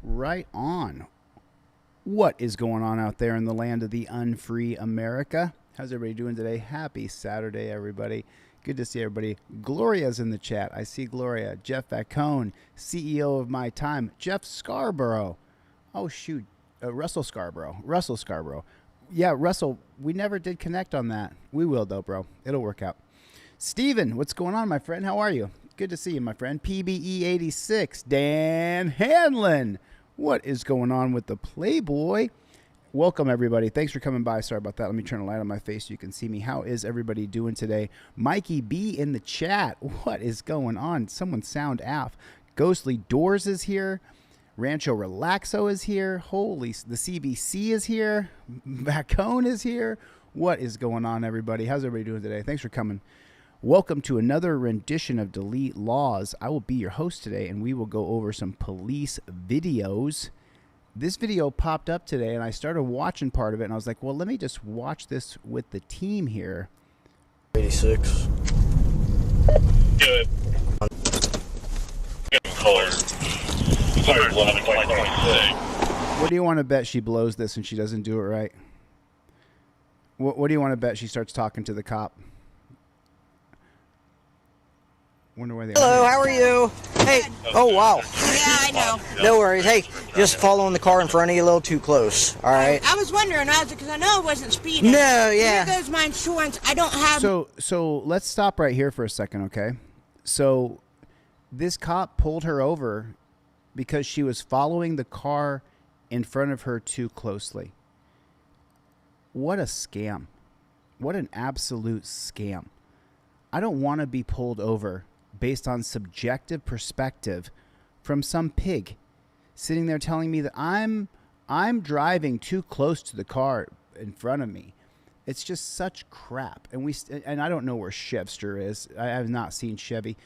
Right on. What is going on out there in the land of the unfree America? How's everybody doing today? Happy Saturday, everybody. Good to see everybody. Gloria's in the chat. I see Gloria. Jeff Vacone, CEO of My Time. Jeff Scarborough. Oh, shoot. Russell Scarborough. Russell Scarborough. Yeah, Russell, we never did connect on that. We will, though, bro. It'll work out. Steven, what's going on, my friend? How are you? Good to see you, my friend. PBE86. Dan Hanlon. What is going on with the Playboy? Welcome, everybody. Thanks for coming by. Sorry about that. Let me turn a light on my face so you can see me. How is everybody doing today? Mikey B in the chat. What is going on? Someone sound AF. Ghostly Doors is here. Rancho Relaxo is here. Holy, the CBC is here. Vacone is here. What is going on, everybody? How's everybody doing today? Thanks for coming. Welcome to another rendition of Delete Lawz. I will be your host today, and we will go over some police videos. This video popped up today, and I started watching part of it, and I was like, well, let me just watch this with the team here. 86. Good. What do you want to bet she blows this and she doesn't do it right? What do you want to bet she starts talking to the cop? Wonder where they Hello, how are you? Hey, oh wow. Yeah, I know. No worries. Hey, just following the car in front of you a little too close. All right. I was wondering, because I know I wasn't speeding. No, yeah. Here goes my insurance. I don't have. So let's stop right here for a second, okay? So this cop pulled her over because she was following the car in front of her too closely. What a scam. What an absolute scam. I don't want to be pulled over based on subjective perspective from some pig sitting there telling me that I'm driving too close to the car in front of me. It's just such crap. And I don't know where Chevster is. I have not seen Chevy.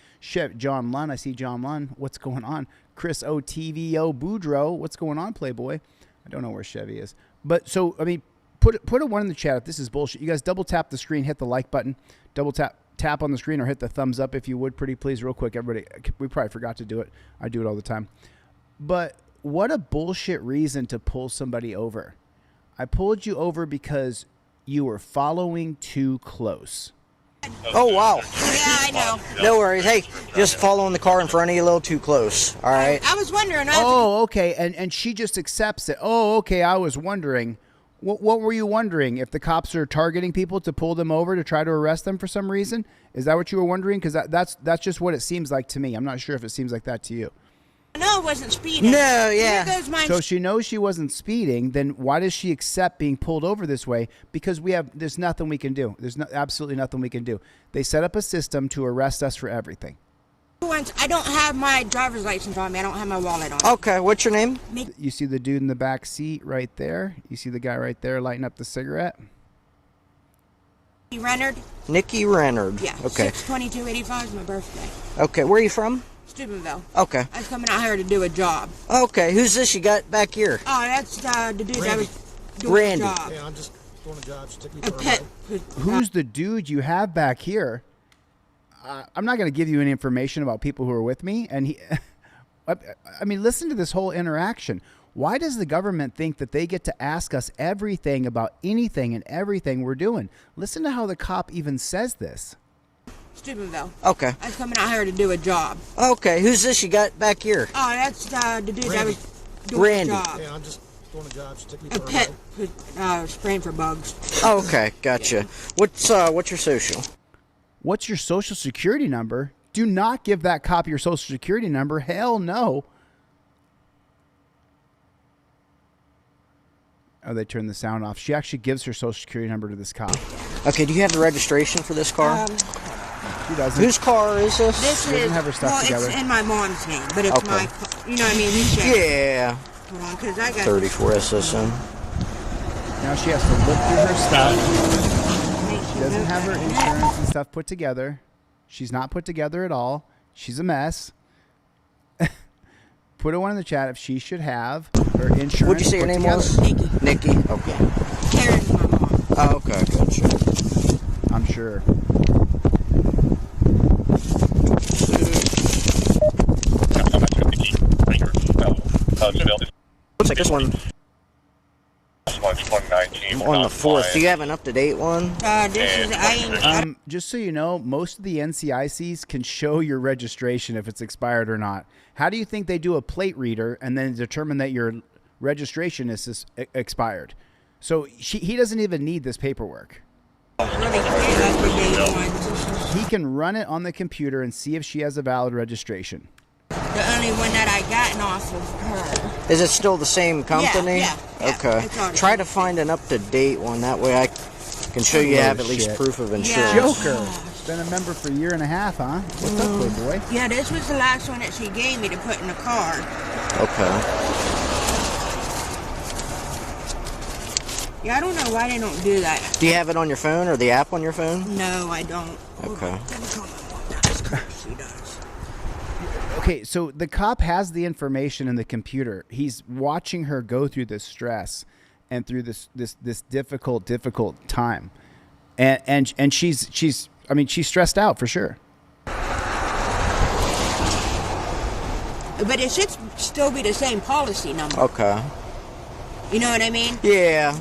John Lunn, I see John Lunn. What's going on? Chris OTVO Boudreaux. What's going on, Playboy? I don't know where Chevy is. But so, I mean, put a one in the chat if this is bullshit. You guys double tap the screen, hit the like button, double tap on the screen, or hit the thumbs up if you would, pretty please, real quick. Everybody, we probably forgot to do it. I do it all the time. But what a bullshit reason to pull somebody over. I pulled you over because you were following too close. Oh wow. Yeah, I know. No worries. Hey, just following the car in front of you a little too close. All right. I was wondering. Oh, okay. And she just accepts it. Oh, okay. I was wondering. What were you wondering? If the cops are targeting people to pull them over to try to arrest them for some reason? Is that what you were wondering? Because that's just what it seems like to me. I'm not sure if it seems like that to you. No, I wasn't speeding. No, yeah. Here goes my. So she knows she wasn't speeding. Then why does she accept being pulled over this way? Because there's nothing we can do. There's absolutely nothing we can do. They set up a system to arrest us for everything. I don't have my driver's license on me. I don't have my wallet on. Okay, what's your name? You see the dude in the back seat right there? You see the guy right there lighting up the cigarette? Renard. Nikki Renard. Yeah. Okay. 6/22/85 is my birthday. Okay, where are you from? Steubenville. Okay. I was coming out here to do a job. Okay, who's this you got back here? Oh, that's the dude that was doing Randy. a job. Yeah, I'm just doing a job. Just take me A for a pet. ride. Who's the dude you have back here? I'm not going to give you any information about people who are with me. And I mean, listen to this whole interaction. Why does the government think that they get to ask us everything about anything and everything we're doing? Listen to how the cop even says this. Steubenville. Okay. I was coming out here to do a job. Okay, who's this you got back here? Oh, that's the dude that Randy. was doing Randy. a job. Yeah, I'm just doing a job. Just take me A for a pet ride. spraying for bugs. Okay, gotcha. What's your social? What's your social security number? Do not give that cop your social security number. Hell no. Oh, they turned the sound off. She actually gives her social security number to this cop. Okay, do you have the registration for this car? She doesn't. Whose car is this? This She doesn't is have her stuff well, together. it's in my mom's name, but it's Okay. my, you know what I mean? His check. Yeah. Hold on, because I got 34 SSN. Now she has to look through her stuff. Make She sure doesn't no- have her insurance and stuff put together. She's not put together at all. She's a mess. Put a one in the chat if she should have her insurance. What'd you say your put name together. was? Nikki. Nikki. Okay. Karen's my mom. Oh, okay, gotcha. I'm sure. Well, looks like this one March 2019. on the 4th. Do you have an up-to-date one? This is Just so you know, most of the NCICs can show your registration if it's expired or not. How do you think they do a plate reader and then determine that your registration is expired? So he doesn't even need this paperwork. He can run it on the computer and see if she has a valid registration. The only one that I gotten off of her. Is it still the same company? Yeah. Okay. It's all the Try same. to find an up-to-date one. That way I can show you have at least Shit. proof of Yeah. insurance. Joker, been a member for a year and a half, huh? What's up, playboy? Yeah, this was the last one that she gave me to put in the car. Okay. Yeah, I don't know why they don't do that. Do you have it on your phone or the app on your phone? No, I don't. Okay. Let me call my mom. That's correct. She does. Okay, so the cop has the information in the computer. He's watching her go through this stress and through this difficult time, and she's I mean, she's stressed out for sure. But it should still be the same policy number. Okay. You know what I mean? Yeah.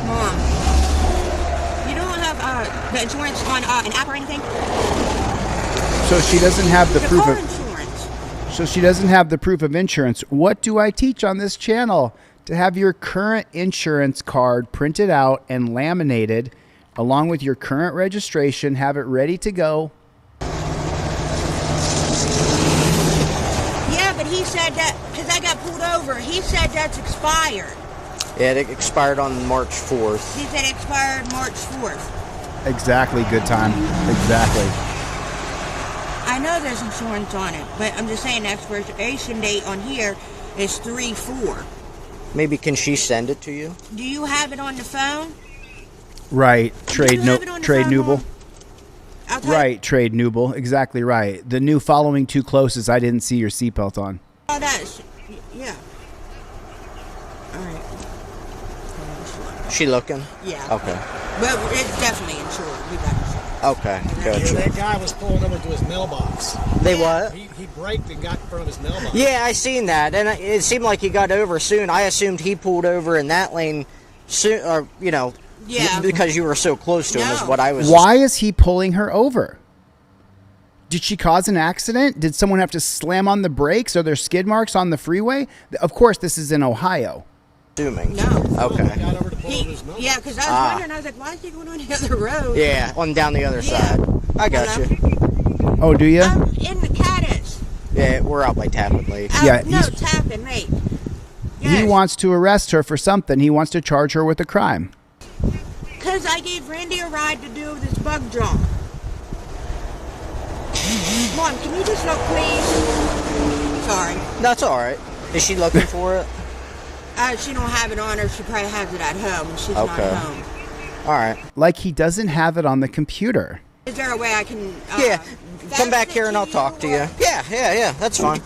Mom, you don't have the insurance on an app or anything? So she doesn't have the The proof car of. insurance. So she doesn't have the proof of insurance. What do I teach on this channel? To have your current insurance card printed out and laminated along with your current registration, have it ready to go. Yeah, but he said that, because I got pulled over, he said that's expired. Yeah, it expired on March 4th. He said it expired March 4th. Exactly, good time. Exactly. I know there's insurance on it, but I'm just saying the expiration date on here is 3/4. Maybe can she send it to you? Do you have it on the phone? Right, trade have it on the trade phone, Nooble. Mom? I'll tell Right, trade Nooble. Exactly right. The new following too close is I didn't see your seatbelt on. Oh, that's, yeah. All right. She looking? Yeah. Okay. But it's definitely insured. We got insurance. Okay. Yeah, Gotcha. that guy was pulling over to his mailbox. They what? He braked and got in front of his mailbox. Yeah, I seen that, and it seemed like he got over soon. I assumed he pulled over in that lane soon, or Yeah. because you were so close to him. Is No. what I was. Why is he pulling her over? Did she cause an accident? Did someone have to slam on the brakes? Are there skid marks on the freeway? Of course, this is in Ohio. assuming? No. Okay. He got over to pull over his mailbox. Yeah, because I was wondering, I was like, why is he going on the other road? Yeah, on down the other Yeah. side. I got Hello? you. Oh, do you? I'm in the Caddis. Yeah, we're out by Tappan Lake. Yeah, No, he's- tapping, mate. He Yes. wants to arrest her for something. He wants to charge her with a crime. Because I gave Randy a ride to do this bug draw. Mom, can you just look, please? Sorry. That's all right. Is she looking for it? She don't have it on her. She probably has it at home, and she's Okay. not home. All right. Like he doesn't have it on the computer. Is there a way I can... Yeah. fax Come back it here and I'll talk to you. or- Yeah. That's fine.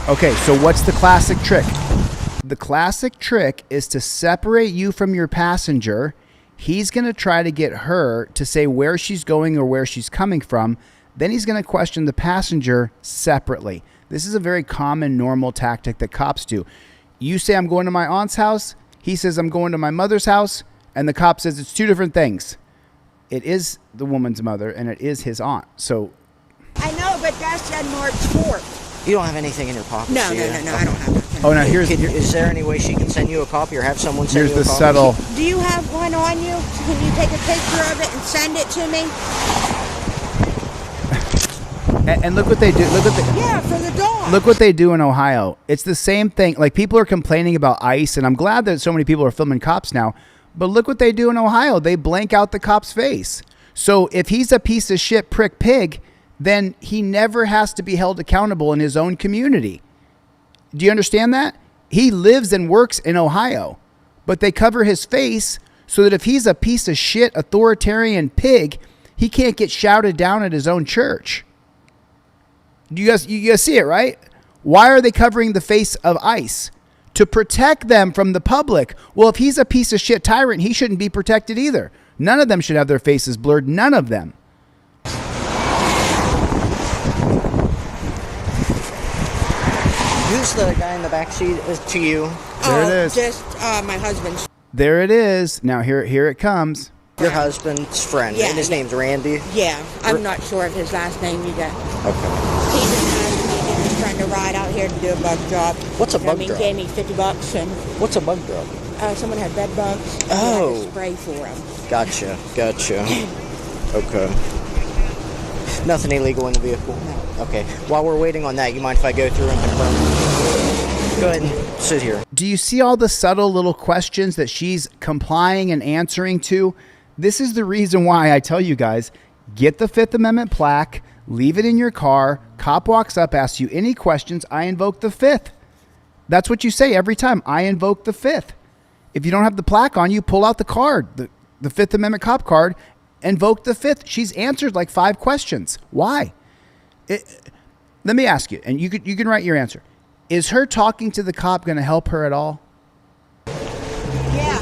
Okay, so what's the classic trick? The classic trick is to separate you from your passenger. He's going to try to get her to say where she's going or where she's coming from. Then he's going to question the passenger separately. This is a very common, normal tactic that cops do. You say, I'm going to my aunt's house. He says, I'm going to my mother's house. And the cop says it's two different things. It is the woman's mother and it is his aunt. So I know, but that's on March 4th. You don't have anything in your pocket. No, do you? I don't have that. oh, now here's Is there any way she can send you a copy or have someone send here's you a the copy? subtle. Do you have one on you? Can you take a picture of it and send it to me? And look what they do. Yeah, for the dog. Look what they do in Ohio. It's the same thing. Like, people are complaining about ICE, and I'm glad that so many people are filming cops now. But look what they do in Ohio. They blank out the cop's face. So if he's a piece of shit prick pig, then he never has to be held accountable in his own community. Do you understand that? He lives and works in Ohio, but they cover his face so that if he's a piece of shit authoritarian pig, he can't get shouted down at his own church. You guys see it, right? Why are they covering the face of ICE? To protect them from the public. Well, if he's a piece of shit tyrant, he shouldn't be protected either. None of them should have their faces blurred. None of them. Who's the guy in the back seat? To you. There it is. Just my husband's. There it is. Now here it comes. Your husband's friend. Yeah. And his name's Randy. Yeah, I'm not sure of his last name either. Okay. He just asked me if he's trying to ride out here to do a bug job. What's a bug He job? gave me $50 and What's a bug job? someone had bed bugs. And Oh. I had to spray for him. Gotcha. Okay. Nothing illegal in the vehicle? Okay. While we're waiting on that, you mind if I go through and confirm? Go ahead and sit here. Do you see all the subtle little questions that she's complying and answering to? This is the reason why I tell you guys, get the Fifth Amendment plaque, leave it in your car, cop walks up, asks you any questions, I invoke the Fifth. That's what you say every time, I invoke the Fifth. If you don't have the plaque on you, pull out the card, the Fifth Amendment cop card, invoke the Fifth. She's answered like 5 questions. Why? Let me ask you, and you can write your answer. Is her talking to the cop going to help her at all? Yeah.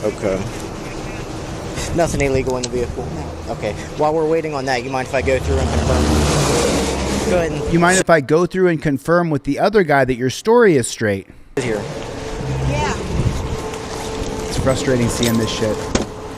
Okay. Nothing illegal in the vehicle? Okay. While we're waiting on that, you mind if I go through and confirm? Go ahead and You mind if I go through and confirm with the other guy that your story is straight? sit here. Yeah. It's frustrating seeing this shit.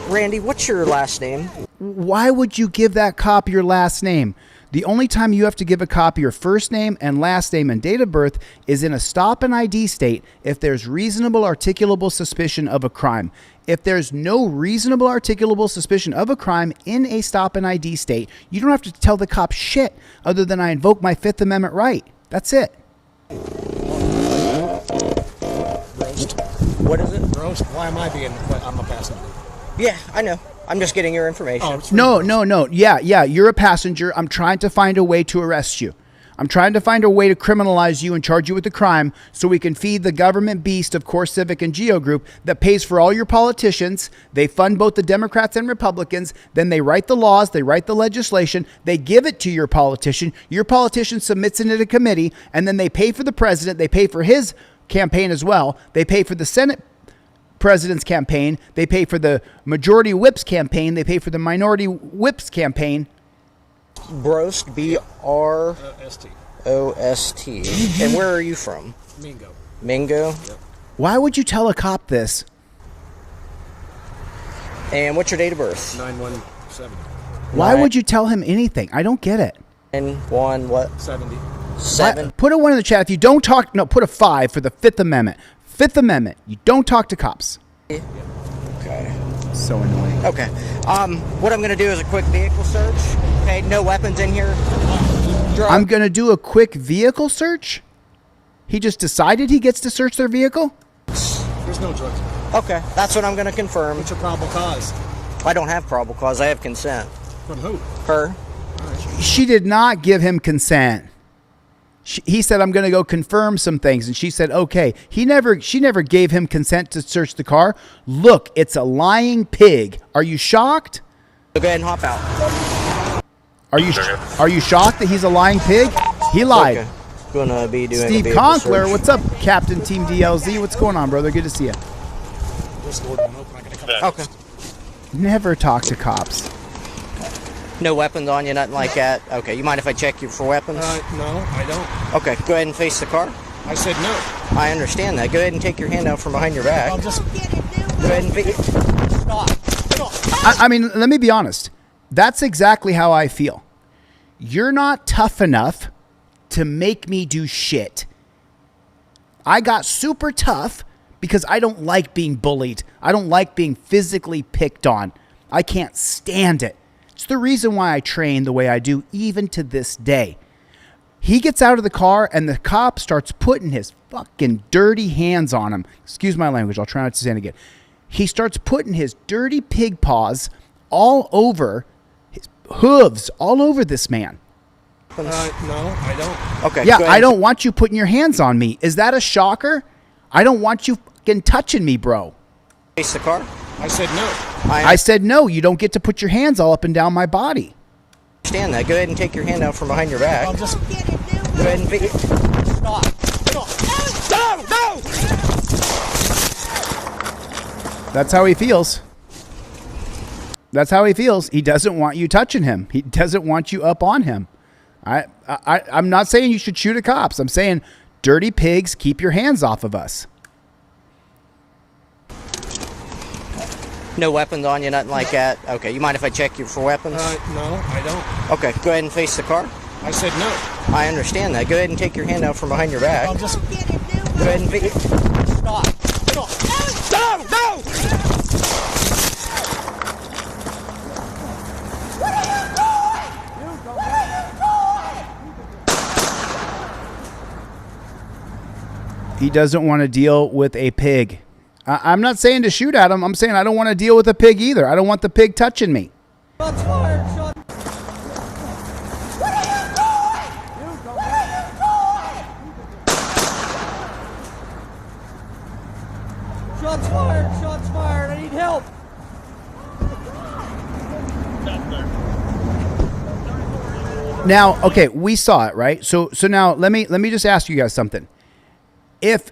Randy, what's your last name? Why would you give that cop your last name? The only time you have to give a cop your first name and last name and date of birth is in a stop and ID state if there's reasonable articulable suspicion of a crime. If there's no reasonable articulable suspicion of a crime in a stop and ID state, you don't have to tell the cop shit other than I invoke my Fifth Amendment right. That's it. Roast. What is it? Roast. Why am I being? I'm a passenger. Yeah, I know. I'm just getting your information. Oh, it's No. Yeah, you're a passenger. I'm trying to find a way to arrest you. I'm trying to find a way to criminalize you and charge you with a crime so we can feed the government beast of Core Civic and Geo Group that pays for all your politicians. They fund both the Democrats and Republicans. Then they write the laws. They write the legislation. They give it to your politician. Your politician submits it to a committee, and then they pay for the president. They pay for his campaign as well. They pay for the Senate president's campaign. They pay for the majority whip's campaign. They pay for the minority whip's campaign. Brost, B-R-O-S-T. And where are you from? Mingo. Mingo? Yep. Why would you tell a cop this? And what's your date of birth? 917. Why would you tell him anything? I don't get it. 9-1 what? 70. 7? Put a 1 in the chat. If you don't talk, no, put a 5 for the Fifth Amendment. Fifth Amendment. You don't talk to cops. Okay. So annoying. Okay. What I'm going to do is a quick vehicle search. Okay, no weapons in here. I'm going to do a quick vehicle search? He just decided he gets to search their vehicle? There's no drugs. Okay, that's what I'm going to confirm. What's your probable cause? I don't have probable cause. I have consent. From who? Her. She did not give him consent. He said, I'm going to go confirm some things. And she said, okay. She never gave him consent to search the car. Look, it's a lying pig. Are you shocked? So go ahead and hop out. Are you shocked that he's a lying pig? He lied. Okay. Gonna be doing Steve a vehicle Conkler, search. what's up, Captain Team DLZ? What's going on, brother? Good to see you. This door won't open. I gotta come out. Okay. Never talk to cops. No weapons on you, nothing like that. Okay, you mind if I check you for weapons? No, I don't. Okay, go ahead and face the car. I said no. I understand that. Go ahead and take your hand out from behind your back. I'll just. Go ahead and stop. I mean, let me be honest. That's exactly how I feel. You're not tough enough to make me do shit. I got super tough because I don't like being bullied. I don't like being physically picked on. I can't stand it. It's the reason why I train the way I do, even to this day. He gets out of the car and the cop starts putting his fucking dirty hands on him. Excuse my language. I'll try not to say it again. He starts putting his dirty pig paws all over his hooves, all over this man. No, I don't. Okay. Yeah, go ahead I and- don't want you putting your hands on me. Is that a shocker? I don't want you fucking touching me, bro. face the car. I said no. I said no. You don't get to put your hands all up and down my body. understand that. Go ahead and take your hand out from behind your back. I'll just. Go ahead and stop. No! That's how he feels. That's how he feels. He doesn't want you touching him. He doesn't want you up on him. I'm not saying you should shoot at cops. I'm saying, dirty pigs, keep your hands off of us. No weapons on you, nothing like that? Okay, you mind if I check you for weapons? No, I don't. Okay, go ahead and face the car. I said no. I understand that. Go ahead and take your hand out from behind your back. I'll just... Go ahead and face... Stop. No! No! He doesn't want to deal with a pig. I'm not saying to shoot at him. I'm saying I don't want to deal with a pig either. I don't want the pig touching me. Shots fired! Shots fired! Shots fired! I need help! Now, okay, we saw it, right? So now let me just ask you guys something. If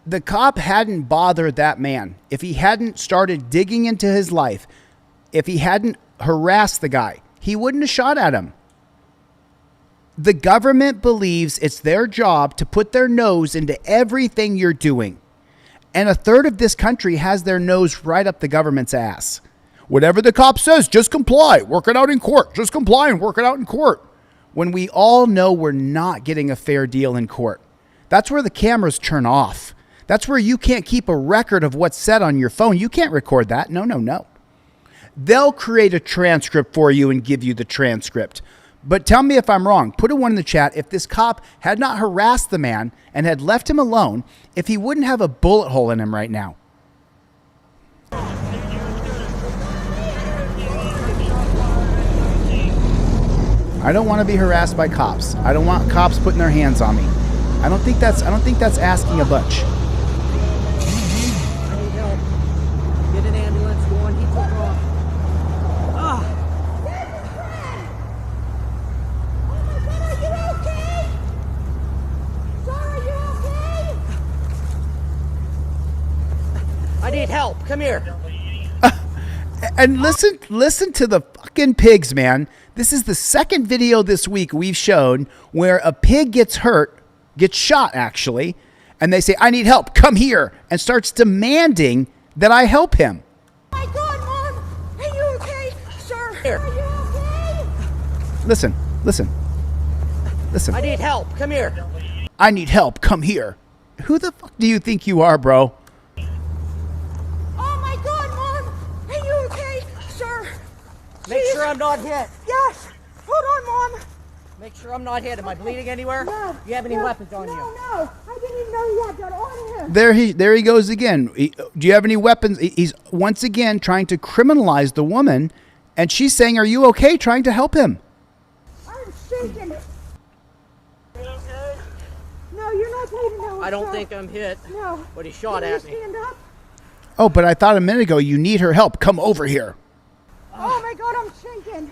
the cop hadn't bothered that man, if he hadn't started digging into his life, if he hadn't harassed the guy, he wouldn't have shot at him. The government believes it's their job to put their nose into everything you're doing. And a third of this country has their nose right up the government's ass. Whatever the cop says, just comply, work it out in court. Just comply and work it out in court. When we all know we're not getting a fair deal in court. That's where the cameras turn off. That's where you can't keep a record of what's said on your phone. You can't record that. No. They'll create a transcript for you and give you the transcript. But tell me if I'm wrong. Put a 1 in the chat. If this cop had not harassed the man and had left him alone, if he wouldn't have a bullet hole in him right now. I don't want to be harassed by cops. I don't want cops putting their hands on me. I don't think that's asking a bunch. I need help. Get an ambulance going. He took off. I need help. Come here. And listen to the fucking pigs, man. This is the second video this week we've shown where a pig gets hurt, gets shot actually, and they say, I need help, come here, and starts demanding that I help him. Oh my God, Mom! Are you okay, sir? Here. Are you okay? Listen. I need help. Come here. I need help, come here. Who the fuck do you think you are, bro? Oh my God, Mom! Are you okay, sir? Make sure I'm not hit. Yes! Hold on, Mom! Make sure I'm not hit. Am I bleeding anywhere? No. Do you have any weapons on you? No. I didn't even know you had that on him. There he goes again. Do you have any weapons? He's once again trying to criminalize the woman, and she's saying, are you okay, trying to help him? I'm shaking. No, you're not bleeding now. I don't think I'm hit. No. But he shot Can you at me. stand up? Oh, but I thought a minute ago, you need her help. Come over here. Oh my God, I'm shaking.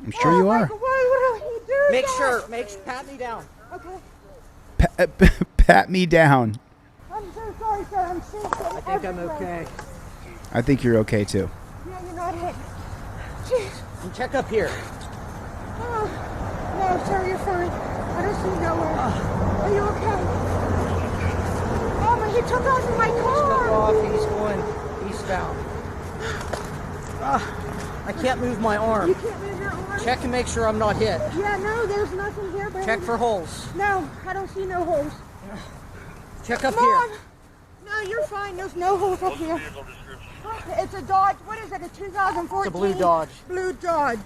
I'm sure you are. Why would he do Make that? sure. Pat me down. Okay. Pat me down. I'm so sorry, sir. I'm shaking. I think I'm okay. I think you're okay too. Yeah, you're not hit. Jeez. And check up here. Oh. No, sir, you're fine. I don't see nowhere. Are you okay? Oh, but he took off in my car. He's going eastbound. I can't move my arm. You can't move your arm? Check and make sure I'm not hit. Yeah, no, there's nothing here, baby. Check for holes. No, I don't see no holes. Check up Mom! here. No, you're fine. There's no holes up here. It's a Dodge. What is it? A 2014? It's a blue Dodge. Blue Dodge.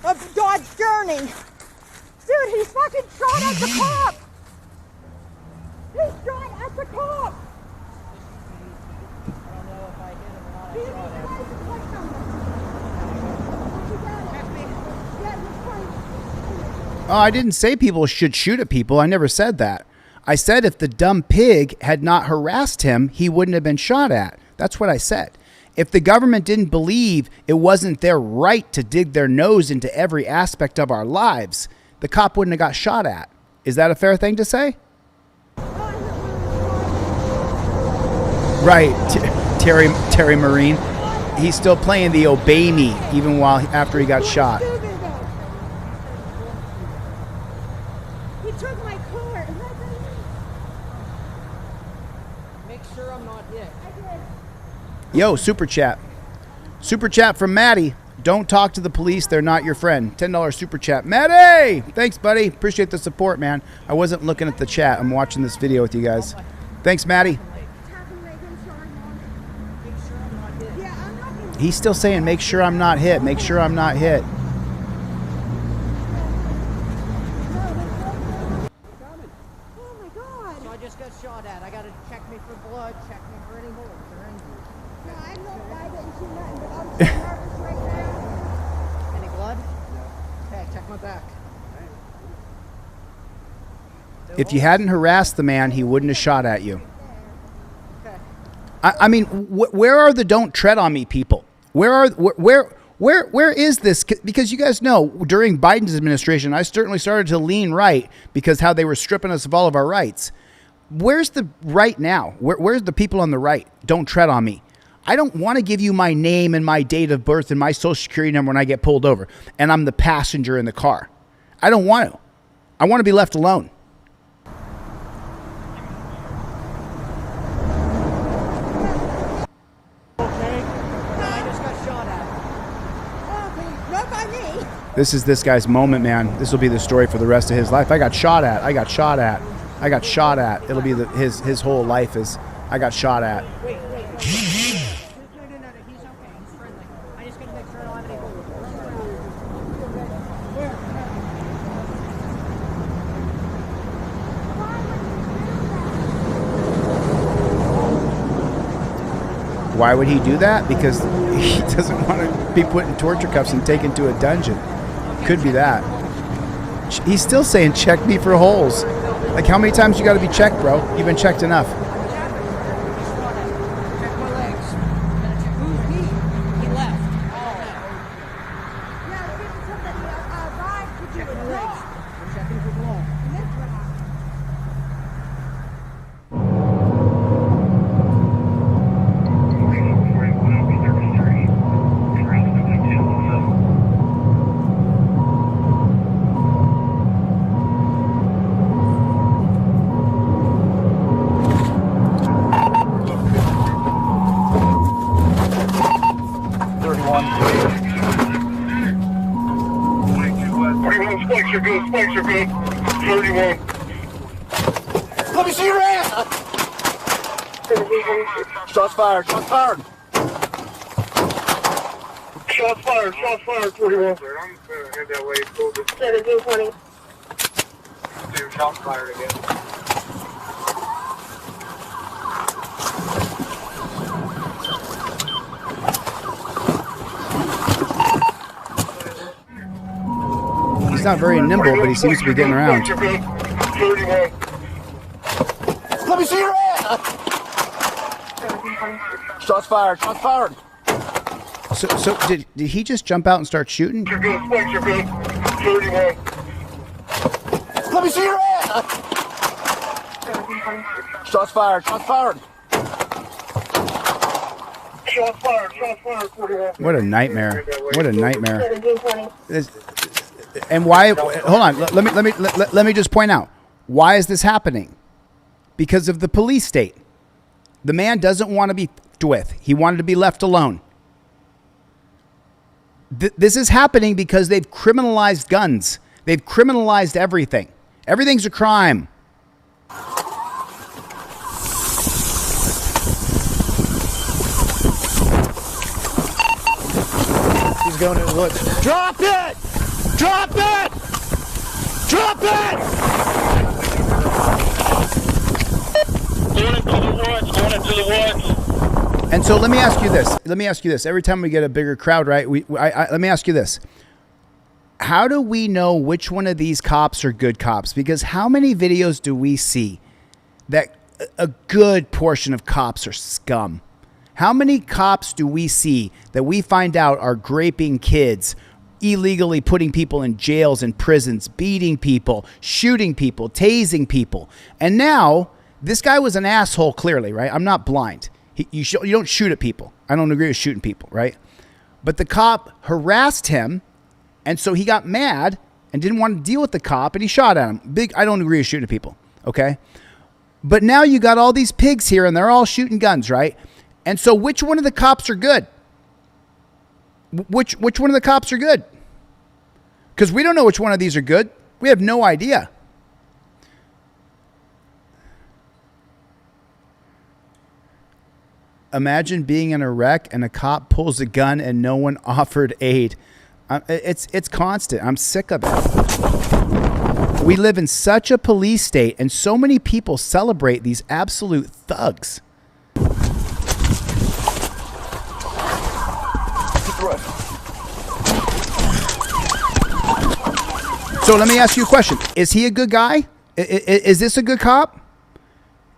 A Dodge Journey. Dude, he fucking shot at the cop. He shot at the cop. He tried to touch him. You got it. Yeah, he's fine. Oh, I didn't say people should shoot at people. I never said that. I said if the dumb pig had not harassed him, he wouldn't have been shot at. That's what I said. If the government didn't believe it wasn't their right to dig their nose into every aspect of our lives, the cop wouldn't have got shot at. Is that a fair thing to say? Right, Terry Marine. He's still playing the obey me even while after he got shot. He took my car. Make sure I'm not hit. Yo, super chat. Super chat from Maddie. Don't talk to the police. They're not your friend. $10 super chat. Maddie! Thanks, buddy. Appreciate the support, man. I wasn't looking at the chat. I'm watching this video with you guys. Thanks, Maddie. He's still saying, make sure I'm not hit. Make sure I'm not hit. Oh my God. So I just got shot at. I gotta check me for blood, check me for any bullets or injuries. No, I didn't see nothing, but I'm so nervous right now. Any blood? No. Okay, check my back. If you hadn't harassed the man, he wouldn't have shot at you. Okay. I mean, where are the don't tread on me people? Where is this? Because you guys know, during Biden's administration, I certainly started to lean right because how they were stripping us of all of our rights. Where's the right now? Where's the people on the right? Don't tread on me. I don't want to give you my name and my date of birth and my social security number when I get pulled over and I'm the passenger in the car. I don't want to. I want to be left alone. This is this guy's moment, man. This will be the story for the rest of his life. I got shot at. I got shot at. I got shot at. It'll be his whole life is I got shot at. Wait. No, he's okay. He's friendly. I just gotta make sure I don't have any bullets. Why would he do that? Because he doesn't want to be put in torture cuffs and taken to a dungeon. Could be that. He's still saying, check me for holes. Like, how many times you got to be checked, bro? You've been checked enough. Check my legs. He left. Yeah, somebody arrived to do a job. Checking for blood. Spikes are good. 31. Let me see your ass! Shots fired. Shots fired. Shots fired. 41. I'm gonna head that way. 1720. Dude, shots fired again. He's not very nimble, but he seems to be getting around. 31. Let me see your ass! Shots fired. Shots fired. So did he just jump out and start shooting? Spikes are good. 31. Let me see your ass! Shots fired. Shots fired. Shots fired. 41. What a nightmare! What a nightmare! 1720. And why? Hold on. Let me just point out why is this happening? Because of the police state. The man doesn't want to be f***ed with. He wanted to be left alone. This is happening because they've criminalized guns. They've criminalized everything. Everything's a crime. He's going in the woods. Drop it! Drop it! Drop it! Going into the woods. And so let me ask you this. Every time we get a bigger crowd, right? Let me ask you this. How do we know which one of these cops are good cops? Because how many videos do we see that a good portion of cops are scum? How many cops do we see that we find out are graping kids, illegally putting people in jails and prisons, beating people, shooting people, tasing people? And now, this guy was an asshole, clearly, right? I'm not blind. You don't shoot at people. I don't agree with shooting people, right? But the cop harassed him, and so he got mad and didn't want to deal with the cop, and he shot at him. I don't agree with shooting at people, okay? But now you got all these pigs here, and they're all shooting guns, right? And so which one of the cops are good? Which one of the cops are good? Because we don't know which one of these are good. We have no idea. Imagine being in a wreck and a cop pulls a gun and no one offered aid. It's constant. I'm sick of it. We live in such a police state, and so many people celebrate these absolute thugs. So let me ask you a question. Is he a good guy? Is this a good cop?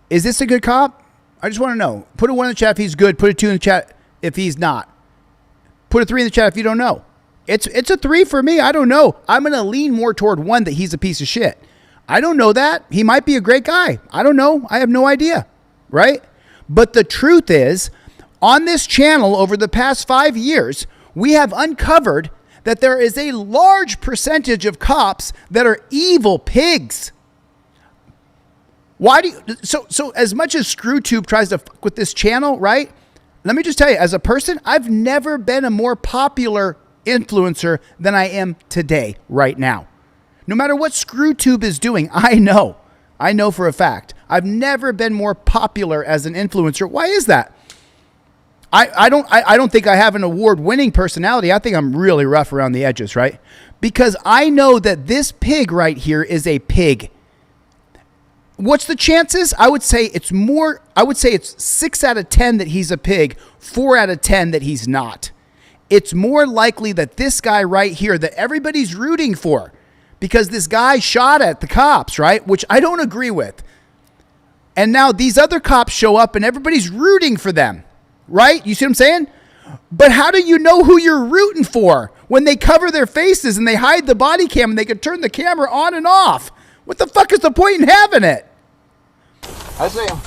Is this a good cop? I just want to know. Put a 1 in the chat if he's good. Put a 2 in the chat if he's not. Put a 3 in the chat if you don't know. It's a 3 for me. I don't know. I'm going to lean more toward 1 that he's a piece of shit. I don't know that. He might be a great guy. I don't know. I have no idea. Right? But the truth is, on this channel over the past 5 years, we have uncovered that there is a large percentage of cops that are evil pigs. Why do you, so as much as ScrewTube tries to fuck with this channel, right? Let me just tell you, as a person, I've never been a more popular influencer than I am today, right now. No matter what ScrewTube is doing, I know for a fact, I've never been more popular as an influencer. Why is that? I don't think I have an award-winning personality. I think I'm really rough around the edges, right? Because I know that this pig right here is a pig. What's the chances? I would say it's 6 out of 10 that he's a pig, 4 out of 10 that he's not. It's more likely that this guy right here that everybody's rooting for, because this guy shot at the cops, right? Which I don't agree with. And now these other cops show up and everybody's rooting for them. Right? You see what I'm saying? But how do you know who you're rooting for when they cover their faces and they hide the body cam and they can turn the camera on and off? What the fuck is the point in having it? I see him.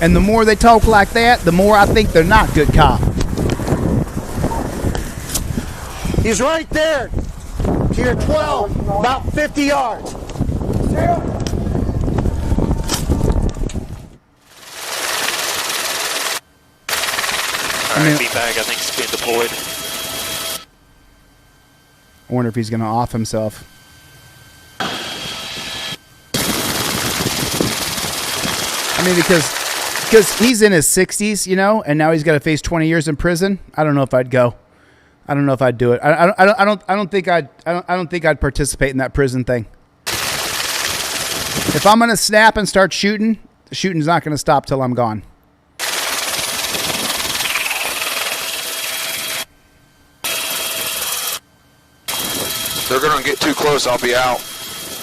And the more they talk like that, the more I think they're not good cops. He's right there. To your 12, about 50 yards. Alright, B-bag, I think, is being deployed. I wonder if he's going to off himself. I mean, because he's in his 60s, you know, and now he's got to face 20 years in prison. I don't know if I'd go. I don't know if I'd do it. I don't think I'd participate in that prison thing. If I'm going to snap and start shooting, the shooting's not going to stop till I'm gone. They're gonna get too close, I'll be out.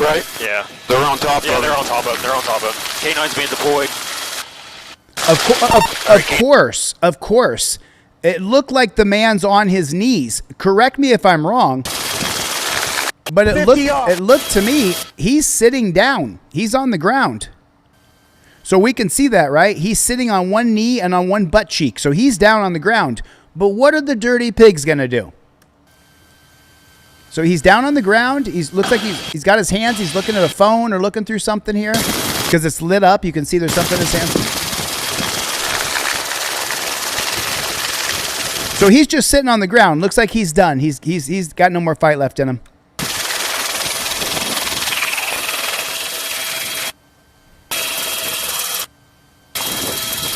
Right? Yeah. They're on top of it. Yeah, they're on top of it. They're on top of it. K9's being deployed. Of course. It looked like the man's on his knees. Correct me if I'm wrong. But it looked to me, he's sitting down. He's on the ground. So we can see that, right? He's sitting on one knee and on one butt cheek. So he's down on the ground. But what are the dirty pigs gonna do? So he's down on the ground. Looks like he's got his hands. He's looking at a phone or looking through something here because it's lit up. You can see there's something in his hands. So he's just sitting on the ground. Looks like he's done. He's got no more fight left in him.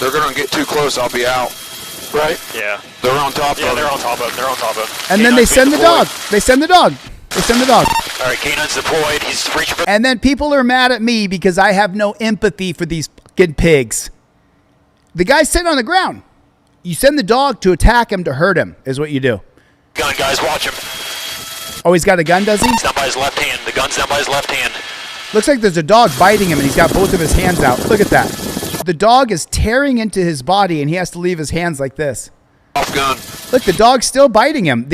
They're gonna get too close, I'll be out. Right? Yeah. They're on top of it. Yeah, they're on top of it. They're on top of it. And then they send the dog. They send the dog. Alright, K9's deployed. He's reaching for... And then people are mad at me because I have no empathy for these fucking pigs. The guy's sitting on the ground. You send the dog to attack him, to hurt him, is what you do. Gun, guys, watch him. Oh, he's got a gun, does he? He's down by his left hand. The gun's down by his left hand. Looks like there's a dog biting him and he's got both of his hands out. Look at that. The dog is tearing into his body and he has to leave his hands like this. Off gun. Look, the dog's still biting him.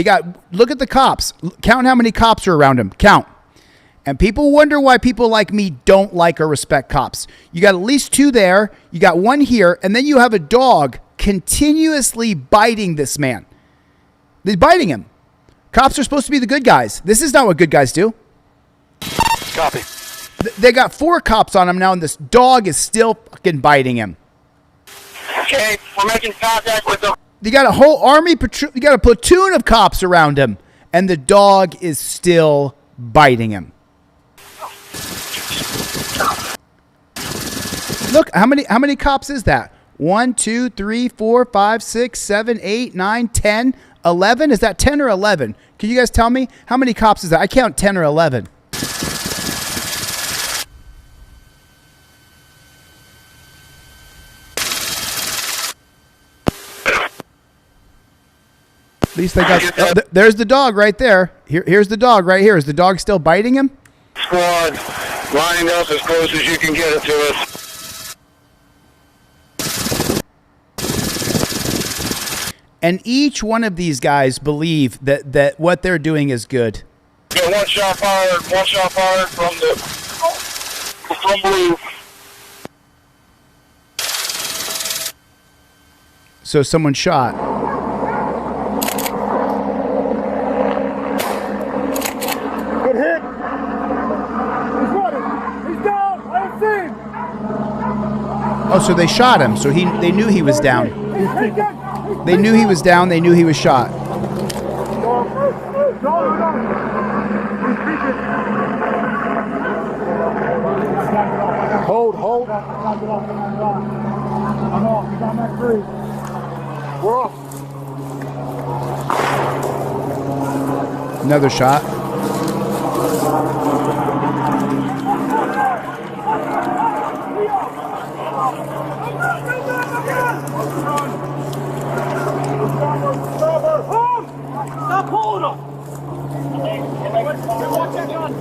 Look at the cops. Count how many cops are around him. Count. And people wonder why people like me don't like or respect cops. You got at least 2 there. You got 1 here. And then you have a dog continuously biting this man. They're biting him. Cops are supposed to be the good guys. This is not what good guys do. Copy. They got 4 cops on him now, and this dog is still fucking biting him. Okay, we're making contact with the... You got a whole army patrol. You got a platoon of cops around him, and the dog is still biting him. Look, how many cops is that? 1, 2, 3, 4, 5, 6, 7, 8, 9, 10, 11. Is that 10 or 11? Can you guys tell me how many cops is that? I count 10 or 11. At least they got. There's the dog right there. Here's the dog right here. Is the dog still biting him? Squad, lining up as close as you can get it to us. And each one of these guys believe that what they're doing is good. Yeah, one shot fired from blue. So someone shot. Good hit. He's running. He's down. I don't see him. Oh, so they shot him. So they knew he was down. They knew he was down. They knew he was shot. Hold. I'm off. He's on that tree. We're off. Another shot. Stop holding him. Watch that gun.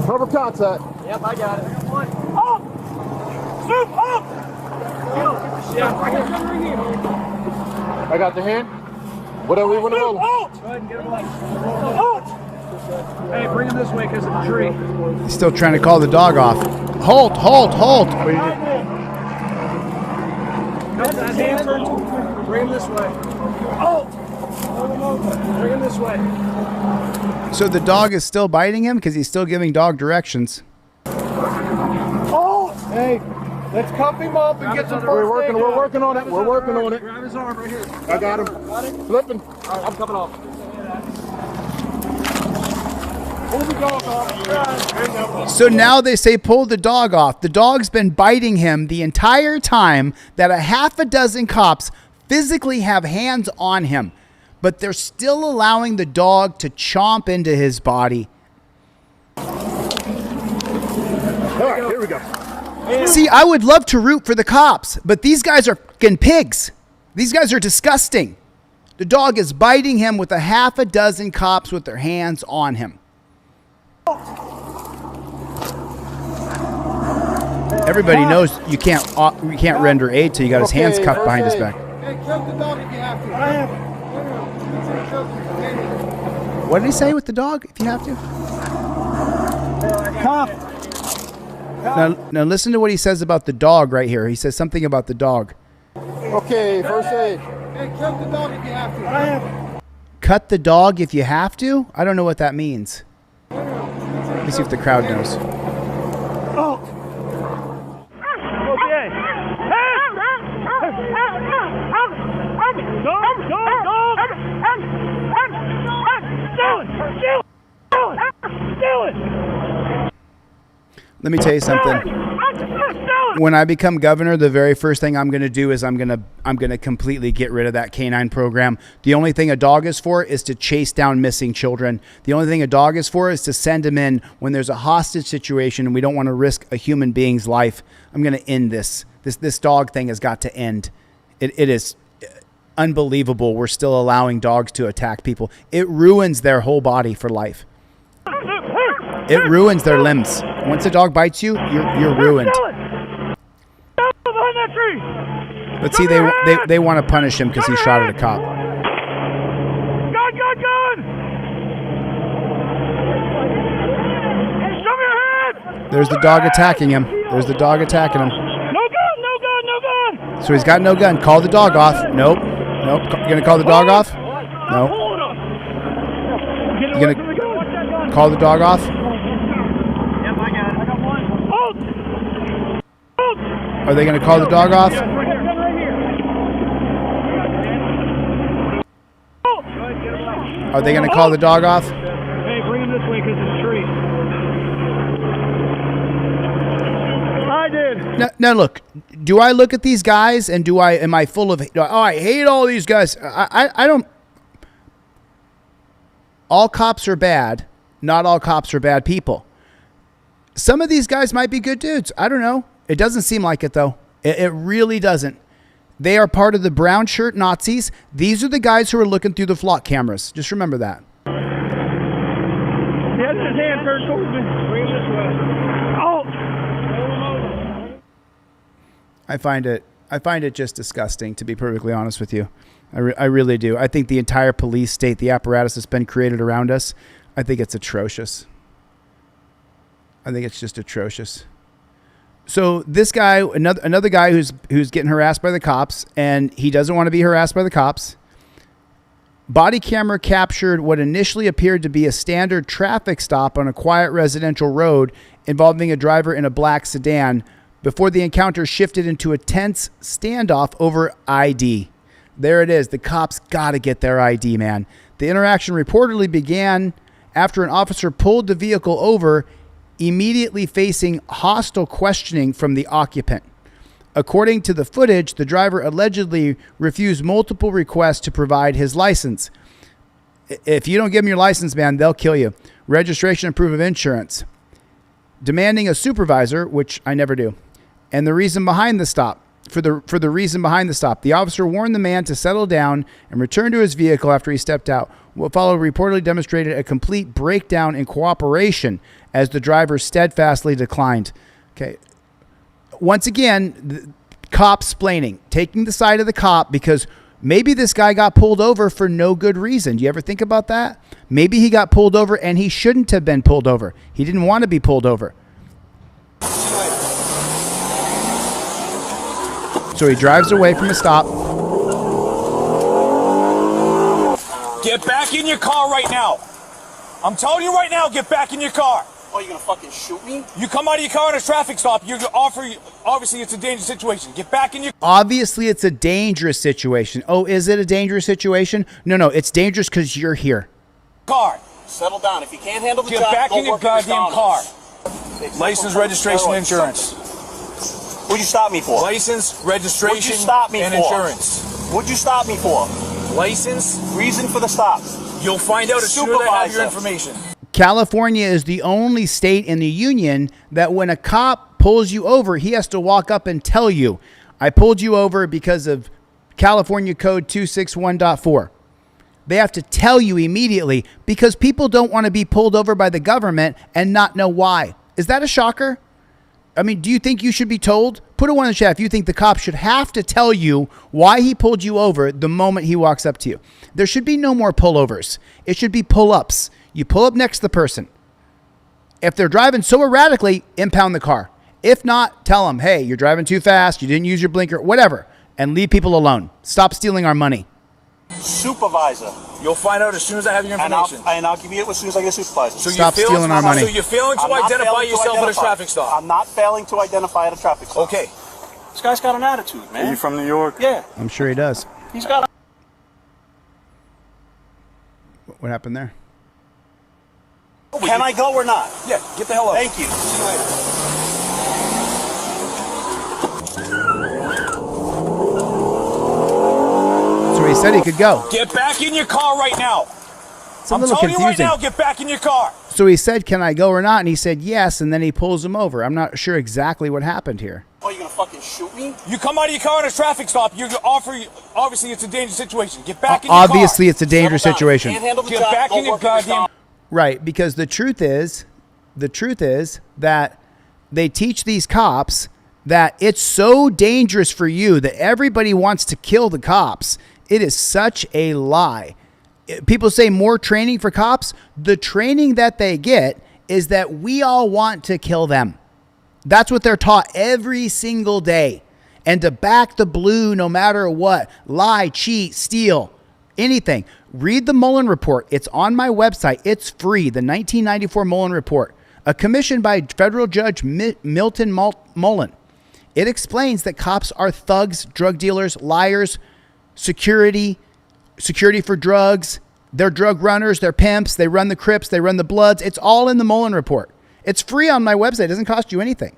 Cover contact. Yep, I got it. Up! Soup, up! I got the hand. What are we want to hold? Out! Hey, bring him this way because of the tree. He's still trying to call the dog off. Halt! That hand turn. Bring him this way. Halt! Bring him this way. So the dog is still biting him because he's still giving dog directions. Oh! Hey, let's cuff him up and get some first aid. We're working on it. Grab his arm right here. I got him. Flipping. All right, I'm coming off. Pull the dog off. So now they say pull the dog off. The dog's been biting him the entire time that a half a dozen cops physically have hands on him. But they're still allowing the dog to chomp into his body. All right, here we go. See, I would love to root for the cops, but these guys are fucking pigs. These guys are disgusting. The dog is biting him with a half a dozen cops with their hands on him. Everybody knows you can't render aid till you got his hands cuffed behind his back. Hey, kill the dog if you have to. I have. What did he say with the dog? If you have to. Now listen to what he says about the dog right here. He says something about the dog. Okay, first aid. Hey, kill the dog if you have to. I have. Cut the dog if you have to? I don't know what that means. Let me see if the crowd knows. Oh. Okay. Let me tell you something. When I become governor, the very first thing I'm going to do is I'm going to completely get rid of that canine program. The only thing a dog is for is to chase down missing children. The only thing a dog is for is to send them in when there's a hostage situation and we don't want to risk a human being's life. I'm going to end this. This dog thing has got to end. It is unbelievable. We're still allowing dogs to attack people. It ruins their whole body for life. It ruins their limbs. Once a dog bites you, you're ruined. But see, they want to punish him because he shot at a cop. Gun! There's the dog attacking him. There's the dog attacking him. No gun, no gun, no gun. So he's got no gun. Call the dog off. Nope. Nope. You gonna call the dog off? No. You gonna call the dog off? Yep, I got it. I got one. Are they gonna call the dog off? Right here. Are they gonna call the dog off? Hey, bring him this way because it's a tree. I did. Now look. Do I look at these guys and am I full of? Oh, I hate all these guys. I don't. All cops are bad. Not all cops are bad people. Some of these guys might be good dudes. I don't know. It doesn't seem like it, though. It really doesn't. They are part of the brown shirt Nazis. These are the guys who are looking through the flock cameras. Just remember that. He has his hand turned towards me. Bring him this way. Oh! I find it just disgusting, to be perfectly honest with you. I really do. I think the entire police state, the apparatus that's been created around us, I think it's atrocious. I think it's just atrocious. So this guy, another guy who's getting harassed by the cops, and he doesn't want to be harassed by the cops. Body camera captured what initially appeared to be a standard traffic stop on a quiet residential road involving a driver in a black sedan before the encounter shifted into a tense standoff over ID. There it is. The cops got to get their ID, man. The interaction reportedly began after an officer pulled the vehicle over, immediately facing hostile questioning from the occupant. According to the footage, the driver allegedly refused multiple requests to provide his license. If you don't give them your license, man, they'll kill you. Registration and proof of insurance. Demanding a supervisor, which I never do. And the reason behind the stop. For the reason behind the stop, the officer warned the man to settle down and return to his vehicle after he stepped out. What followed reportedly demonstrated a complete breakdown in cooperation as the driver steadfastly declined. Okay. Once again, the cop splaining, taking the side of the cop because maybe this guy got pulled over for no good reason. Do you ever think about that? Maybe he got pulled over and he shouldn't have been pulled over. He didn't want to be pulled over. So he drives away from a stop. Get back in your car right now. I'm telling you right now, get back in your car. Oh, you gonna fucking shoot me? You come out of your car in a traffic stop, obviously it's a dangerous situation. Get back in your Obviously it's a dangerous situation. Oh, is it a dangerous situation? No, it's dangerous because you're here. car. Settle down. If you can't handle the Get job, back go in your work at goddamn car. McDonald's. License, registration, insurance. What'd you stop me for? License, registration, What'd you stop me and for? insurance. What'd you stop me for? License. Reason for the stop. You'll find out as soon as I have your information. California is the only state in the union that when a cop pulls you over, he has to walk up and tell you, I pulled you over because of California Code 261.4. They have to tell you immediately because people don't want to be pulled over by the government and not know why. Is that a shocker? I mean, do you think you should be told? Put a one in the chat if you think the cop should have to tell you why he pulled you over the moment he walks up to you. There should be no more pullovers. It should be pull-ups. You pull up next to the person. If they're driving so erratically, impound the car. If not, tell them, hey, you're driving too fast, you didn't use your blinker, whatever, and leave people alone. Stop stealing our money. Supervisor. You'll find out as soon as I have your information. And I'll give you it as soon as I get a supervisor. So Stop stealing our money. So you're failing to identify yourself at a traffic stop. I'm not failing to identify at a traffic stop. Okay. This guy's got an attitude, man. Are you from New York? Yeah. I'm sure he does. He's got What happened there? Can I go or not? Yeah, get the hell out. Thank you. See you later. So he said he could go. Get back in your car right now. It's a I'm little telling you right confusing. now, get back in your car. So he said, can I go or not? And he said yes, and then he pulls him over. I'm not sure exactly what happened here. Oh, you gonna fucking shoot me? You come out of your car in a traffic stop, obviously it's a dangerous situation. Get back in your car. Obviously, it's a dangerous situation. Can't handle the Get job, back go in your work at goddamn McDonald's. Right, because the truth is that they teach these cops that it's so dangerous for you that everybody wants to kill the cops. It is such a lie. People say more training for cops. The training that they get is that we all want to kill them. That's what they're taught every single day. And to back the blue no matter what, lie, cheat, steal, anything. Read the Mullen Report. It's on my website. It's free. The 1994 Mullen Report, a commission by federal judge Milton Mullen. It explains that cops are thugs, drug dealers, liars, security for drugs. They're drug runners. They're pimps. They run the Crips. They run the Bloods. It's all in the Mullen Report. It's free on my website. It doesn't cost you anything.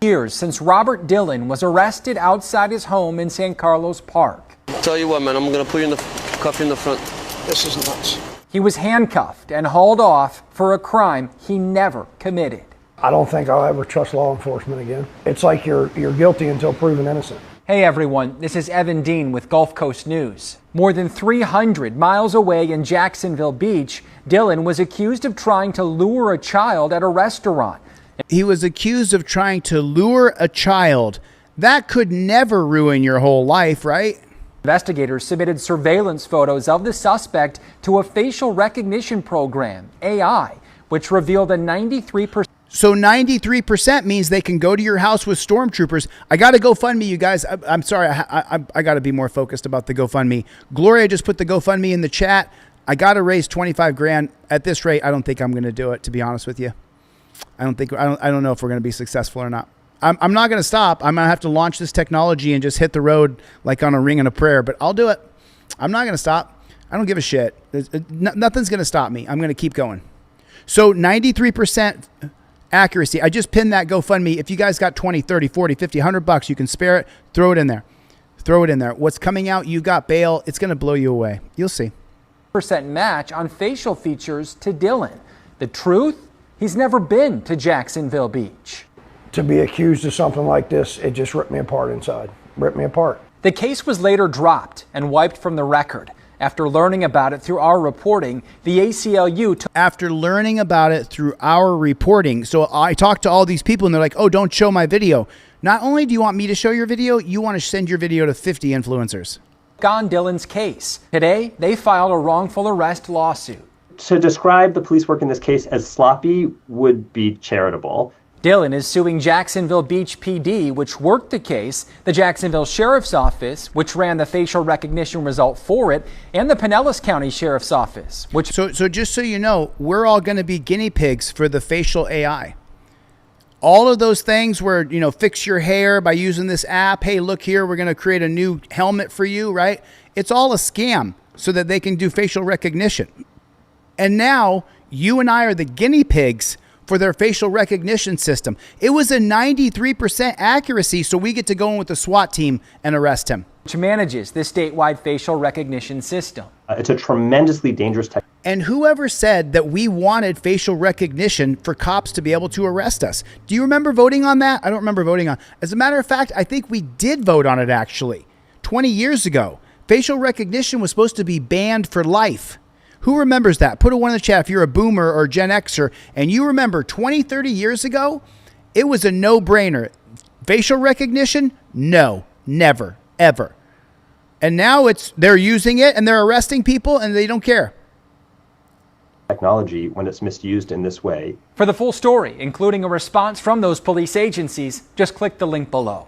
Years since Robert Dillon was arrested outside his home in San Carlos Park. Tell you what, man, I'm going to put you in the cuff in the front. This is nuts. He was handcuffed and hauled off for a crime he never committed. I don't think I'll ever trust law enforcement again. It's like you're guilty until proven innocent. Hey everyone, this is Evan Dean with Gulf Coast News. More than 300 miles away in Jacksonville Beach, Dillon was accused of trying to lure a child at a restaurant. He was accused of trying to lure a child. That could never ruin your whole life, right? Investigators submitted surveillance photos of the suspect to a facial recognition program, AI, which revealed a 93%. So 93% means they can go to your house with stormtroopers. I got to GoFundMe, you guys. I'm sorry. I got to be more focused about the GoFundMe. Gloria just put the GoFundMe in the chat. I got to raise 25 grand. At this rate, I don't think I'm going to do it, to be honest with you. I don't know if we're going to be successful or not. I'm not going to stop. I'm going to have to launch this technology and just hit the road like on a ring and a prayer, but I'll do it. I'm not going to stop. I don't give a shit. Nothing's going to stop me. I'm going to keep going. So 93% accuracy. I just pinned that GoFundMe. If you guys got 20, 30, 40, 50, 100 bucks, you can spare it. Throw it in there. Throw it in there. What's coming out? You got bail. It's going to blow you away. You'll see. % match on facial features to Dillon. The truth? He's never been to Jacksonville Beach. To be accused of something like this, it just ripped me apart inside. Ripped me apart. The case was later dropped and wiped from the record. After learning about it through our reporting, the ACLU After learning about it through our reporting. So I talked to all these people and they're like, oh, don't show my video. Not only do you want me to show your video, you want to send your video to 50 influencers. On Dillon's case. Today, they filed a wrongful arrest lawsuit. To describe the police work in this case as sloppy would be charitable. Dillon is suing Jacksonville Beach PD, which worked the case, the Jacksonville Sheriff's Office, which ran the facial recognition result for it, and the Pinellas County Sheriff's Office, which... So just so you know, we're all going to be guinea pigs for the facial AI. All of those things where, you know, fix your hair by using this app. Hey, look here, we're going to create a new helmet for you, right? It's all a scam so that they can do facial recognition. And now you and I are the guinea pigs for their facial recognition system. It was a 93% accuracy, so we get to go in with the SWAT team and arrest him. Which manages this statewide facial recognition system. It's a tremendously dangerous technology. And whoever said that we wanted facial recognition for cops to be able to arrest us? Do you remember voting on that? I don't remember voting on. As a matter of fact, I think we did vote on it actually. 20 years ago. Facial recognition was supposed to be banned for life. Who remembers that? Put a one in the chat if you're a boomer or Gen Xer and you remember 20, 30 years ago, it was a no-brainer. Facial recognition? No, never, ever. And now they're using it and they're arresting people and they don't care. Technology, when it's misused in this way. For the full story, including a response from those police agencies, just click the link below.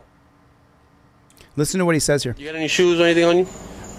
Listen to what he says here. You got any shoes or anything on you?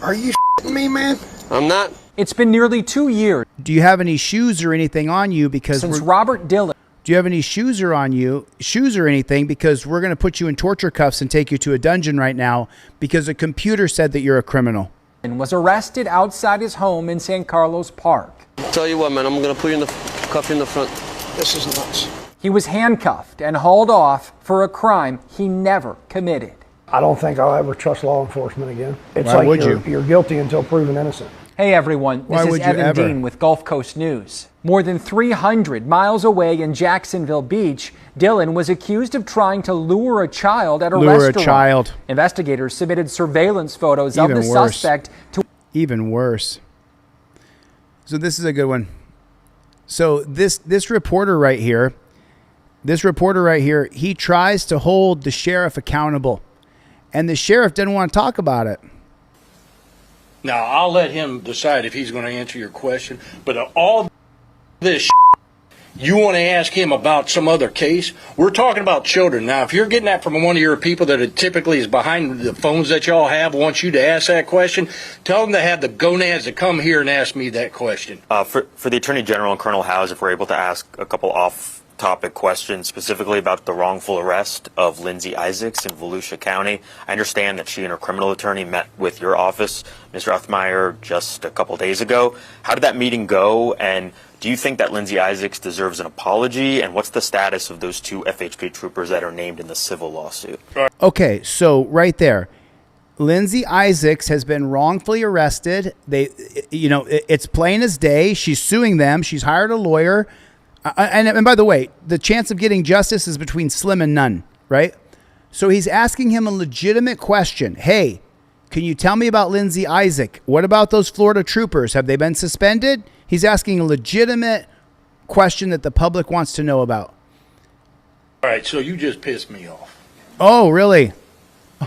Are you f***ing me, man? I'm not. It's been nearly 2 years. Do you have any shoes or anything on you? Because since Robert Dillon. Do you have any shoes or anything? Because we're going to put you in torture cuffs and take you to a dungeon right now because a computer said that you're a criminal. And was arrested outside his home in San Carlos Park. Tell you what, man, I'm going to put you in the cuff in the front. This is nuts. He was handcuffed and hauled off for a crime he never committed. I don't think I'll ever trust law enforcement again. It's Why like would you? You're guilty until proven innocent. Hey everyone, this is Evan Dean with Gulf Coast News. More than 300 miles away in Jacksonville Beach, Dillon was accused of trying to lure a child at a restaurant. Investigators submitted surveillance photos of the suspect to... Even worse. So this is a good one. So this reporter right here, he tries to hold the sheriff accountable. And the sheriff didn't want to talk about it. Now, I'll let him decide if he's going to answer your question, but all... this you want to ask him about some other case? We're talking about children. Now, if you're getting that from one of your people that typically is behind the phones that y'all have, wants you to ask that question, tell them to have the gonads to come here and ask me that question. For the Attorney General and Colonel Howes, if we're able to ask a couple off-topic questions, specifically about the wrongful arrest of Lindsay Isaacs in Volusia County. I understand that she and her criminal attorney met with your office, Mr. Uthmeyer, just a couple days ago. How did that meeting go, and do you think that Lindsay Isaacs deserves an apology, and what's the status of those 2 FHP troopers that are named in the civil lawsuit? Okay, so right there, Lindsay Isaacs has been wrongfully arrested. It's plain as day. She's suing them. She's hired a lawyer. And by the way, the chance of getting justice is between slim and none, right? So he's asking him a legitimate question. Hey, can you tell me about Lindsay Isaac? What about those Florida troopers? Have they been suspended? He's asking a legitimate question that the public wants to know about. All right, so you just pissed me off. Oh, really?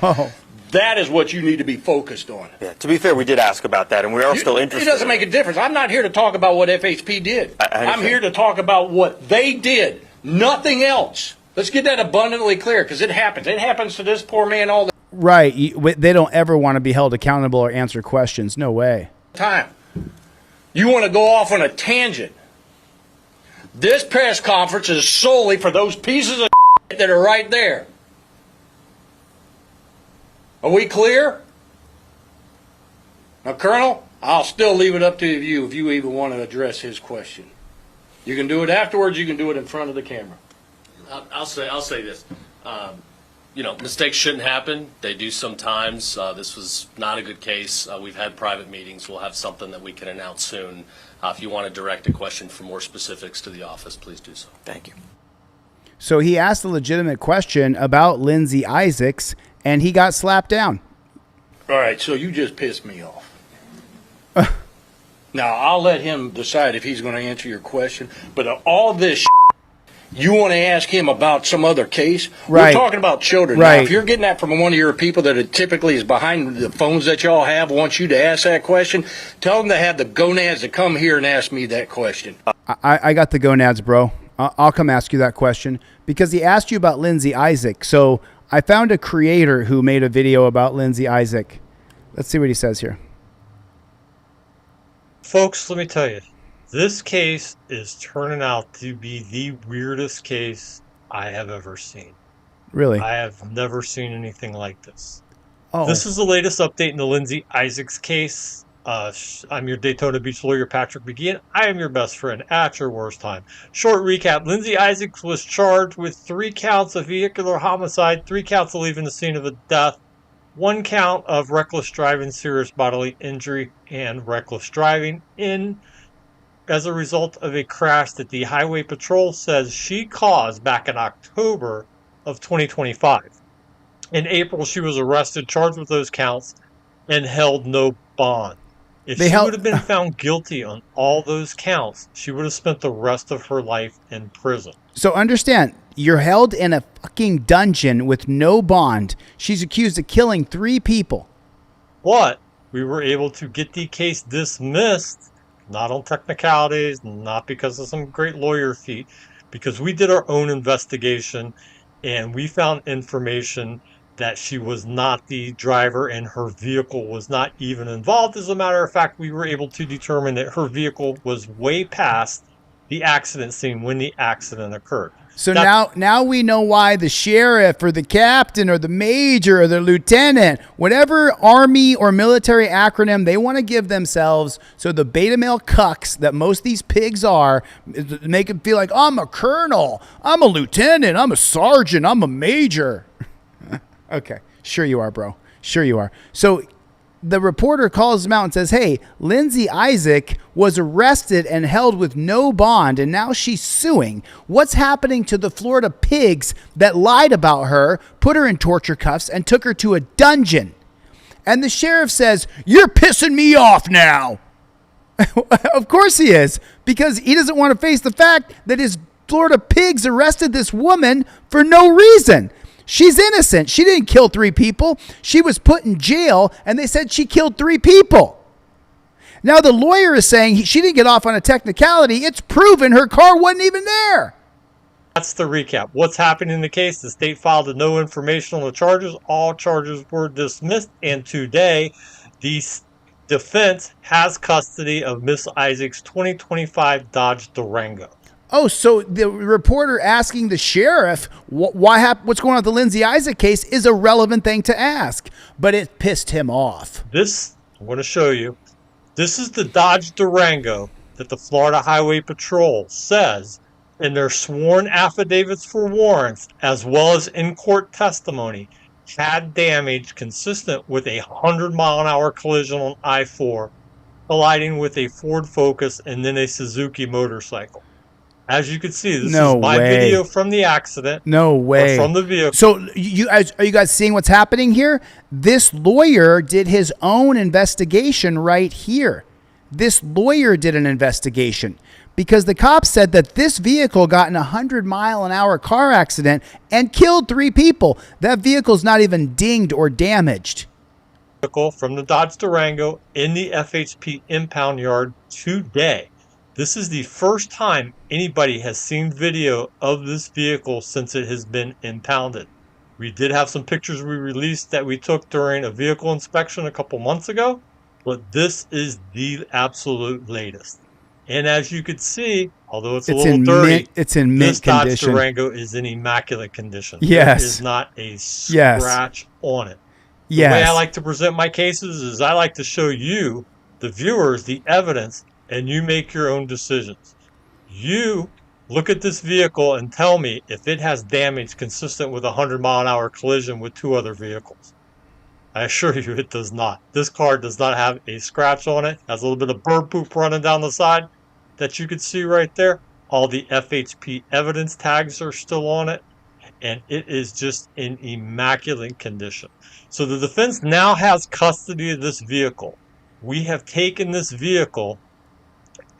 Oh. That is what you need to be focused on. Yeah, to be fair, we did ask about that, and we are still interested. It doesn't make a difference. I'm not here to talk about what FHP did. I'm here to talk about what they did, nothing else. Let's get that abundantly clear, because it happens. It happens to this poor man all the Right. They don't ever want to be held accountable or answer questions. No way. time. You want to go off on a tangent. This press conference is solely for those pieces of that are right there. Are we clear? Now, Colonel, I'll still leave it up to you if you even want to address his question. You can do it afterwards. You can do it in front of the camera. I'll say this. Mistakes shouldn't happen. They do sometimes. This was not a good case. We've had private meetings. We'll have something that we can announce soon. If you want to direct a question for more specifics to the office, please do so. Thank you. So he asked a legitimate question about Lindsay Isaacs, and he got slapped down. All right, so you just pissed me off. Now, I'll let him decide if he's going to answer your question, but all this you want to ask him about some other case? Right. We're talking about children. Right. Now, if you're getting that from one of your people that typically is behind the phones that y'all have, wants you to ask that question, tell them to have the gonads to come here and ask me that question. I got the gonads, bro. I'll come ask you that question because he asked you about Lindsay Isaac. So I found a creator who made a video about Lindsay Isaac. Let's see what he says here. Folks, let me tell you, this case is turning out to be the weirdest case I have ever seen. Really? I have never seen anything like this. Oh. This is the latest update in the Lindsay Isaacs case. I'm your Daytona Beach lawyer, Patrick McGeehan. I am your best friend at your worst time. Short recap. Lindsay Isaacs was charged with 3 counts of vehicular homicide, 3 counts of leaving the scene of a death, 1 count of reckless driving, serious bodily injury, and reckless driving as a result of a crash that the Highway Patrol says she caused back in October of 2025. In April, she was arrested, charged with those counts, and held no bond. If she would have been found guilty on all those counts, she would have spent the rest of her life in prison. So understand, you're held in a fucking dungeon with no bond. She's accused of killing 3 people. But we were able to get the case dismissed, not on technicalities, not because of some great lawyer feat, because we did our own investigation and we found information that she was not the driver and her vehicle was not even involved. As a matter of fact, we were able to determine that her vehicle was way past the accident scene when the accident occurred. So now we know why the sheriff or the captain or the major or the lieutenant, whatever army or military acronym they want to give themselves, so the beta male cucks that most of these pigs are, make them feel like, I'm a colonel, I'm a lieutenant, I'm a sergeant, I'm a major. Okay, sure you are, bro. Sure you are. So the reporter calls him out and says, hey, Lindsay Isaac was arrested and held with no bond, and now she's suing. What's happening to the Florida pigs that lied about her, put her in torture cuffs, and took her to a dungeon? And the sheriff says, you're pissing me off now. Of course he is, because he doesn't want to face the fact that his Florida pigs arrested this woman for no reason. She's innocent. She didn't kill 3 people. She was put in jail, and they said she killed 3 people. Now the lawyer is saying she didn't get off on a technicality. It's proven her car wasn't even there. That's the recap. What's happened in the case? The state filed a no information on the charges. All charges were dismissed. And today, the defense has custody of Miss Isaac's 2025 Dodge Durango. Oh, so the reporter asking the sheriff what's going on with the Lindsay Isaac case is a relevant thing to ask, but it pissed him off. This, I'm going to show you. This is the Dodge Durango that the Florida Highway Patrol says in their sworn affidavits for warrants, as well as in court testimony, had damage consistent with a 100-mile-an-hour collision on I-4, colliding with a Ford Focus and then a Suzuki motorcycle. As you can see, this is my video from the accident. No way. Or from the vehicle. So are you guys seeing what's happening here? This lawyer did his own investigation right here. This lawyer did an investigation because the cops said that this vehicle got in a 100-mile-an-hour car accident and killed 3 people. That vehicle's not even dinged or damaged. From the Dodge Durango in the FHP impound yard today. This is the first time anybody has seen video of this vehicle since it has been impounded. We did have some pictures we released that we took during a vehicle inspection a couple months ago, but this is the absolute latest. And as you can see, although it's a little dirty, it's in mint condition. This Dodge Durango is in immaculate condition. Yes. There is not a scratch on it. Yes. The way I like to present my cases is I like to show you, the viewers, the evidence, and you make your own decisions. You look at this vehicle and tell me if it has damage consistent with a 100-mile-an-hour collision with 2 other vehicles. I assure you it does not. This car does not have a scratch on it. It has a little bit of bird poop running down the side that you can see right there. All the FHP evidence tags are still on it, and it is just in immaculate condition. So the defense now has custody of this vehicle. We have taken this vehicle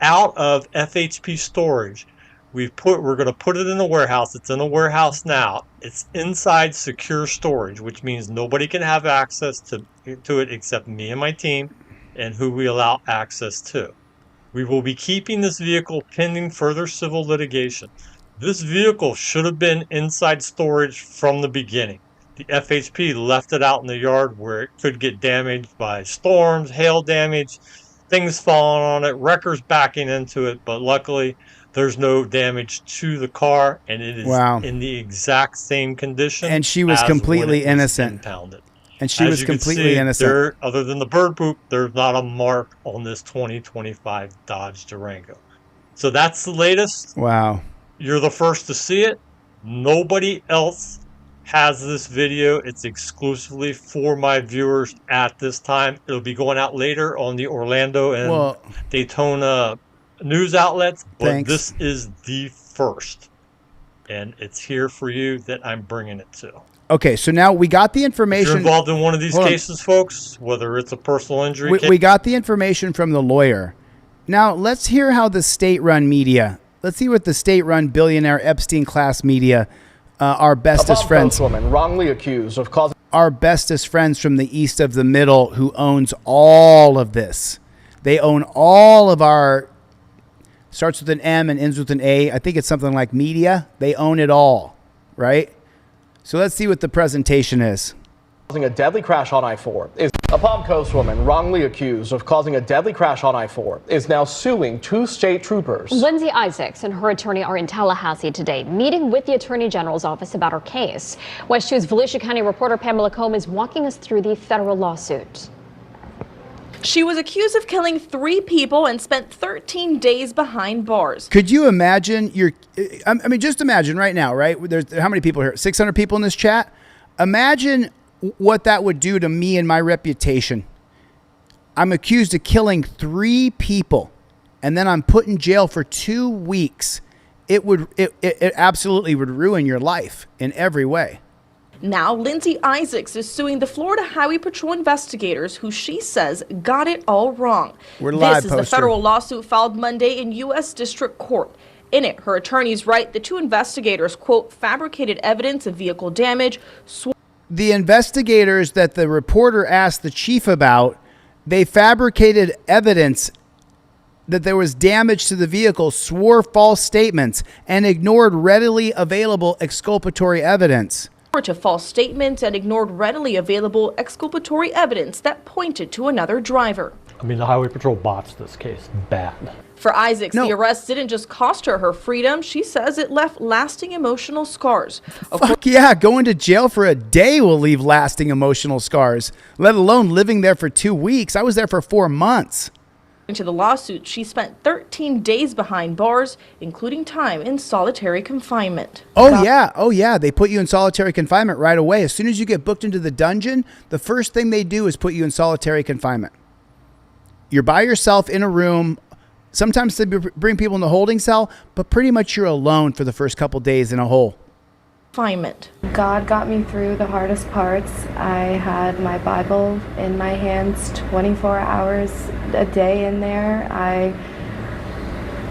out of FHP storage. We're going to put it in a warehouse. It's in a warehouse now. It's inside secure storage, which means nobody can have access to it except me and my team and who we allow access to. We will be keeping this vehicle pending further civil litigation. This vehicle should have been inside storage from the beginning. The FHP left it out in the yard where it could get damaged by storms, hail damage, things falling on it, wreckers backing into it, but luckily there's no damage to the car, and it is in the exact same condition. And she was completely innocent. Impounded. And she was completely innocent. Other than the bird poop, there's not a mark on this 2025 Dodge Durango. So that's the latest. Wow. You're the first to see it. Nobody else has this video. It's exclusively for my viewers at this time. It'll be going out later on the Orlando and Daytona news outlets, but this is the first, and it's here for you that I'm bringing it to. Okay, so now we got the information. If you're involved in one of these cases, folks, whether it's a personal injury case. We got the information from the lawyer. Now let's hear how the state-run media, let's see what the state-run billionaire Epstein-class media, our bestest friends, woman wrongly accused of causing our bestest friends from the east of the middle who owns all of this. They own all of our, starts with an M and ends with an A. I think it's something like media. They own it all, right? So let's see what the presentation is. Causing a deadly crash on I-4 is a Palm Coast woman wrongly accused of causing a deadly crash on I-4 is now suing 2 state troopers. Lindsay Isaacs and her attorney are in Tallahassee today, meeting with the Attorney General's office about her case. West 2's Volusia County reporter Pamela Combe is walking us through the federal lawsuit. She was accused of killing 3 people and spent 13 days behind bars. Could you imagine I mean, just imagine right now, right? There's how many people here? 600 people in this chat. Imagine what that would do to me and my reputation. I'm accused of killing 3 people, and then I'm put in jail for 2 weeks. It absolutely would ruin your life in every way. Now, Lindsay Isaacs is suing the Florida Highway Patrol investigators who she says got it all wrong. This is the federal lawsuit filed Monday in U.S. District Court. In it, her attorneys write the 2 investigators, quote, fabricated evidence of vehicle damage. The investigators that the reporter asked the chief about, They fabricated evidence that there was damage to the vehicle, swore false statements, and ignored readily available exculpatory evidence. To false statements and ignored readily available exculpatory evidence that pointed to another driver. I mean, the Highway Patrol botched this case bad. For Isaacs, the arrest didn't just cost her freedom. She says it left lasting emotional scars. Fuck yeah, going to jail for a day will leave lasting emotional scars, let alone living there for 2 weeks. I was there for 4 months. To the lawsuit, she spent 13 days behind bars, including time in solitary confinement. Oh yeah. They put you in solitary confinement right away. As soon as you get booked into the dungeon, the first thing they do is put you in solitary confinement. You're by yourself in a room. Sometimes they bring people in the holding cell, but pretty much you're alone for the first couple days in a hole. God got me through the hardest parts. I had my Bible in my hands 24 hours a day in there. I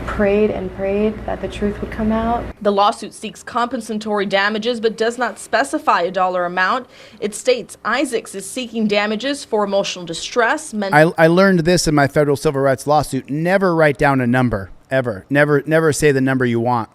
prayed and prayed that the truth would come out. The lawsuit seeks compensatory damages but does not specify a dollar amount. It states Isaacs is seeking damages for emotional distress. I learned this in my federal civil rights lawsuit. Never write down a number, ever. Never say the number you want.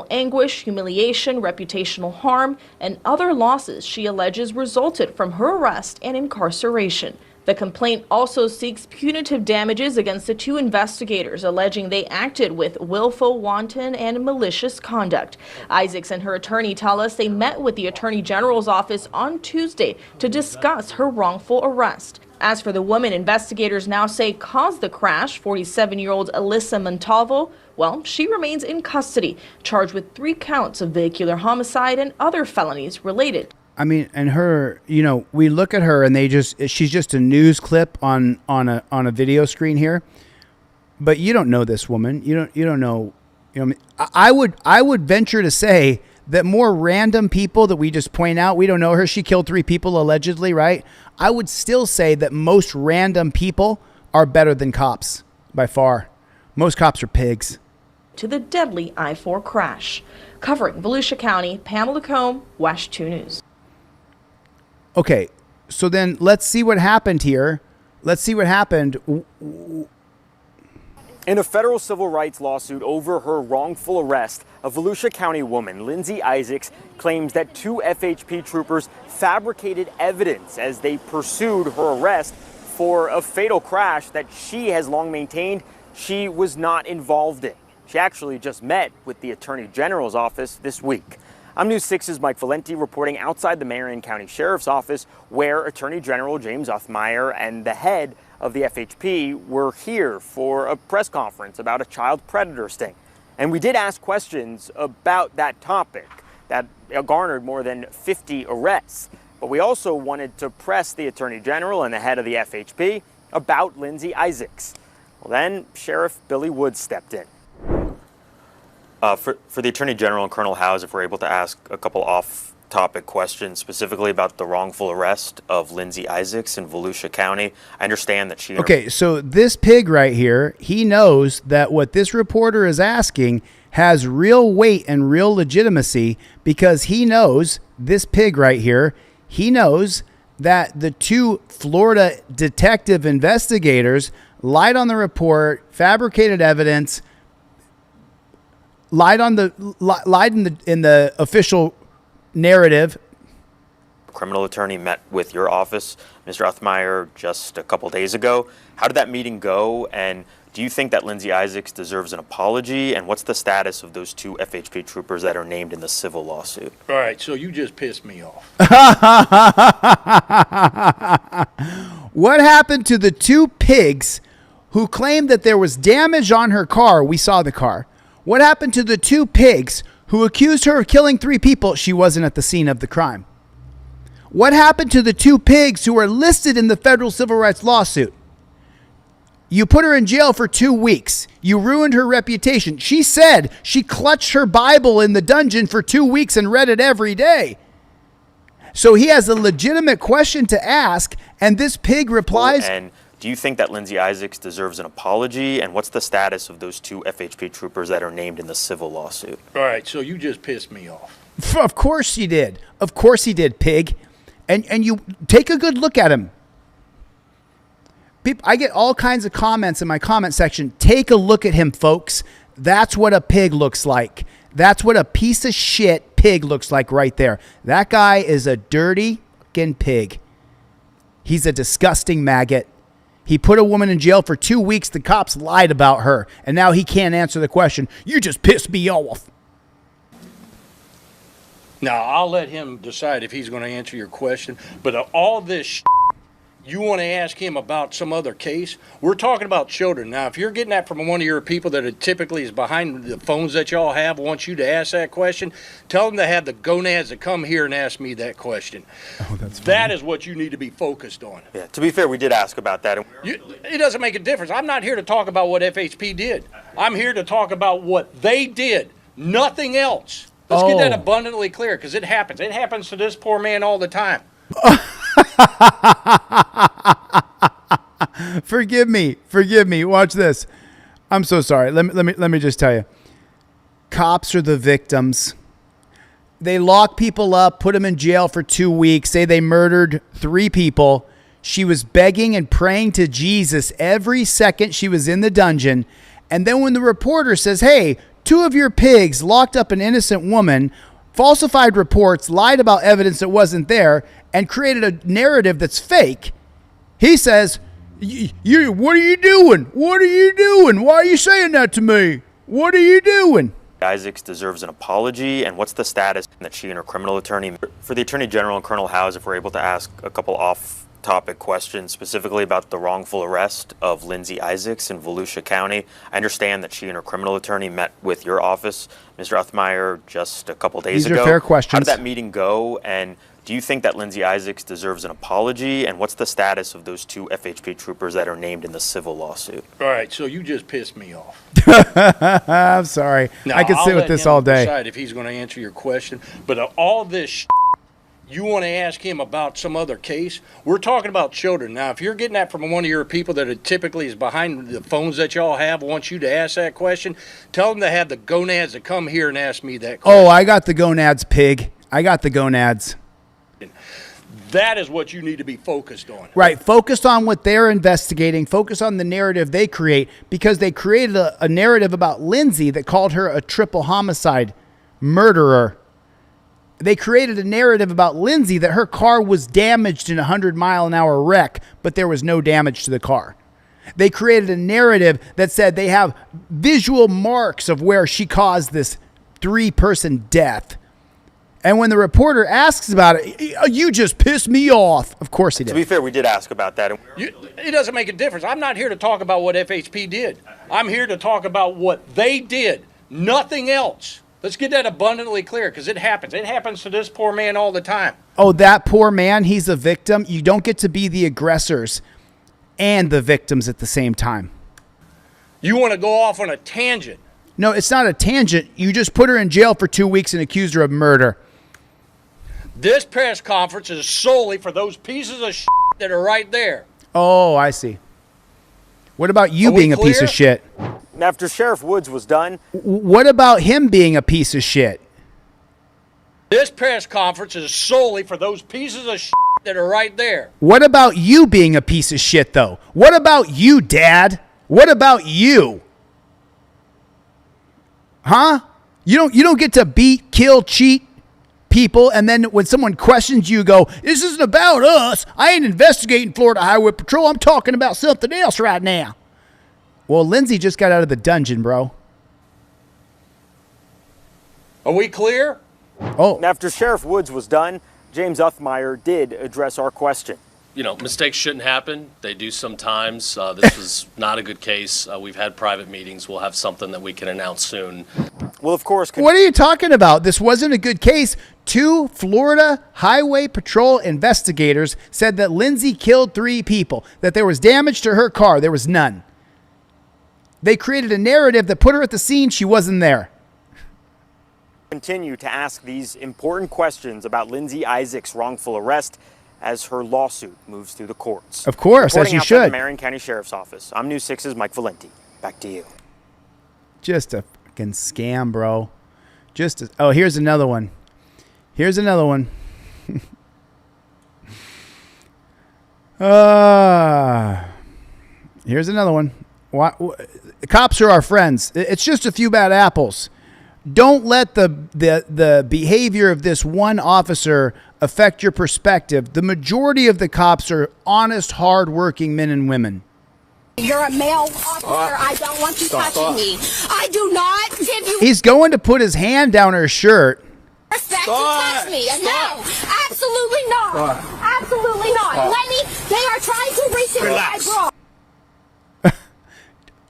Anguish, humiliation, reputational harm, and other losses she alleges resulted from her arrest and incarceration. The complaint also seeks punitive damages against the 2 investigators, alleging they acted with willful, wanton, and malicious conduct. Isaacs and her attorney tell us they met with the Attorney General's office on Tuesday to discuss her wrongful arrest. As for the woman investigators now say caused the crash, 47-year-old Alyssa Montalvo, well, she remains in custody, charged with 3 counts of vehicular homicide and other felonies related. I mean, and her, we look at her and she's just a news clip on a video screen here. But you don't know this woman. You don't know. I would venture to say that more random people that we just point out, we don't know her. She killed 3 people allegedly, right? I would still say that most random people are better than cops by far. Most cops are pigs. To the deadly I-4 crash. Covering Volusia County, Pamela Combe, WESH 2 News. Okay, so then let's see what happened here. Let's see what happened. In a federal civil rights lawsuit over her wrongful arrest, a Volusia County woman, Lindsay Isaacs, claims that 2 FHP troopers fabricated evidence as they pursued her arrest for a fatal crash that she has long maintained she was not involved in. She actually just met with the Attorney General's office this week. I'm News 6's Mike Valenti reporting outside the Marion County Sheriff's Office, where Attorney General James Othmeyer and the head of the FHP were here for a press conference about a child predator sting. And we did ask questions about that topic that garnered more than 50 arrests. But we also wanted to press the Attorney General and the head of the FHP about Lindsay Isaacs. Well, then Sheriff Billy Woods stepped in. For the Attorney General and Colonel Howes, if we're able to ask a couple off-topic questions specifically about the wrongful arrest of Lindsay Isaacs in Volusia County. I understand that she... Okay, so this pig right here, he knows that what this reporter is asking has real weight and real legitimacy because he knows, this pig right here, he knows that the 2 Florida detective investigators lied on the report, fabricated evidence, lied in the official narrative. Criminal attorney met with your office, Mr. Othmeyer, just a couple days ago. How did that meeting go? And do you think that Lindsay Isaacs deserves an apology? And what's the status of those 2 FHP troopers that are named in the civil lawsuit? All right, so you just pissed me off. What happened to the 2 pigs who claimed that there was damage on her car? We saw the car. What happened to the 2 pigs who accused her of killing 3 people? She wasn't at the scene of the crime. What happened to the 2 pigs who are listed in the federal civil rights lawsuit? You put her in jail for 2 weeks. You ruined her reputation. She said she clutched her Bible in the dungeon for 2 weeks and read it every day. So he has a legitimate question to ask, and this pig replies... And do you think that Lindsay Isaacs deserves an apology? And what's the status of those 2 FHP troopers that are named in the civil lawsuit? All right, so you just pissed me off. Of course he did. Of course he did, pig. And you take a good look at him. people, I get all kinds of comments in my comment section. Take a look at him, folks. That's what a pig looks like. That's what a piece of shit pig looks like right there. That guy is a dirty fucking pig. He's a disgusting maggot. He put a woman in jail for 2 weeks. The cops lied about her. And now he can't answer the question. You just pissed me off. Now, I'll let him decide if he's going to answer your question. But all this you want to ask him about some other case, we're talking about children. Now, if you're getting that from one of your people that are typically is behind the phones that y'all have, wants you to ask that question, tell them to have the gonads to come here and ask me that question. Oh, that's funny. That is what you need to be focused on. Yeah, to be fair, we did ask about that. It doesn't make a difference. I'm not here to talk about what FHP did. I'm here to talk about what they did, nothing else. Let's get that abundantly clear, because it happens. It happens to this poor man all the time. Forgive me. Watch this. I'm so sorry. Let me just tell you. Cops are the victims. They lock people up, put them in jail for 2 weeks, say they murdered 3 people. She was begging and praying to Jesus every second she was in the dungeon. And then when the reporter says, hey, 2 of your pigs locked up an innocent woman, falsified reports, lied about evidence that wasn't there, and created a narrative that's fake, he says, what are you doing? What are you doing? Why are you saying that to me? What are you doing? Isaacs deserves an apology, and what's the status that she and her criminal attorney, for the Attorney General and Colonel Lawz, if we're able to ask a couple off-topic questions, specifically about the wrongful arrest of Lindsay Isaacs in Volusia County. I understand that she and her criminal attorney met with your office, Mr. Uthmeyer, just a couple days ago. These are fair questions. How did that meeting go, and do you think that Lindsay Isaacs deserves an apology, and what's the status of those 2 FHP troopers that are named in the civil lawsuit? All right, so you just pissed me off. I'm sorry. Now, I could sit with this all day. Decide if he's going to answer your question, but all this you want to ask him about some other case, we're talking about children. Now, if you're getting that from one of your people that are typically is behind the phones that y'all have, wants you to ask that question, tell them to have the gonads to come here and ask me that question. Oh, I got the gonads, pig. I got the gonads. That is what you need to be focused on. Right. Focused on what they're investigating. Focus on the narrative they create, because they created a narrative about Lindsay that called her a triple homicide murderer. They created a narrative about Lindsay that her car was damaged in a 100-mile-an-hour wreck, but there was no damage to the car. They created a narrative that said they have visual marks of where she caused this 3-person death. And when the reporter asks about it, you just pissed me off. Of course he did. To be fair, we did ask about that. It doesn't make a difference. I'm not here to talk about what FHP did. I'm here to talk about what they did, nothing else. Let's get that abundantly clear, because it happens. It happens to this poor man all the time. Oh, that poor man, he's a victim. You don't get to be the aggressors and the victims at the same time. You want to go off on a tangent. No, it's not a tangent. You just put her in jail for 2 weeks and accused her of murder. This press conference is solely for those pieces of shit that are right there. Oh, I see. What about you being a piece of shit? After Sheriff Woods was done. What about him being a piece of shit? This press conference is solely for those pieces of shit that are right there. What about you being a piece of shit, though? What about you, Dad? What about you? Huh? You don't get to beat, kill, cheat people, and then when someone questions you, go, this isn't about us. I ain't investigating Florida Highway Patrol. I'm talking about something else right now. Well, Lindsay just got out of the dungeon, bro. Are we clear? Oh. After Sheriff Woods was done, James Uthmeyer did address our question. You know, mistakes shouldn't happen. They do sometimes. This was not a good case. We've had private meetings. We'll have something that we can announce soon. Well, of course. What are you talking about? This wasn't a good case. 2 Florida Highway Patrol investigators said that Lindsay killed 3 people, that there was damage to her car. There was none. They created a narrative that put her at the scene. She wasn't there. Continue to ask these important questions about Lindsay Isaacs' wrongful arrest as her lawsuit moves through the courts. Of course, as you should. Reporting outside the Marion County Sheriff's Office, I'm News 6's Mike Valenti. Back to you. Just a fucking scam, bro. Oh, here's another one. Here's another one. Here's another one. Cops are our friends. It's just a few bad apples. Don't let the behavior of this one officer affect your perspective. The majority of the cops are honest, hard-working men and women. You're a male officer. I don't want you touching me. I do not give you... He's going to put his hand down her shirt. ...respect to touch me. No, absolutely not. Absolutely not. Let me... They are trying to reach into my bra.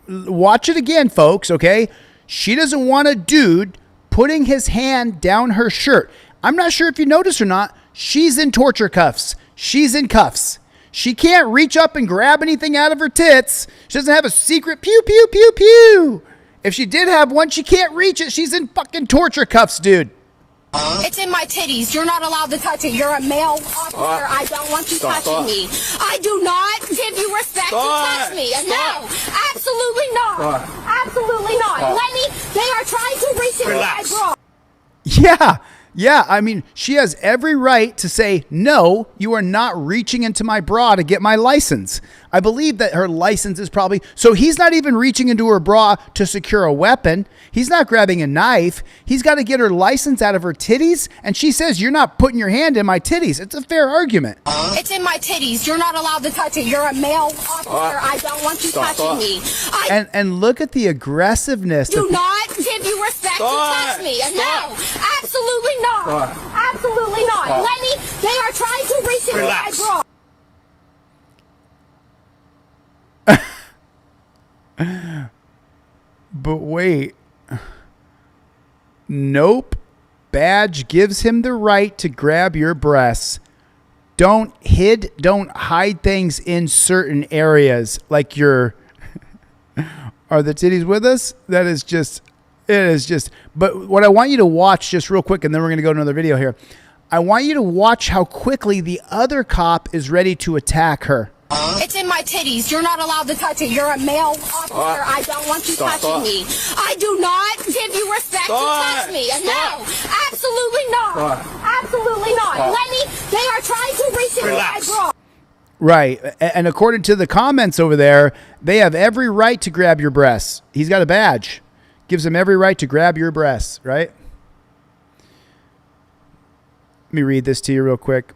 Watch it again, folks, okay? She doesn't want a dude putting his hand down her shirt. I'm not sure if you noticed or not. She's in torture cuffs. She's in cuffs. She can't reach up and grab anything out of her tits. She doesn't have a secret pew, pew, pew, pew. If she did have one, she can't reach it. She's in fucking torture cuffs, dude. It's in my titties. You're not allowed to touch it. You're a male officer. I don't want you touching me. I do not give you respect to touch me. No, absolutely not. Absolutely not. Let me... They are trying to reach into my bra. Yeah, I mean, she has every right to say, no, you are not reaching into my bra to get my license. I believe that her license is probably... So he's not even reaching into her bra to secure a weapon. He's not grabbing a knife. He's got to get her license out of her titties. And she says, you're not putting your hand in my titties. It's a fair argument. It's in my titties. You're not allowed to touch it. You're a male officer. I don't want you touching me. And look at the aggressiveness. Do not give you respect to touch me. No, absolutely not. Absolutely not. Let me... They are trying to reach into my bra. But wait. Nope. Badge gives him the right to grab your breasts. Don't hide things in certain areas like your... Are the titties with us? That is just... It is just... But what I want you to watch just real quick, and then we're going to go to another video here. I want you to watch how quickly the other cop is ready to attack her. It's in my titties. You're not allowed to touch it. You're a male officer. I don't want you touching me. I do not give you respect to touch me. No, absolutely not. Absolutely not. Let me... They are trying to reach into my bra. Right. And according to the comments over there, they have every right to grab your breasts. He's got a badge. Gives him every right to grab your breasts, right? Let me read this to you real quick.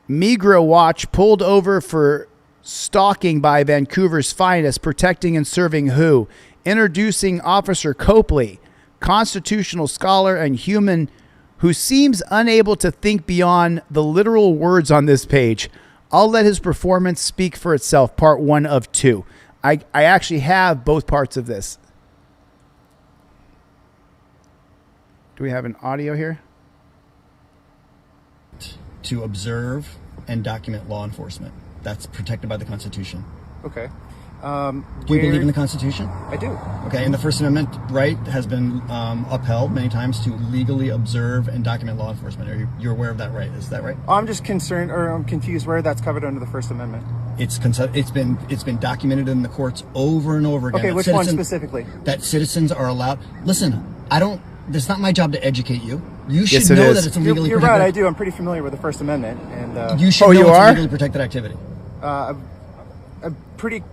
Migra Watch pulled over for stalking by Vancouver's finest, protecting and serving who? Introducing Officer Copley, constitutional scholar and human who seems unable to think beyond the literal words on this page. I'll let his performance speak for itself, part 1 of 2. I actually have both parts of this. Do we have an audio here? To observe and document law enforcement. That's protected by the Constitution. Okay. Do you believe in the Constitution? I do. Okay, and the First Amendment right has been upheld many times to legally observe and document law enforcement. You're aware of that right? Is that right? I'm just concerned, or I'm confused where that's covered under the First Amendment. It's been documented in the courts over and over again. Okay, which one specifically? That citizens are allowed. Listen, it's not my job to educate you. You should know that it's illegally protected. You're right, I do. I'm pretty familiar with the First Amendment. And you should know it's legally protected activity. I'm pretty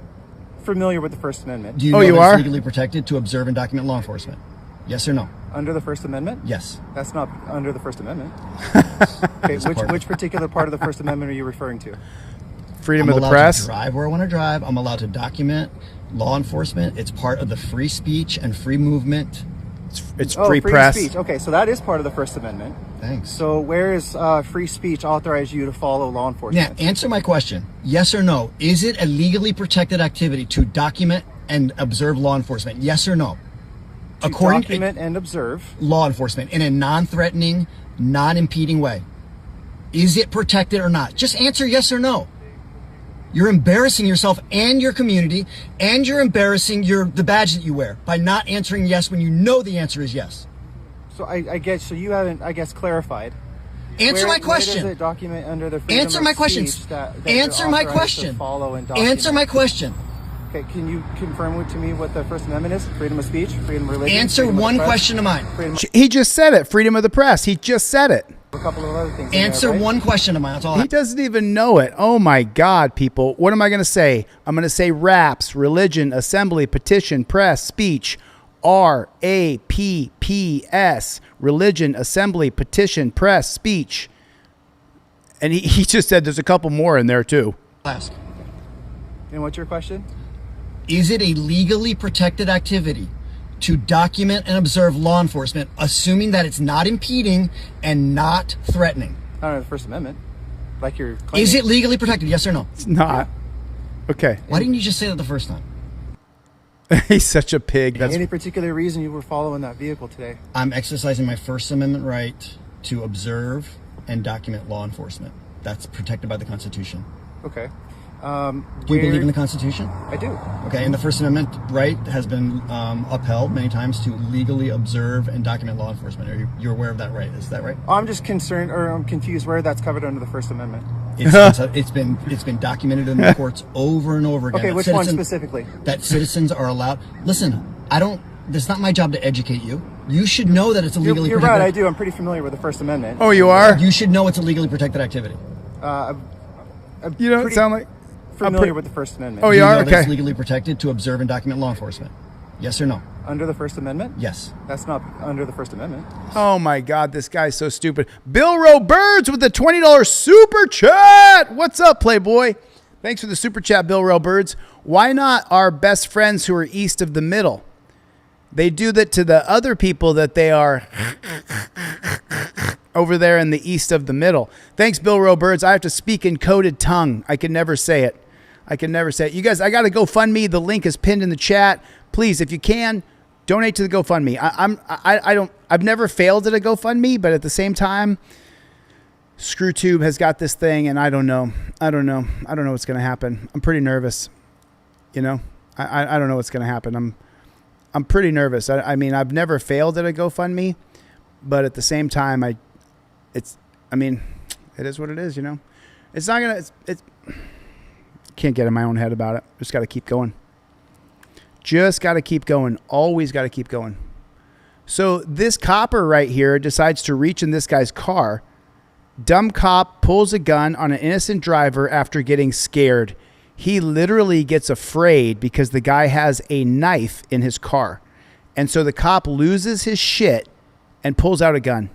familiar with the First Amendment. Do you know that it's legally protected to observe and document law enforcement? Yes or no? Under the First Amendment? Yes. That's not under the First Amendment. Okay, which particular part of the First Amendment are you referring to? Freedom of the press. I'm allowed to drive where I want to drive. I'm allowed to document law enforcement. It's part of the free speech and free movement. It's free press. Speech. Okay, so that is part of the First Amendment. Thanks. So where is free speech authorize you to follow law enforcement? Yeah, answer my question. Yes or no? Is it a legally protected activity to document and observe law enforcement? Yes or no? To document and observe law enforcement in a non-threatening, non-impeding way. Is it protected or not? Just answer yes or no. You're embarrassing yourself and your community, and you're embarrassing the badge that you wear by not answering yes when you know the answer is yes. So I guess so you haven't, I guess, clarified. Answer my question. Where does it document under the freedom Answer my of question. speech that Answer my question. Follow and document? Answer my question. Okay, can you confirm to me what the First Amendment is? Freedom of speech, freedom of religion. Answer one question of mine. He just said it. Freedom of the press. He just said it. a couple of other things. Answer one question of mine. That's all. He doesn't even know it. Oh my God, people. What am I going to say? I'm going to say raps, religion, assembly, petition, press, speech. RAPPS. Religion, assembly, petition, press, speech. And he just said there's a couple more in there too. Ask. And what's your question? Is it a legally protected activity to document and observe law enforcement, assuming that it's not impeding and not threatening? Not under the First Amendment. Like you're claiming. Is it legally protected? Yes or no? It's not. Okay. Why didn't you just say that the first time? He's such a pig. Any particular reason you were following that vehicle today? I'm exercising my First Amendment right to observe and document law enforcement. That's protected by the Constitution. Okay. Do you believe in the Constitution? I do. Okay, and the First Amendment right has been upheld many times to legally observe and document law enforcement. You're aware of that right? Is that right? I'm just concerned, or I'm confused where that's covered under the First Amendment. It's been documented in the courts over and over again. Okay, which one specifically? That citizens are allowed. Listen, it's not my job to educate you. You should know that it's a legally You're protected. right, I do. I'm pretty familiar with the First Amendment. Oh, you are? You should know it's a legally protected activity. You don't sound like familiar with the First Amendment. Oh, you are? Okay. It's legally protected to observe and document law enforcement. Yes or no? Under the First Amendment? Yes. That's not under the First Amendment. Oh my God, this guy's so stupid. Bill Roberts with the $20 super chat. What's up, Playboy? Thanks for the super chat, Bill Roberts. Why not our best friends who are east of the middle? They do that to the other people that they are over there in the east of the middle. Thanks, Bill Roberts. I have to speak in coded tongue. I can never say it. You guys, I got to GoFundMe. The link is pinned in the chat. Please, if you can, donate to the GoFundMe. I've never failed at a GoFundMe, but at the same time, ScrewTube has got this thing, and I don't know what's going to happen. I'm pretty nervous. I don't know what's going to happen. I'm pretty nervous. I mean, I've never failed at a GoFundMe, but at the same time, it is what it is. It's not gonna. It's can't get in my own head about it. Just got to keep going. Always got to keep going. So this copper right here decides to reach in this guy's car. Dumb cop pulls a gun on an innocent driver after getting scared. He literally gets afraid because the guy has a knife in his car. And so the cop loses his shit and pulls out a gun.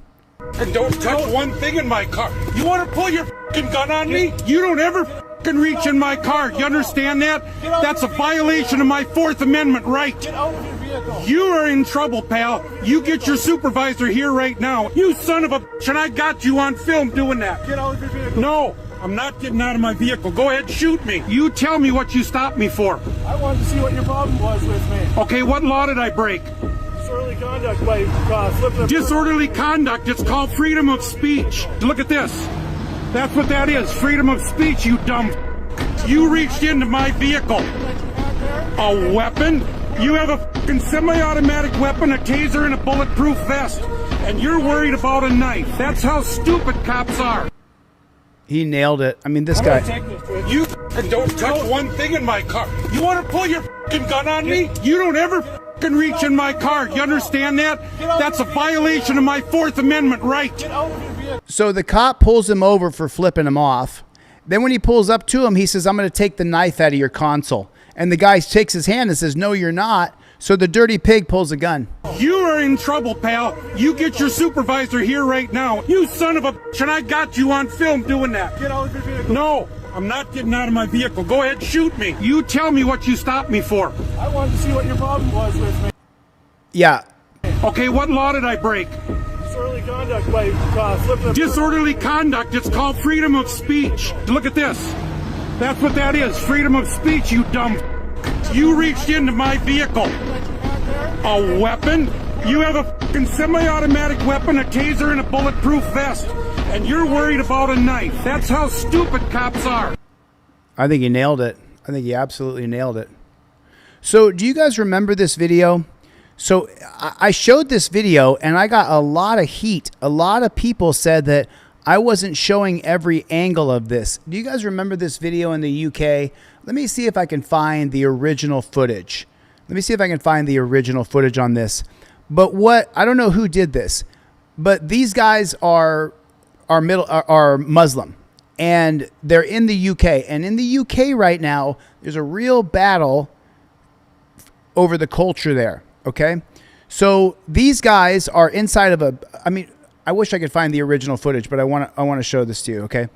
And don't touch one thing in my car. You want to pull your fucking gun on me? You don't ever fucking reach in my car. You understand that? That's a violation of my Fourth Amendment right. Get out of your vehicle. You are in trouble, pal. You get your supervisor here right now. You son of a bitch, and I got you on film doing that. Get out of your vehicle. No, I'm not getting out of my vehicle. Go ahead, shoot me. You tell me what you stopped me for. I wanted to see what your problem was with me. Okay, what law did I break? Disorderly conduct by flipping. Disorderly conduct. It's called freedom of speech. Look at this. That's what that is. Freedom of speech, you dumb. You reached into my vehicle. A weapon? You have a fucking semi-automatic weapon, a taser, and a bulletproof vest. And you're worried about a knife. That's how stupid cops are. He nailed it. I mean, this guy. You don't touch one thing in my car. You want to pull your fucking gun on me? You don't ever fucking reach in my car. You understand that? That's a violation of my Fourth Amendment right. So the cop pulls him over for flipping him off. Then when he pulls up to him, he says, I'm going to take the knife out of your console. And the guy takes his hand and says, no, you're not. So the dirty pig pulls a gun. You are in trouble, pal. You get your supervisor here right now. You son of a bitch, and I got you on film doing that. Get out of your vehicle. No, I'm not getting out of my vehicle. Go ahead, shoot me. You tell me what you stopped me for. I wanted to see what your problem was with me. Yeah. Okay, what law did I break? Disorderly conduct by flipping. Disorderly conduct. It's called freedom of speech. Look at this. That's what that is. Freedom of speech, you dumb. You reached into my vehicle. A weapon? You have a fucking semi-automatic weapon, a taser, and a bulletproof vest. And you're worried about a knife. That's how stupid cops are. I think he nailed it. I think he absolutely nailed it. So do you guys remember this video? So I showed this video and I got a lot of heat. A lot of people said that I wasn't showing every angle of this. Do you guys remember this video in the UK? Let me see if I can find the original footage. Let me see if I can find the original footage on this. But I don't know who did this, but these guys are are Muslim, and they're in the UK. And in the UK right now, there's a real battle over the culture there. Okay, so these guys are inside of a. I mean, I wish I could find the original footage, but I want to show this to you. Okay,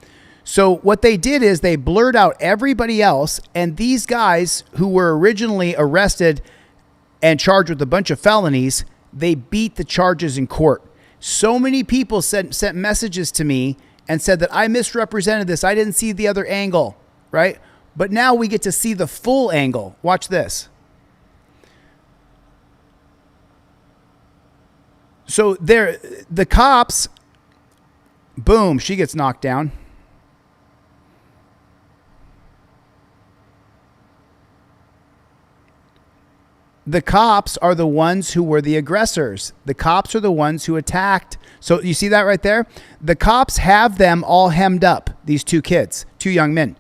so what they did is they blurred out everybody else, and these guys who were originally arrested and charged with a bunch of felonies, they beat the charges in court. So many people sent messages to me and said that I misrepresented this. I didn't see the other angle, right? But now we get to see the full angle. Watch this. So there, the cops, boom, she gets knocked down. The cops are the ones who were the aggressors. The cops are the ones who attacked. So you see that right there? The cops have them all hemmed up, these two kids, two young men.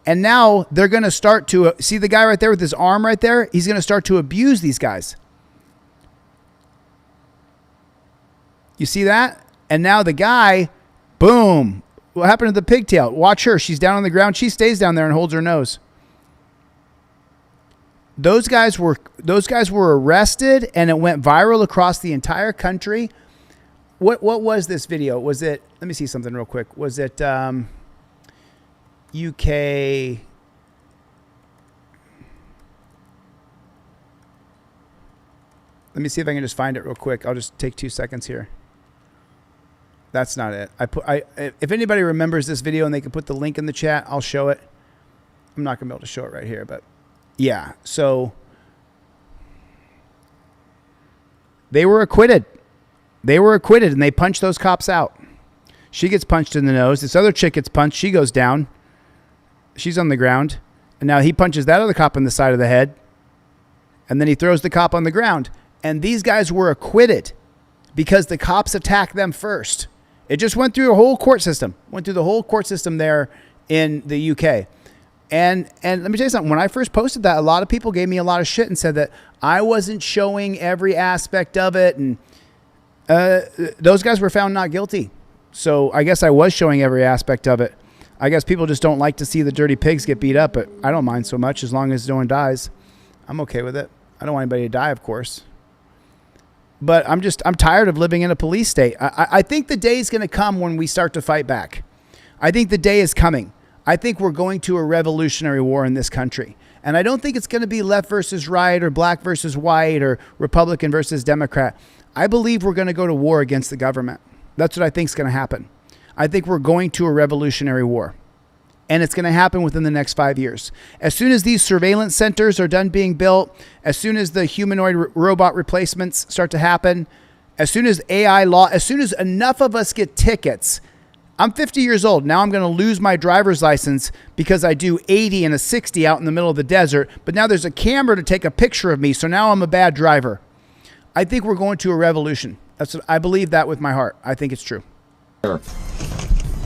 And now they're going to start to, see the guy right there with his arm right there? He's going to start to abuse these guys. You see that? And now the guy, boom. What happened to the pigtail? Watch her. She's down on the ground. She stays down there and holds her nose. Those guys were arrested, and it went viral across the entire country. What was this video? Was it, let me see something real quick. Was it UK? Let me see if I can just find it real quick. I'll just take 2 seconds here. That's not it. If anybody remembers this video and they can put the link in the chat, I'll show it. I'm not going to be able to show it right here, but yeah. So they were acquitted. They were acquitted, and they punched those cops out. She gets punched in the nose. This other chick gets punched. She goes down. She's on the ground. And now he punches that other cop in the side of the head. And then he throws the cop on the ground. And these guys were acquitted because the cops attacked them first. It just went through the whole court system. Went through the whole court system there in the UK. And let me tell you something. When I first posted that, a lot of people gave me a lot of shit and said that I wasn't showing every aspect of it. And those guys were found not guilty. So I guess I was showing every aspect of it. I guess people just don't like to see the dirty pigs get beat up, but I don't mind so much as long as no one dies. I'm okay with it. I don't want anybody to die, of course. But I'm tired of living in a police state. I think the day is going to come when we start to fight back. I think the day is coming. I think we're going to a revolutionary war in this country. And I don't think it's going to be left versus right or black versus white or Republican versus Democrat. I believe we're going to go to war against the government. That's what I think is going to happen. I think we're going to a revolutionary war. And it's going to happen within the next 5 years. As soon as these surveillance centers are done being built, as soon as the humanoid robot replacements start to happen, as soon as AI law, as soon as enough of us get tickets. I'm 50 years old. Now I'm going to lose my driver's license because I do 80 and a 60 out in the middle of the desert. But now there's a camera to take a picture of me. So now I'm a bad driver. I think we're going to a revolution. I believe that with my heart. I think it's true.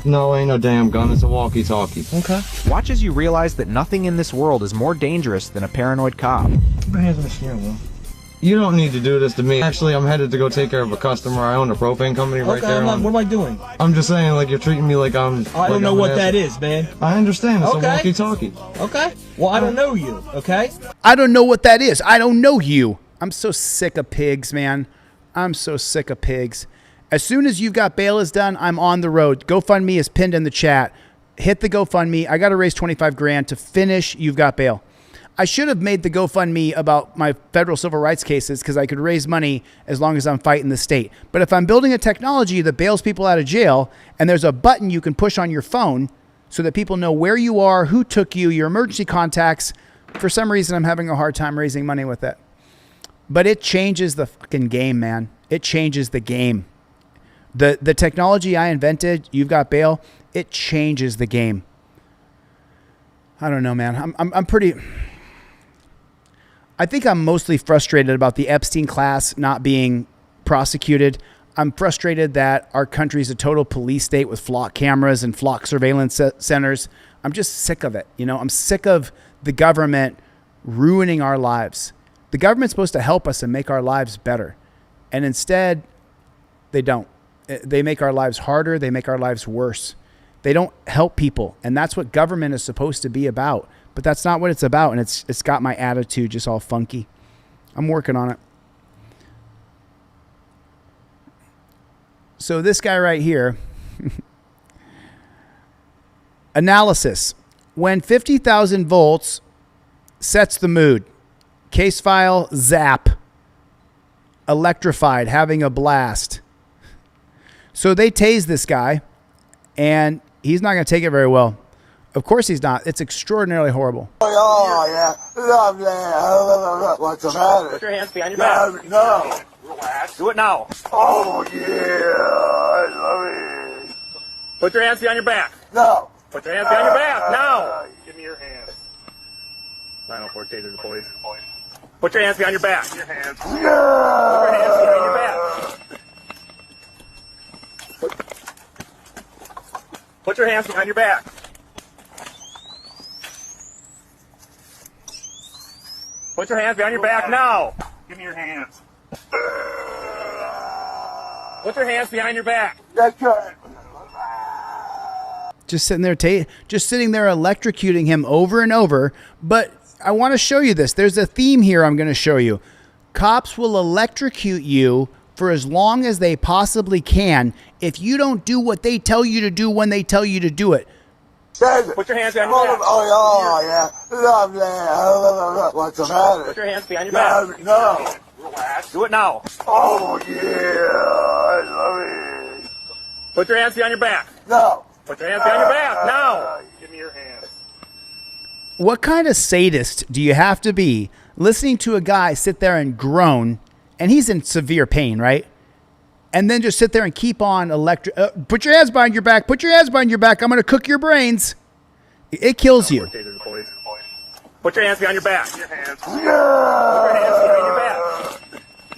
No, ain't no damn gun. It's a walkie-talkie. Okay. Watch as you realize that nothing in this world is more dangerous than a paranoid cop. Put your hands on the steering wheel. You don't need to do this to me. Actually, I'm headed to go take care of a customer. I own a propane company right there. What am I doing? I'm just saying, like, you're treating me like I'm... I don't know what that is, man. I understand. It's a walkie-talkie. Okay. Well, I don't know you, okay? I don't know what that is. I don't know you. I'm so sick of pigs, man. I'm so sick of pigs. As soon as You've Got Bail is done, I'm on the road. GoFundMe is pinned in the chat. Hit the GoFundMe. I got to raise 25 grand to finish You've Got Bail. I should have made the GoFundMe about my federal civil rights cases because I could raise money as long as I'm fighting the state. But if I'm building a technology that bails people out of jail and there's a button you can push on your phone so that people know where you are, who took you, your emergency contacts, for some reason I'm having a hard time raising money with it. But it changes the fucking game, man. It changes the game. The technology I invented, You've Got Bail, it changes the game. I don't know, man. I'm pretty... I think I'm mostly frustrated about the Epstein class not being prosecuted. I'm frustrated that our country's a total police state with flock cameras and flock surveillance centers. I'm just sick of it. You know, I'm sick of the government ruining our lives. The government's supposed to help us and make our lives better. And instead, they don't. They make our lives harder. They make our lives worse. They don't help people. And that's what government is supposed to be about. But that's not what it's about. And it's got my attitude just all funky. I'm working on it. So this guy right here, analysis. When 50,000 volts sets the mood, case file, zap, electrified, having a blast. So they tase this guy, and he's not going to take it very well. Of course he's not. It's extraordinarily horrible. Oh, yeah. What's the matter? Put your hands behind your back. No. Relax. Do it now. Oh, yeah. Put your hands behind your back. No. Put your hands behind your back. Now. Give me your hands. 904 taser to police. Put your hands behind your back. Your hands. Put your hands behind your back. Put your hands behind your back. Put your hands behind your back now. Give me your hands. Put your hands behind your back. That's good. Just sitting there, electrocuting him over and over. But I want to show you this. There's a theme here I'm going to show you. Cops will electrocute you for as long as they possibly can if you don't do what they tell you to do when they tell you to do it. Put your hands behind your back. Oh, yeah. What's the matter? Put your hands behind your back. No. Relax. Do it now. Oh, yeah. Put your hands behind your back. No. Put your hands behind your back. Now. Give me your hands. What kind of sadist do you have to be listening to a guy sit there and groan, and he's in severe pain, right? And then just sit there and keep on put your hands behind your back. Put your hands behind your back. I'm going to cook your brains. It kills you. Put your hands behind your back. Your hands. Put your hands behind your back.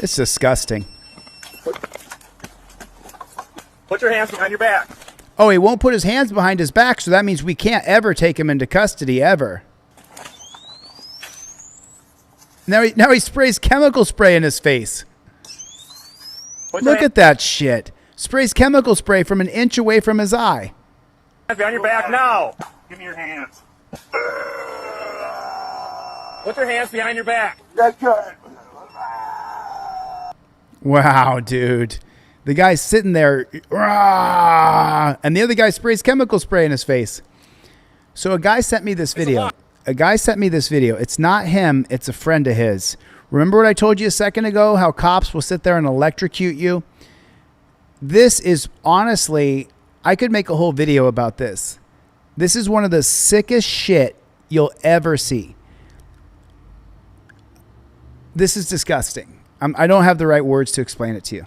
It's disgusting. Put your hands behind your back. Oh, he won't put his hands behind his back, so that means we can't ever take him into custody, ever. Now he sprays chemical spray in his face. Look at that shit. Sprays chemical spray from an inch away from his eye. Hands behind your back now. Give me your hands. Put your hands behind your back. That's good. Wow, dude. The guy's sitting there, and the other guy sprays chemical spray in his face. So a guy sent me this video. It's not him. It's a friend of his. Remember what I told you a second ago, how cops will sit there and electrocute you? This is honestly, I could make a whole video about this. This is one of the sickest shit you'll ever see. This is disgusting. I don't have the right words to explain it to you.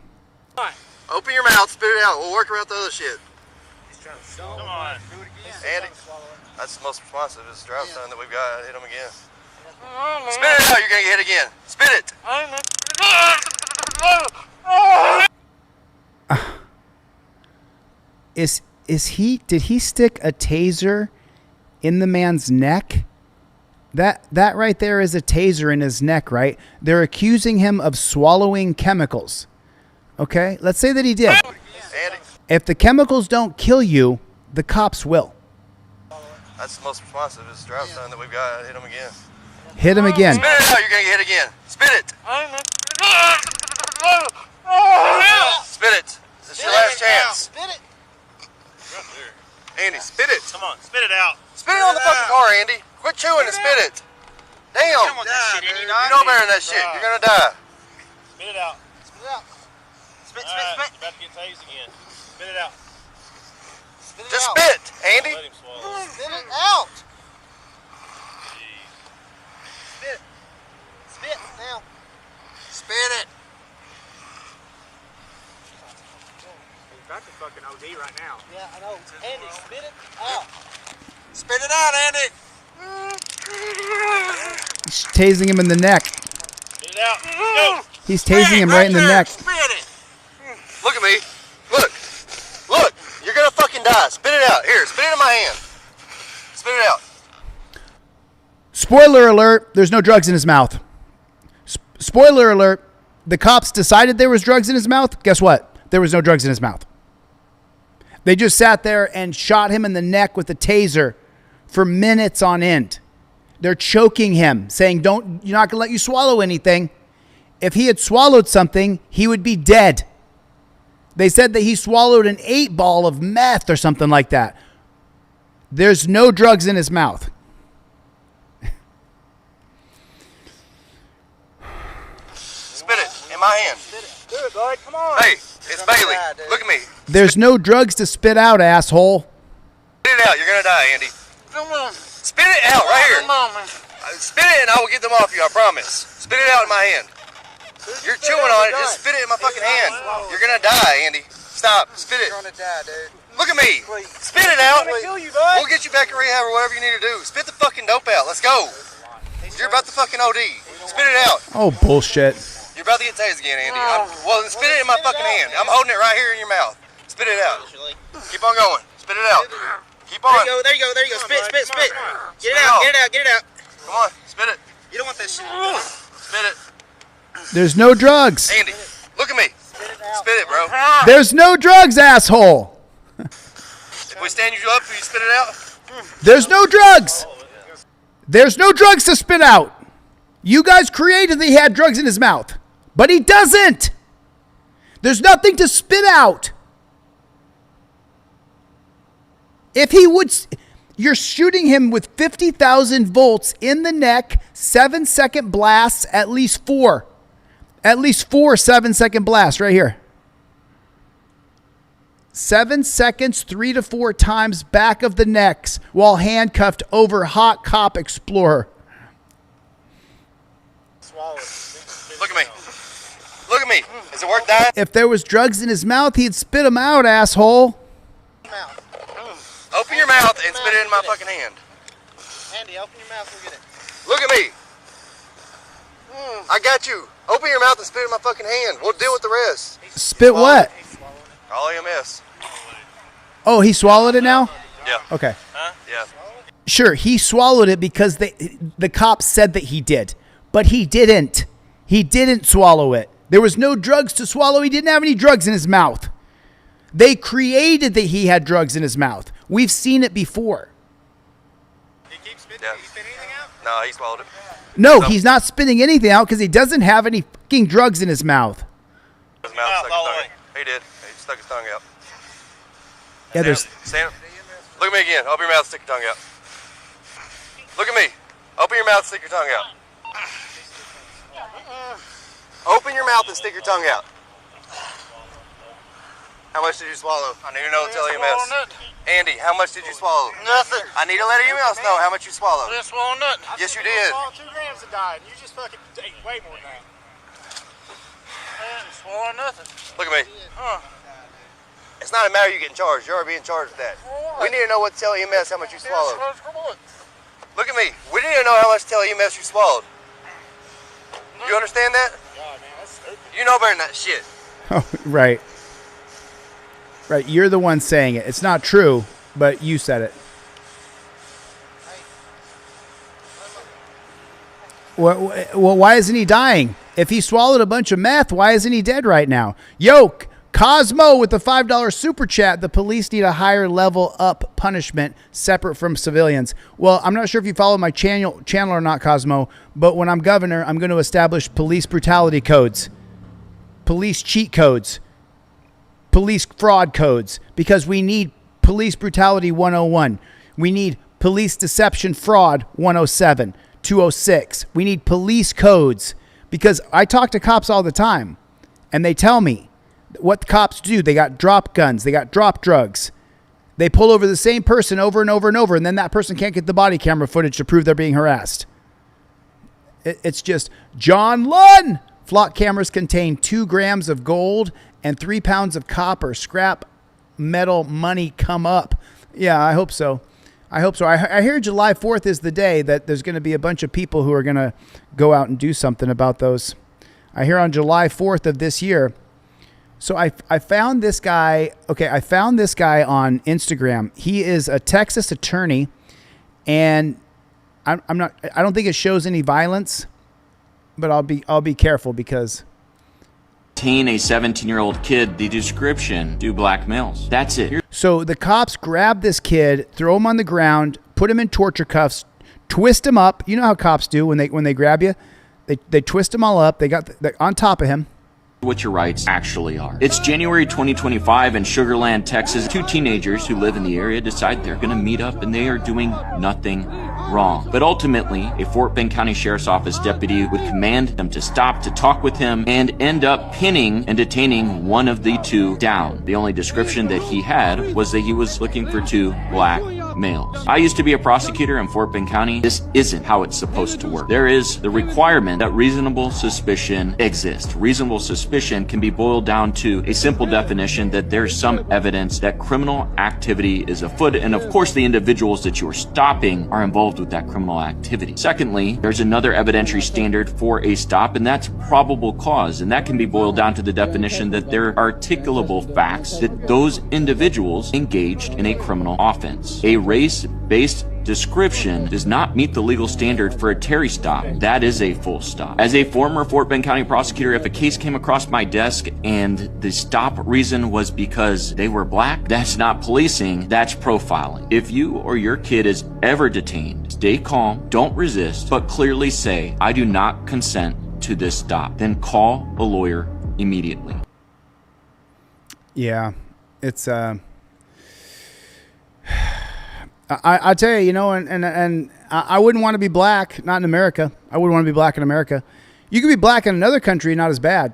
Open your mouth, spit it out. We'll work around the other shit. Come on. Do it again. Andy, that's the most responsive drought sign that we've got. Hit him again. Spit it out. You're going to get hit again. Spit it. Did he stick a taser in the man's neck? That right there is a taser in his neck, right? They're accusing him of swallowing chemicals. Okay? Let's say that he did. Andy. If the chemicals don't kill you, the cops will. That's the most responsive drought sign that we've got. Hit him again. Hit him again. Spit it out. You're going to get hit again. Spit it. Spit it. This is your last chance. Spit it. Andy, spit it. Come on, spit it out. Spit it on the fucking car, Andy. Quit chewing and spit it. Damn. You don't know better than that shit. You're going to die. Spit it out. Spit it out. Spit. You're about to get tased again. Spit it out. Just spit, Andy. Let him swallow. Spit it out. Spit. Spit now. Spit it. He's about to fucking OD right now. Yeah, I know. Andy, spit it out. Spit it out, Andy. He's tasing him in the neck. Spit it out. Go. He's tasing him right in the neck. Spit it. Look at me. Look. Look. You're going to fucking die. Spit it out. Here, spit it in my hand. Spit it out. Spoiler alert, there's no drugs in his mouth. Spoiler alert, the cops decided there was drugs in his mouth. Guess what? There was no drugs in his mouth. They just sat there and shot him in the neck with a taser for minutes on end. They're choking him, saying, you're not going to let you swallow anything. If he had swallowed something, he would be dead. They said that he swallowed an 8-ball of meth or something like that. There's no drugs in his mouth. Spit it in my hand. Do it, bud. Come on. Hey, it's Bailey. Look at me. There's no drugs to spit out, asshole. Spit it out. You're going to die, Andy. Come on. Spit it out right here. Come on, man. Spit it and I will get them off you, I promise. Spit it out in my hand. You're chewing on it. Just spit it in my fucking hand. You're going to die, Andy. Stop. Spit it. You're going to die, dude. Look at me. Spit it out. We'll get you back to rehab or whatever you need to do. Spit the fucking dope out. Let's go. You're about to fucking OD. Spit it out. Oh, bullshit. You're about to get tased again, Andy. Well, then spit it in my fucking hand. I'm holding it right here in your mouth. Spit it out. Keep on going. Spit it out. Keep on. There you go. Spit. Get it out. Come on. Spit it. You don't want that shit. Spit it. There's no drugs. Andy, look at me. Spit it, bro. There's no drugs, asshole. If we stand you up, will you spit it out? There's no drugs. There's no drugs to spit out. You guys created that he had drugs in his mouth, but he doesn't. There's nothing to spit out. If he would, you're shooting him with 50,000 volts in the neck, 7-second blasts, at least four 7-second blasts right here. 7 seconds, 3 to 4 times back of the necks while handcuffed over Hot Cop Explorer. Look at me. Look at me. Is it worth dying? If there was drugs in his mouth, he'd spit them out, asshole. Open your mouth and spit it in my fucking hand. Andy, open your mouth and get it. Look at me. I got you. Open your mouth and spit it in my fucking hand. We'll deal with the rest. Spit what? All EMS. Oh, he swallowed it now? Yeah. Okay. Huh? Yeah. Sure, he swallowed it because the cops said that he did. But he didn't. He didn't swallow it. There was no drugs to swallow. He didn't have any drugs in his mouth. They created that he had drugs in his mouth. We've seen it before. He keeps spitting. Yeah. He spit anything out? No, he swallowed it. No, he's not spitting anything out because he doesn't have any fucking drugs in his mouth. His mouth stuck his tongue out. He did. He stuck his tongue out. Yeah, there's... Stand. Look at me again. Open your mouth, stick your tongue out. Look at me. Open your mouth, stick your tongue out. Open your mouth and stick your tongue out. How much did you swallow? I need to know. Tell EMS. Andy, how much did you swallow? Nothing. I need to let EMS know how much you swallowed. I didn't swallow nothing. Yes, you did. I swallowed 2 grams of diet, and you just fucking ate way more than that. I didn't swallow nothing. Look at me. It's not a matter of you getting charged. You're already being charged with that. We need to know what to tell EMS how much you swallowed. Look at me. We need to know how much to tell EMS you swallowed. You understand that? God, man, that's stupid. You know better than that shit. Oh, right. Right, you're the one saying it. It's not true, but you said it. Well, why isn't he dying? If he swallowed a bunch of meth, why isn't he dead right now? Yo, Cosmo with the $5 super chat. The police need a higher level up punishment separate from civilians. Well, I'm not sure if you follow my channel or not, Cosmo, but when I'm governor, I'm going to establish police brutality codes, police cheat codes, police fraud codes, because we need police brutality 101. We need police deception fraud 107, 206. We need police codes, because I talk to cops all the time and they tell me what the cops do. They got drop guns. They got drop drugs. They pull over the same person over and over and over, and then that person can't get the body camera footage to prove they're being harassed. It's just John Lunn. Flock cameras contain 2 grams of gold and 3 pounds of copper. Scrap metal money come up. Yeah, I hope so. I hope so. I hear July 4th is the day that there's going to be a bunch of people who are going to go out and do something about those. I hear on July 4th of this year. So I found this guy. Okay, I found this guy on Instagram. He is a Texas attorney, and I don't think it shows any violence, but I'll be careful because a 17-year-old kid, the description, do black males. That's it. So the cops grab this kid, throw him on the ground, put him in torture cuffs, twist him up. You know how cops do when they grab you? They twist him all up. They got on top of him. What your rights actually are. It's January 2025 in Sugar Land, Texas. 2 teenagers who live in the area decide they're going to meet up and they are doing nothing wrong. But ultimately, a Fort Bend County Sheriff's Office deputy would command them to stop to talk with him and end up pinning and detaining one of the 2 down. The only description that he had was that he was looking for 2 black males. I used to be a prosecutor in Fort Bend County. This isn't how it's supposed to work. There is the requirement that reasonable suspicion exists. Reasonable suspicion can be boiled down to a simple definition that there's some evidence that criminal activity is afoot, and of course the individuals that you are stopping are involved with that criminal activity. Secondly, there's another evidentiary standard for a stop, and that's probable cause, and that can be boiled down to the definition that there are articulable facts that those individuals engaged in a criminal offense. A race-based description does not meet the legal standard for a Terry stop. That is a full stop. As a former Fort Bend County prosecutor, if a case came across my desk and the stop reason was because they were black, that's not policing, that's profiling. If you or your kid is ever detained, stay calm, don't resist, but clearly say, I do not consent to this stop. Then call a lawyer immediately. Yeah, it's I tell you, and I wouldn't want to be black, not in America. I wouldn't want to be black in America. You could be black in another country, not as bad.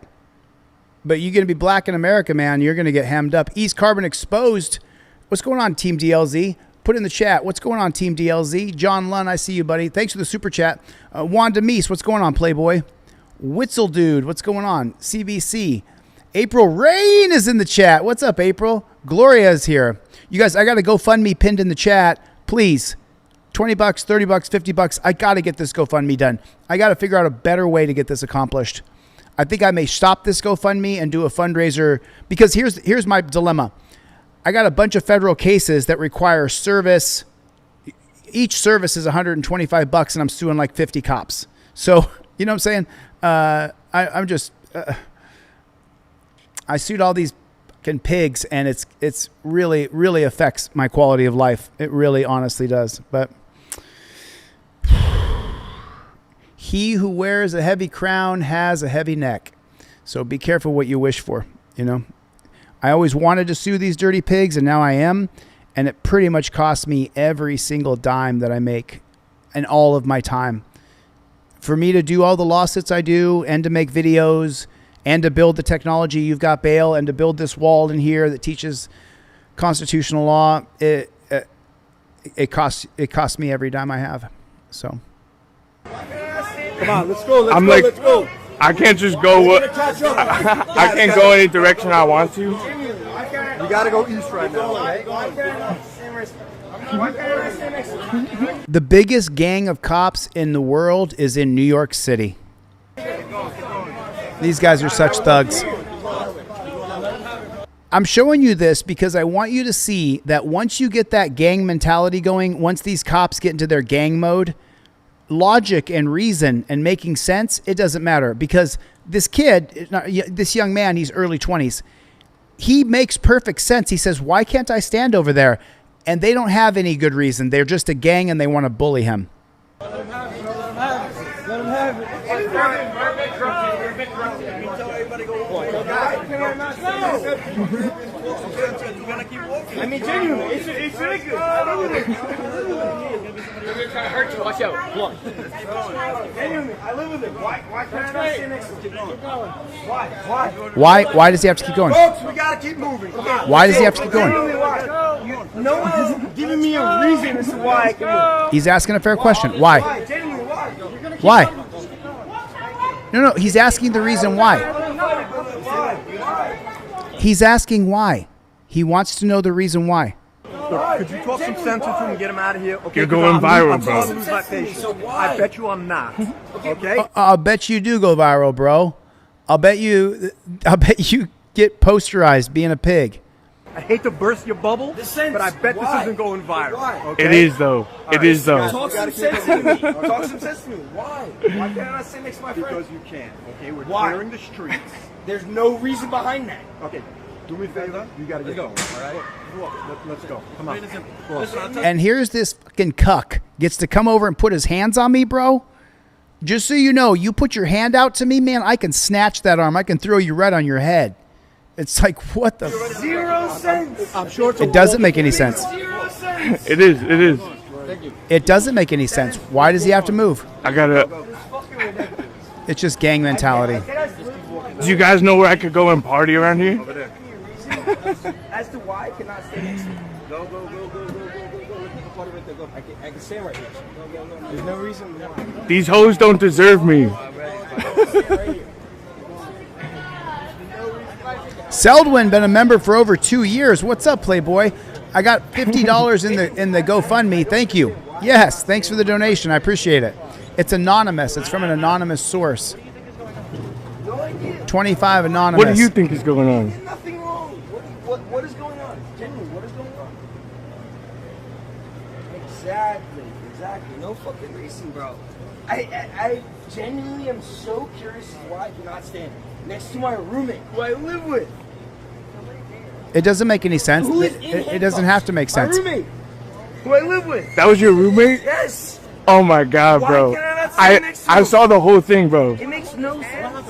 But you're going to be black in America, man, you're going to get hemmed up. East Carbon Exposed. What's going on, Team DLZ? Put in the chat. What's going on, Team DLZ? John Lunn, I see you, buddy. Thanks for the super chat. Wanda Meese, what's going on, Playboy? Witzel Dude, what's going on? CBC. April Rain is in the chat. What's up, April? Gloria is here. You guys, I got a GoFundMe pinned in the chat. Please, $20, $30, $50. I got to get this GoFundMe done. I got to figure out a better way to get this accomplished. I think I may stop this GoFundMe and do a fundraiser, because here's my dilemma. I got a bunch of federal cases that require service. Each service is $125, and I'm suing like 50 cops. So, you know what I'm saying? I sued all these pigs, and it's really affects my quality of life. It really honestly does. But he who wears a heavy crown has a heavy neck. So be careful what you wish for. I always wanted to sue these dirty pigs, and now I am, and it pretty much costs me every single dime that I make and all of my time. For me to do all the lawsuits I do, and to make videos, and to build the technology You've Got Bail, and to build this wall in here that teaches constitutional law, it costs me every dime I have. So, come on, let's go. Let's go. I can't just go. I can't go any direction I want to. You gotta go east right now. The biggest gang of cops in the world is in New York City. These guys are such thugs. I'm showing you this because I want you to see that once you get that gang mentality going, once these cops get into their gang mode, logic and reason and making sense, it doesn't matter. Because this kid, this young man, he's early 20s. He makes perfect sense. He says, why can't I stand over there? And they don't have any good reason. They're just a gang and they want to bully him. Let him have it. Let him have it. I mean, genuinely, it's really good. You're trying to hurt you. Watch out. Come on. Genuinely, I live with it. Why can't I stay next to him? Keep going. Why? Why does he have to keep going? Folks, we gotta keep moving. Why does he have to keep going? No one has given me a reason as to why I can move. He's asking a fair question. Why? Why? No, he's asking the reason why. He's asking why. He wants to know the reason why. Look, could you talk some sense into him and get him out of here? Okay, you're going viral, bro. I'm lose my patience. I bet you I'm not. Okay? I'll bet you do go viral, bro. I'll bet you get posterized being a pig. I hate to burst your bubble, but I bet this isn't going viral. Okay? It is though. It is though. Talk some sense to me. Talk some sense to me. Why? Why can't I sit next to my friend? Because you can't. Okay, we're Why? clearing the streets. There's no reason behind that. Okay. Do me a favor. You gotta go. All right. Let's go. Come on. And here's this fucking cuck gets to come over and put his hands on me, bro. Just so you know, you put your hand out to me, man, I can snatch that arm. I can throw you right on your head. It's like, what the? 0 cents. I'm sure it doesn't make any sense. 0 cents. It is. It is. It doesn't make any sense. Why does he have to move? I gotta. It's just gang mentality. Do you guys know where I could go and party around here? As to why I cannot stay next to you. Go. I can stay right here. Go. There's no reason why. These hoes don't deserve me. Seldwin been a member for over 2 years. What's up, Playboy? I got $50 in the GoFundMe. Thank you. Yes, thanks for the donation. I appreciate it. It's anonymous. It's from an anonymous source. 25 anonymous. What do you think is going on? There's nothing wrong. What is going on? Genuinely, what is going on? Exactly. No fucking racing, bro. I genuinely am so curious as why I cannot stand next to my roommate who I live with. It doesn't make any sense. Who is It doesn't have to make sense. My roommate who I live with. That was your roommate? Yes. Oh my God, bro. I saw the whole thing, bro. It makes no sense.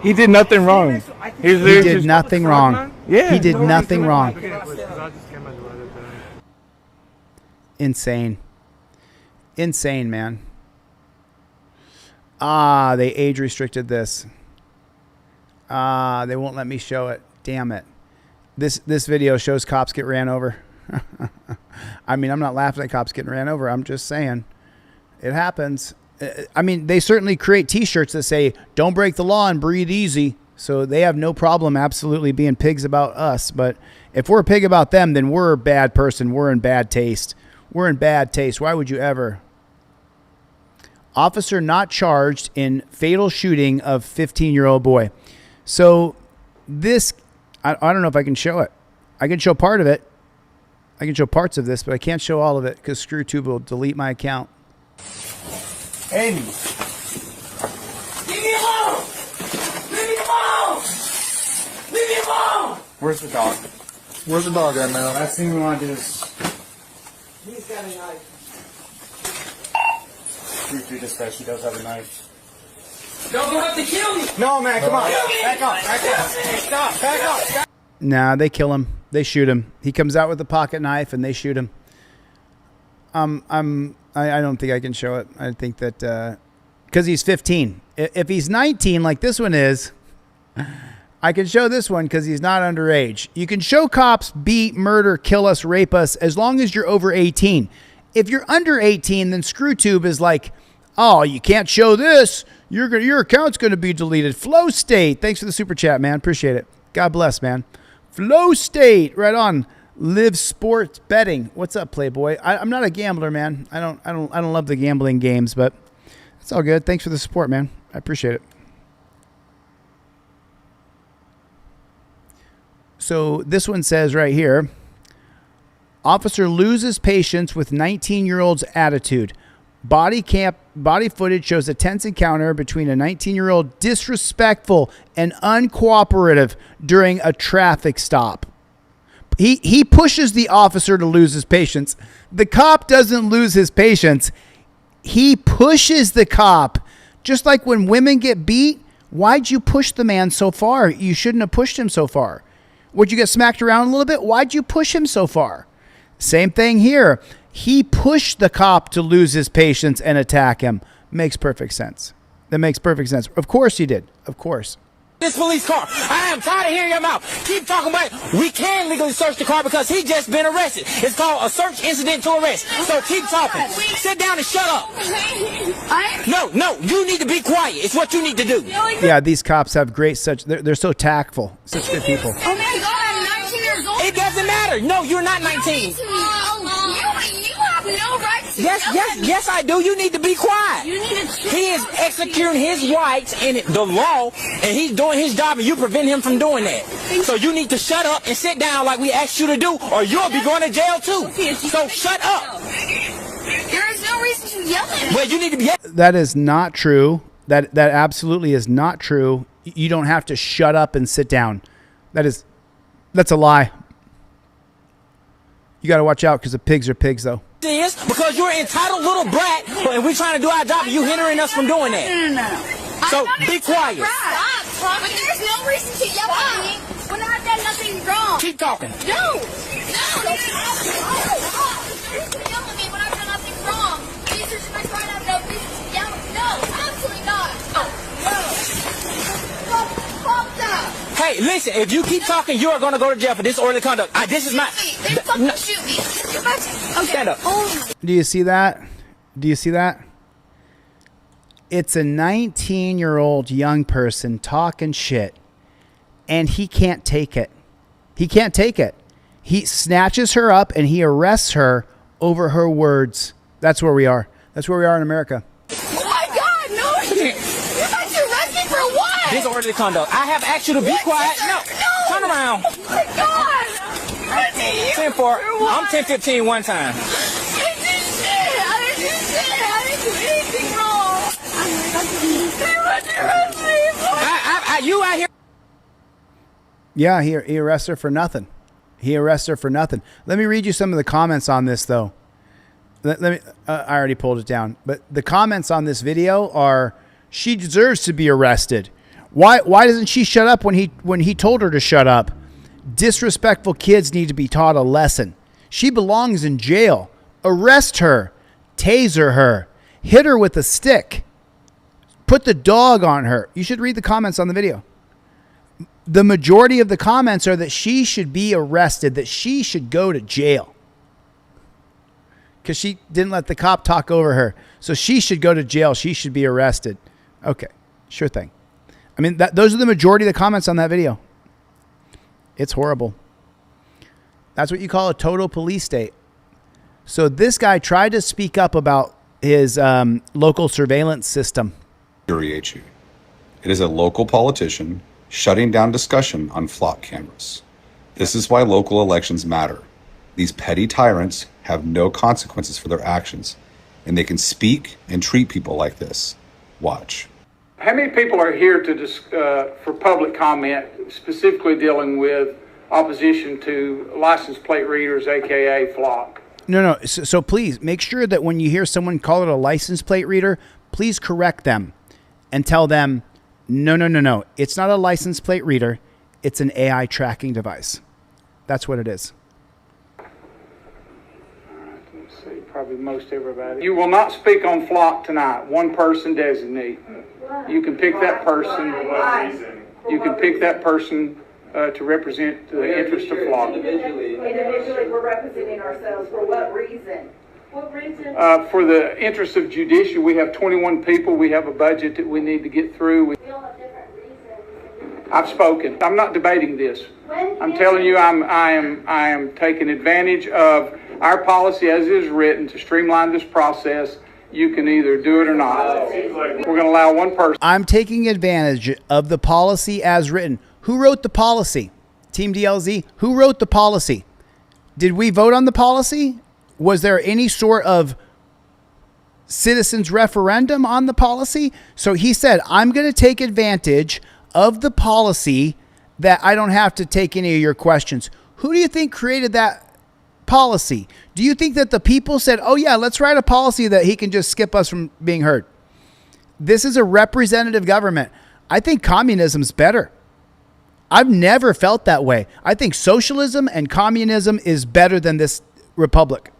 He did nothing wrong. He did nothing wrong. Yeah. He did nothing wrong. Insane. Insane, man. They age restricted this. They won't let me show it. Damn it. This video shows cops get ran over. I mean, I'm not laughing at cops getting ran over. I'm just saying it happens. I mean, they certainly create T-shirts that say, don't break the law and breathe easy. So they have no problem absolutely being pigs about us. But if we're a pig about them, then we're a bad person. We're in bad taste. We're in bad taste. Why would you ever? Officer not charged in fatal shooting of 15-year-old boy. So this, I don't know if I can show it. I can show part of it. I can show parts of this, but I can't show all of it because ScrewTube will delete my account. Amy. Leave me alone! Leave me alone! Leave me alone! Where's the dog? Where's the dog at, man? Last thing we want to do is... He's got a knife. Through this guy, she does have a knife. Don't have to kill me! No, man, come on. Back up. Stop, back up. Stop. Nah, they kill him. They shoot him. He comes out with a pocket knife and they shoot him. I don't think I can show it. I think that because he's 15. If he's 19, like this one is, I can show this one because he's not underage. You can show cops beat, murder, kill us, rape us as long as you're over 18. If you're under 18, then ScrewTube is like, oh, you can't show this. Your account's going to be deleted. Flow State, thanks for the super chat, man. Appreciate it. God bless, man. Flow State, right on. Live Sports Betting. What's up, Playboy? I'm not a gambler, man. I don't love the gambling games, but it's all good. Thanks for the support, man. I appreciate it. So this one says right here, officer loses patience with 19-year-old's attitude. Body footage shows a tense encounter between a 19-year-old disrespectful and uncooperative during a traffic stop. He pushes the officer to lose his patience. The cop doesn't lose his patience. He pushes the cop. Just like when women get beat, why'd you push the man so far? You shouldn't have pushed him so far. Would you get smacked around a little bit? Why'd you push him so far? Same thing here. He pushed the cop to lose his patience and attack him. Makes perfect sense. That makes perfect sense. Of course he did. Of course. This police car. I am tired of hearing your mouth. Keep talking about it. We can legally search the car because he just been arrested. It's called a search incident to arrest. So keep talking. Sit down and shut up. No, you need to be quiet. It's what you need to do. Yeah, these cops have great they're so tactful. Such good people. Oh my God, I'm 19 years old. It doesn't matter. No, you're not 19. You have no right to Yes, I do. You need to be quiet. You need to He is executing his rights in the law, and he's doing his job, and you prevent him from doing that. So you need to shut up and sit down like we asked you to do, or you'll be going to jail too. So shut up. There is no reason to yell at me. Well, you need to be. That is not true. That absolutely is not true. You don't have to shut up and sit down. That is That's a lie. You got to watch out because the pigs are pigs, though. Is because you're an entitled little brat, and we're trying to do our job, and you hindering us from doing that. No. So be quiet. Stop. But there's no reason to yell at me when I've done nothing wrong. Keep talking. No. There's no reason to yell at me when I've done nothing wrong. These are my friend. I have no reason to yell at me. No, absolutely not. No. Fuck that. Hey, listen, if you keep talking, you are going to go to jail for disorderly conduct. This is not... They fucking shoot me. Okay. Stand up. Do you see that? Do you see that? It's a 19-year-old young person talking shit, and he can't take it. He can't take it. He snatches her up, and he arrests her over her words. That's where we are. That's where we are in America. Oh, my God. No. You're about to arrest me for what? Disorderly conduct. I have asked you to be quiet. No. Turn around. Oh, my God. 10-4. I'm 10-15 one time. I didn't do anything wrong. You out here? Yeah, he arrests her for nothing. He arrests her for nothing. Let me read you some of the comments on this, though. Let me. I already pulled it down, but the comments on this video are: she deserves to be arrested. Why doesn't she shut up when he told her to shut up? Disrespectful kids need to be taught a lesson. She belongs in jail. Arrest her. Taser her. Hit her with a stick. Put the dog on her. You should read the comments on the video. The majority of the comments are that she should be arrested, that she should go to jail. Because she didn't let the cop talk over her. So she should go to jail. She should be arrested. Okay, sure thing. I mean, those are the majority of the comments on that video. It's horrible. That's what you call a total police state. So this guy tried to speak up about his local surveillance system. Infuriate you. It is a local politician shutting down discussion on flock cameras. This is why local elections matter. These petty tyrants have no consequences for their actions, and they can speak and treat people like this. Watch. How many people are here for public comment, specifically dealing with opposition to license plate readers, aka flock? No. So please make sure that when you hear someone call it a license plate reader, please correct them and tell them, no. It's not a license plate reader. It's an AI tracking device. That's what it is. Let's see, probably most everybody. You will not speak on flock tonight. One person designate. You can pick that person. You can pick that person to represent the interest of flock. Individually, we're representing ourselves. For what reason? What reason? For the interest of judicial, we have 21 people. We have a budget that we need to get through. I've spoken. I'm not debating this. I'm telling you, I am taking advantage of our policy as it is written to streamline this process. You can either do it or not. We're going to allow one person. I'm taking advantage of the policy as written. Who wrote the policy? Team DLZ, who wrote the policy? Did we vote on the policy? Was there any sort of citizens referendum on the policy? So he said, I'm going to take advantage of the policy that I don't have to take any of your questions. Who do you think created that policy? Do you think that the people said, oh yeah, let's write a policy that he can just skip us from being heard? This is a representative government. I think communism's better. I've never felt that way. I think socialism and communism is better than this republic.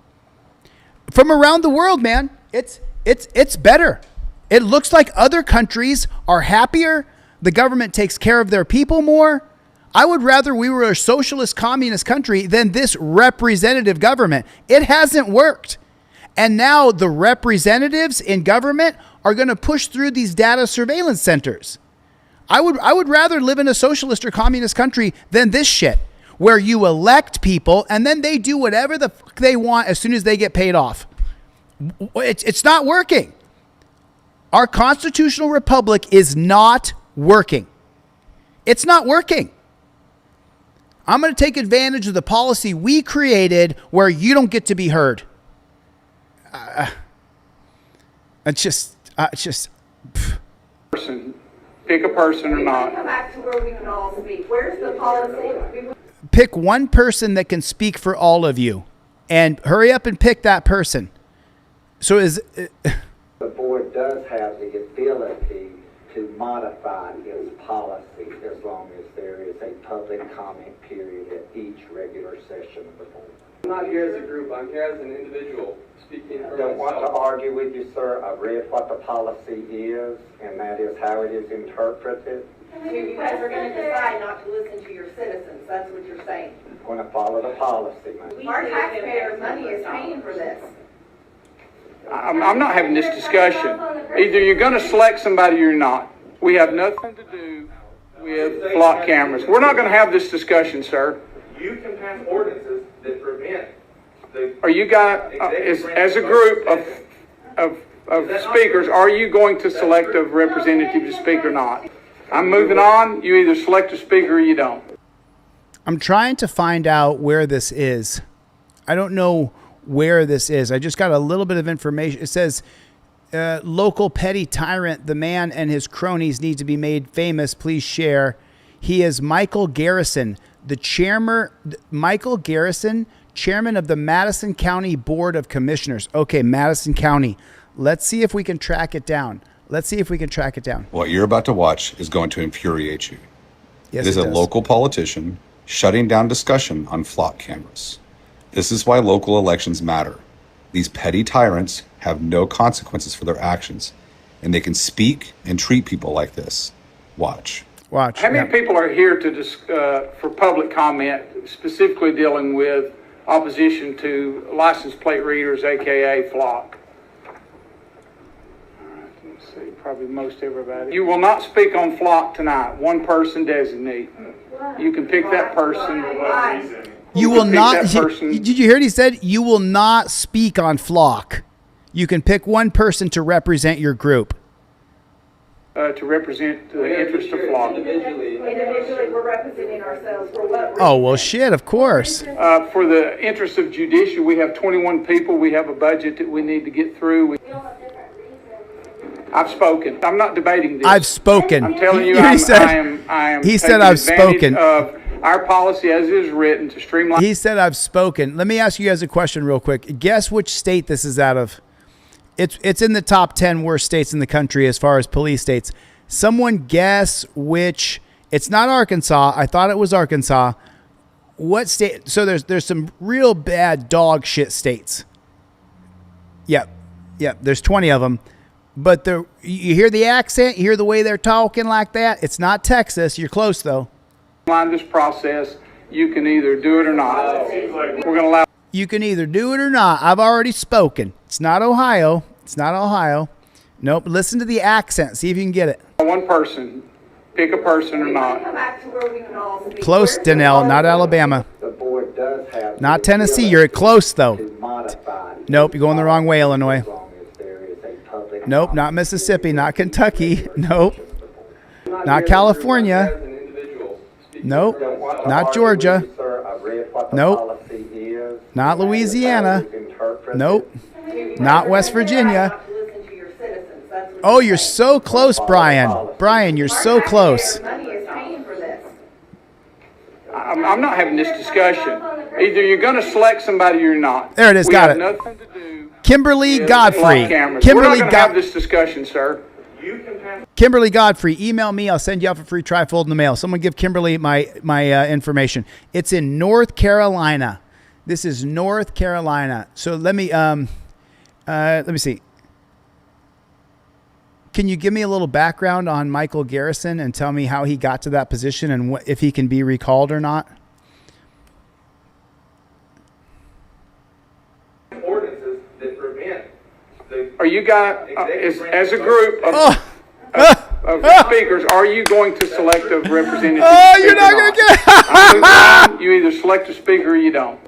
From around the world, man, it's better. It looks like other countries are happier. The government takes care of their people more. I would rather we were a socialist communist country than this representative government. It hasn't worked. And now the representatives in government are going to push through these data surveillance centers. I would rather live in a socialist or communist country than this shit, where you elect people and then they do whatever the fuck they want as soon as they get paid off. It's not working. Our constitutional republic is not working. It's not working. I'm going to take advantage of the policy we created where you don't get to be heard. It's just. Person. Pick a person or not. Come back to where we can all speak. Where's the policy? pick one person that can speak for all of you, and hurry up and pick that person. So the board does have the ability to modify its policy as long as there is a public comment period at each regular session of the board. I'm not here as a group, I'm here as an individual speaking for I don't want to myself. argue with you, sir. I've read what the policy is, and that is how it is interpreted. So you guys are going to decide not to listen to your citizens, that's what you're saying. I'm going to follow the policy, ma'am. Our taxpayers' money is paying for this. I'm not having this discussion. Either you're going to select somebody or you're not. We have nothing to do with flock cameras. We're not going to have this discussion, sir. You can pass ordinances that prevent the... Are you guys, as a group of speakers, are you going to select a representative to speak or not? I'm moving on. You either select a speaker or you don't. I'm trying to find out where this is. I don't know where this is. I just got a little bit of information. It says, local petty tyrant, the man and his cronies need to be made famous. Please share. He is Michael Garrison, the chairman, Michael Garrison, chairman of the Madison County Board of Commissioners. Okay, Madison County. Let's see if we can track it down. What you're about to watch is going to infuriate you. Yes, it is a local politician shutting down discussion on flock cameras. This is why local elections matter. These petty tyrants have no consequences for their actions, and they can speak and treat people like this. Watch. How many people are here for public comment, specifically dealing with opposition to license plate readers, aka flock? Let's see, probably most everybody. You will not speak on flock tonight. One person designate. You can pick that person. You will not. Did you hear what he said? You will not speak on flock. You can pick one person to represent your group. To represent the interest of flock. Individually, we're representing ourselves for what reason? Oh, well, shit, of course. For the interest of judicial, we have 21 people. We have a budget that we need to get through. I've spoken. I'm not debating this. I've spoken. I'm telling you, He said I've spoken. Of our policy as it is written to streamline. He said I've spoken. Let me ask you guys a question real quick. Guess which state this is out of? It's in the top 10 worst states in the country as far as police states. Someone guess which. It's not Arkansas. I thought it was Arkansas. What state? So there's some real bad dog shit states. Yep. There's 20 of them. But you hear the accent, you hear the way they're talking like that. It's not Texas. You're close though. This process, you can either do it or not. We're going to allow. You can either do it or not. I've already spoken. It's not Ohio. Nope. Listen to the accent. See if you can get it. One person. Pick a person or not. Close, Danelle. Not Alabama. The board does have not Tennessee. You're close, though. Nope. You're going the wrong way, Illinois. Nope. Not Mississippi. Not Kentucky. Nope. Not California. Nope. Not Georgia. Nope. Not Louisiana. Nope. Not West Virginia. Oh, you're so close, Brian. Brian, you're so close. I'm not having this discussion. Either you're going to select somebody or you're not. There it is. Got it. Nothing to do. Kimberly Godfrey. We're not going to have this discussion, sir. Kimberly Godfrey, email me. I'll send you off a free trifold in the mail. Someone give Kimberly my information. It's in North Carolina. This is North Carolina. So let me see. Can you give me a little background on Michael Garrison and tell me how he got to that position and if he can be recalled or not? Ordinances that prevent. Are you guys, as a group of speakers, are you going to select a representative? Oh, you're not going to get You either select a speaker or you don't.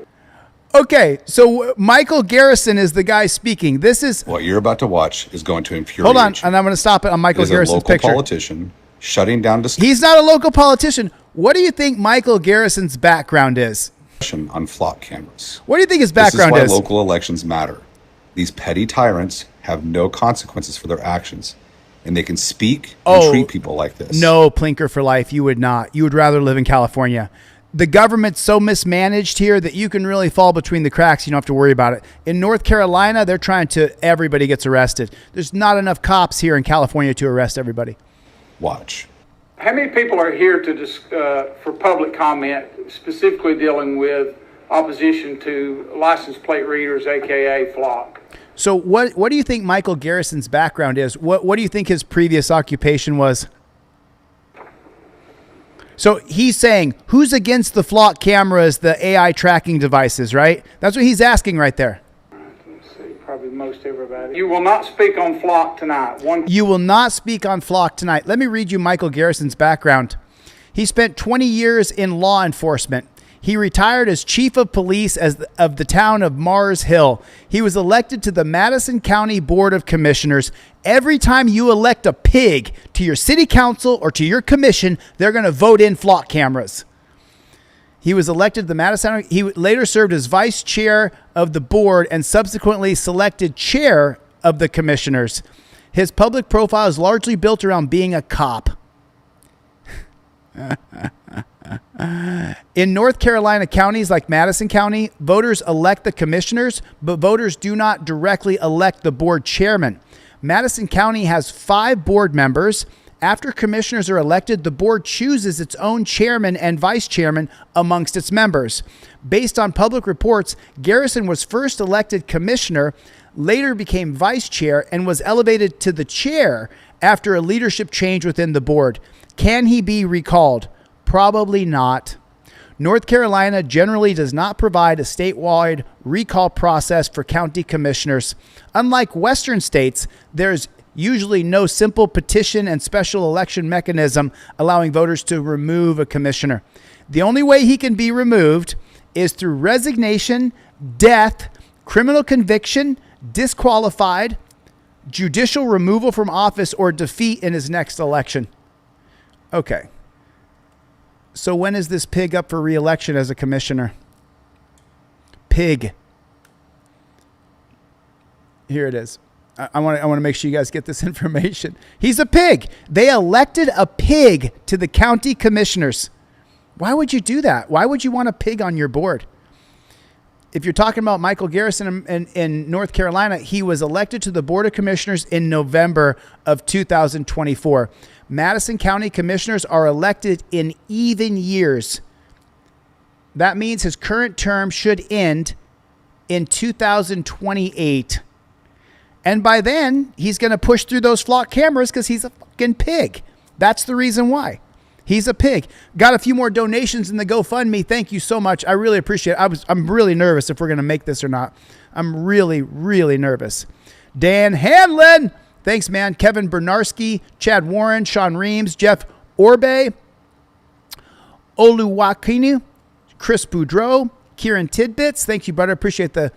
Okay, so Michael Garrison is the guy speaking. This is what you're about to watch is going to infuriate. Hold on, and I'm going to stop it on Michael Garrison's picture. A local politician shutting down discussion. He's not a local politician. What do you think Michael Garrison's background is? On flock cameras. What do you think his background is? This is why local elections matter. These petty tyrants have no consequences for their actions, and they can speak and treat people like this. No, Plinker for life. You would not. You would rather live in California. the government's so mismanaged here that you can really fall between the cracks. You don't have to worry about it. In North Carolina, they're trying to, everybody gets arrested. There's not enough cops here in California to arrest everybody. Watch. How many people are here to for public comment, specifically dealing with opposition to license plate readers, aka flock? So what do you think Michael Garrison's background is? What do you think his previous occupation was? So he's saying, who's against the flock cameras, the AI tracking devices, right? That's what he's asking right there. Let's see, probably most everybody. You will not speak on flock tonight. You will not speak on flock tonight. Let me read you Michael Garrison's background. He spent 20 years in law enforcement. He retired as chief of police of the town of Mars Hill. He was elected to the Madison County Board of Commissioners. Every time you elect a pig to your city council or to your commission, they're going to vote in flock cameras. He was elected to the Madison. He later served as vice chair of the board and subsequently selected chair of the commissioners. His public profile is largely built around being a cop. In North Carolina counties like Madison County, voters elect the commissioners, but voters do not directly elect the board chairman. Madison County has 5 board members. After commissioners are elected, the board chooses its own chairman and vice chairman amongst its members. Based on public reports, Garrison was first elected commissioner, later became vice chair, and was elevated to the chair after a leadership change within the board. Can he be recalled? Probably not. North Carolina generally does not provide a statewide recall process for county commissioners. Unlike Western states, there's usually no simple petition and special election mechanism allowing voters to remove a commissioner. The only way he can be removed is through resignation, death, criminal conviction, disqualified, judicial removal from office, or defeat in his next election. Okay. So when is this pig up for re-election as a commissioner? Pig. Here it is. I want to make sure you guys get this information. He's a pig. They elected a pig to the county commissioners. Why would you do that? Why would you want a pig on your board? If you're talking about Michael Garrison in North Carolina, he was elected to the Board of Commissioners in November of 2024. Madison County commissioners are elected in even years. That means his current term should end in 2028. And by then, he's going to push through those flock cameras because he's a fucking pig. That's the reason why. He's a pig. Got a few more donations in the GoFundMe. Thank you so much. I really appreciate it. I'm really nervous if we're going to make this or not. I'm really, really nervous. Dan Hanlon. Thanks, man. Kevin Bernarski, Chad Warren, Sean Reams, Jeff Orbe, Oluwakinu, Chris Boudreau, Kieran Tidbits. Thank you, brother. Appreciate the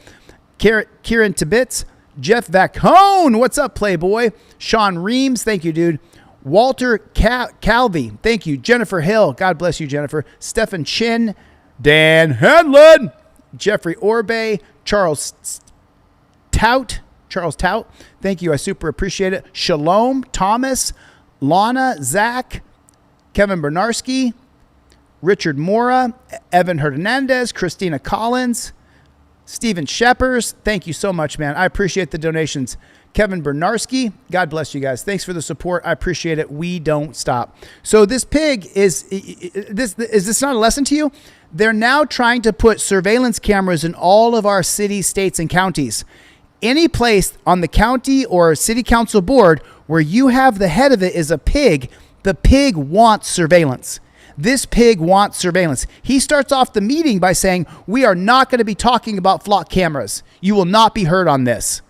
Kieran Tidbits. Jeff Vacone. What's up, Playboy? Sean Reams. Thank you, dude. Walter Calvi. Thank you. Jennifer Hill. God bless you, Jennifer. Stephen Chin. Dan Hanlon. Jeffrey Orbe. Charles Tout. Thank you. I super appreciate it. Shalom. Thomas. Lana. Zach. Kevin Bernarski. Richard Mora. Evan Hernandez. Christina Collins. Stephen Sheppers. Thank you so much, man. I appreciate the donations. Kevin Bernarski. God bless you guys. Thanks for the support. I appreciate it. We don't stop. So this pig is this not a lesson to you? They're now trying to put surveillance cameras in all of our cities, states, and counties. Any place on the county or city council board where you have the head of it is a pig, the pig wants surveillance. This pig wants surveillance. He starts off the meeting by saying, we are not going to be talking about flock cameras. You will not be heard on this.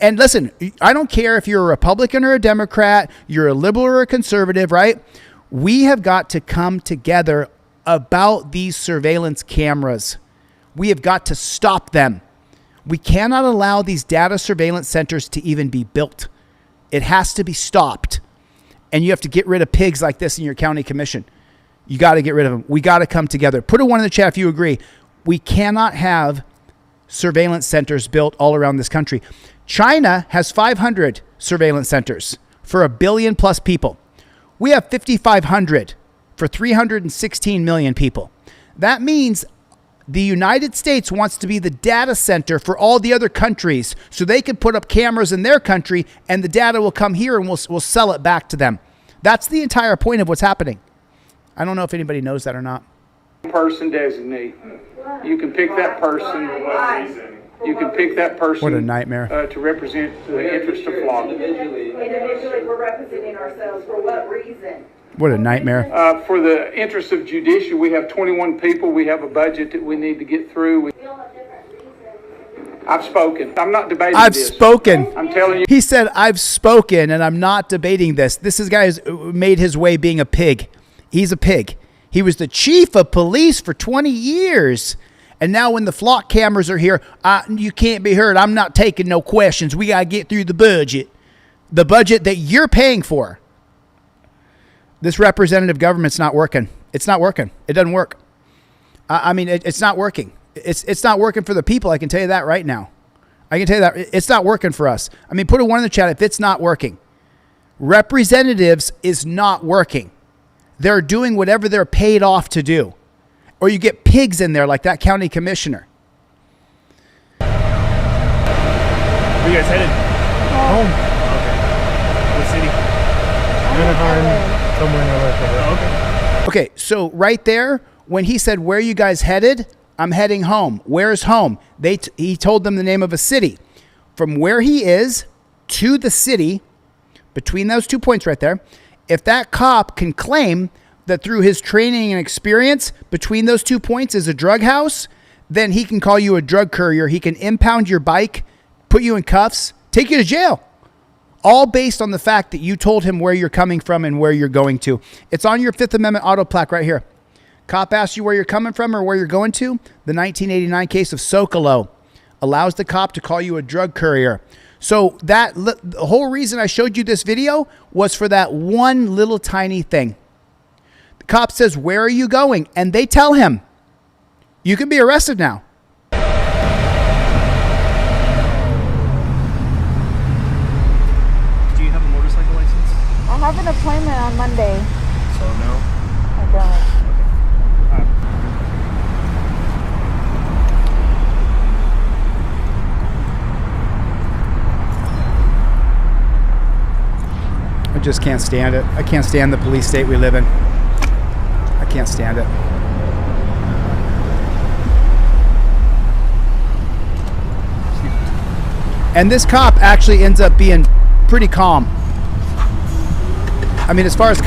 And listen, I don't care if you're a Republican or a Democrat, you're a liberal or a conservative, right? We have got to come together about these surveillance cameras. We have got to stop them. We cannot allow these data surveillance centers to even be built. It has to be stopped. And you have to get rid of pigs like this in your county commission. You got to get rid of them. We got to come together. Put a 1 in the chat if you agree. We cannot have surveillance centers built all around this country. China has 500 surveillance centers for 1 billion plus people. We have 5,500. for 316 million people. That means the United States wants to be the data center for all the other countries so they can put up cameras in their country and the data will come here and we'll sell it back to them. That's the entire point of what's happening. I don't know if anybody knows that or not. Person designate. You can pick that person. You can pick that person. What a nightmare. To represent the interest of flock. Individually, we're representing ourselves. For what reason? What a nightmare. For the interest of judicial, we have 21 people. We have a budget that we need to get through. I've spoken. I'm not debating I've this. spoken. I'm telling you. He said, I've spoken and I'm not debating this. This guy has made his way being a pig. He's a pig. He was the chief of police for 20 years. And now when the flock cameras are here, you can't be heard. I'm not taking no questions. We got to get through the budget that you're paying for. This representative government's not working. It's not working. It doesn't work. I mean, it's not working. It's not working for the people. I can tell you that right now. I can tell you that it's not working for us. I mean, put a 1 in the chat if it's not working. Representatives is not working. They're doing whatever they're paid off to do. Or you get pigs in there like that county commissioner. Where you guys headed? Home. Okay. What city? Anaheim, somewhere in LA. Oh, okay. Okay, so right there, when he said, where are you guys headed? I'm heading home. Where's home? He told them the name of a city. From where he is to the city, between those 2 points right there, if that cop can claim that through his training and experience between those 2 points is a drug house, then he can call you a drug courier. He can impound your bike, put you in cuffs, take you to jail. All based on the fact that you told him where you're coming from and where you're going to. It's on your Fifth Amendment auto plaque right here. Cop asks you where you're coming from or where you're going to. The 1989 case of Socolow allows the cop to call you a drug courier. So the whole reason I showed you this video was for that one little tiny thing. The cop says, where are you going? And they tell him, you can be arrested now. Do you have a motorcycle license? I have an appointment on Monday. So no? I don't. I just can't stand it. I can't stand the police state we live in. I can't stand it. And this cop actually ends up being pretty calm. I mean, as far as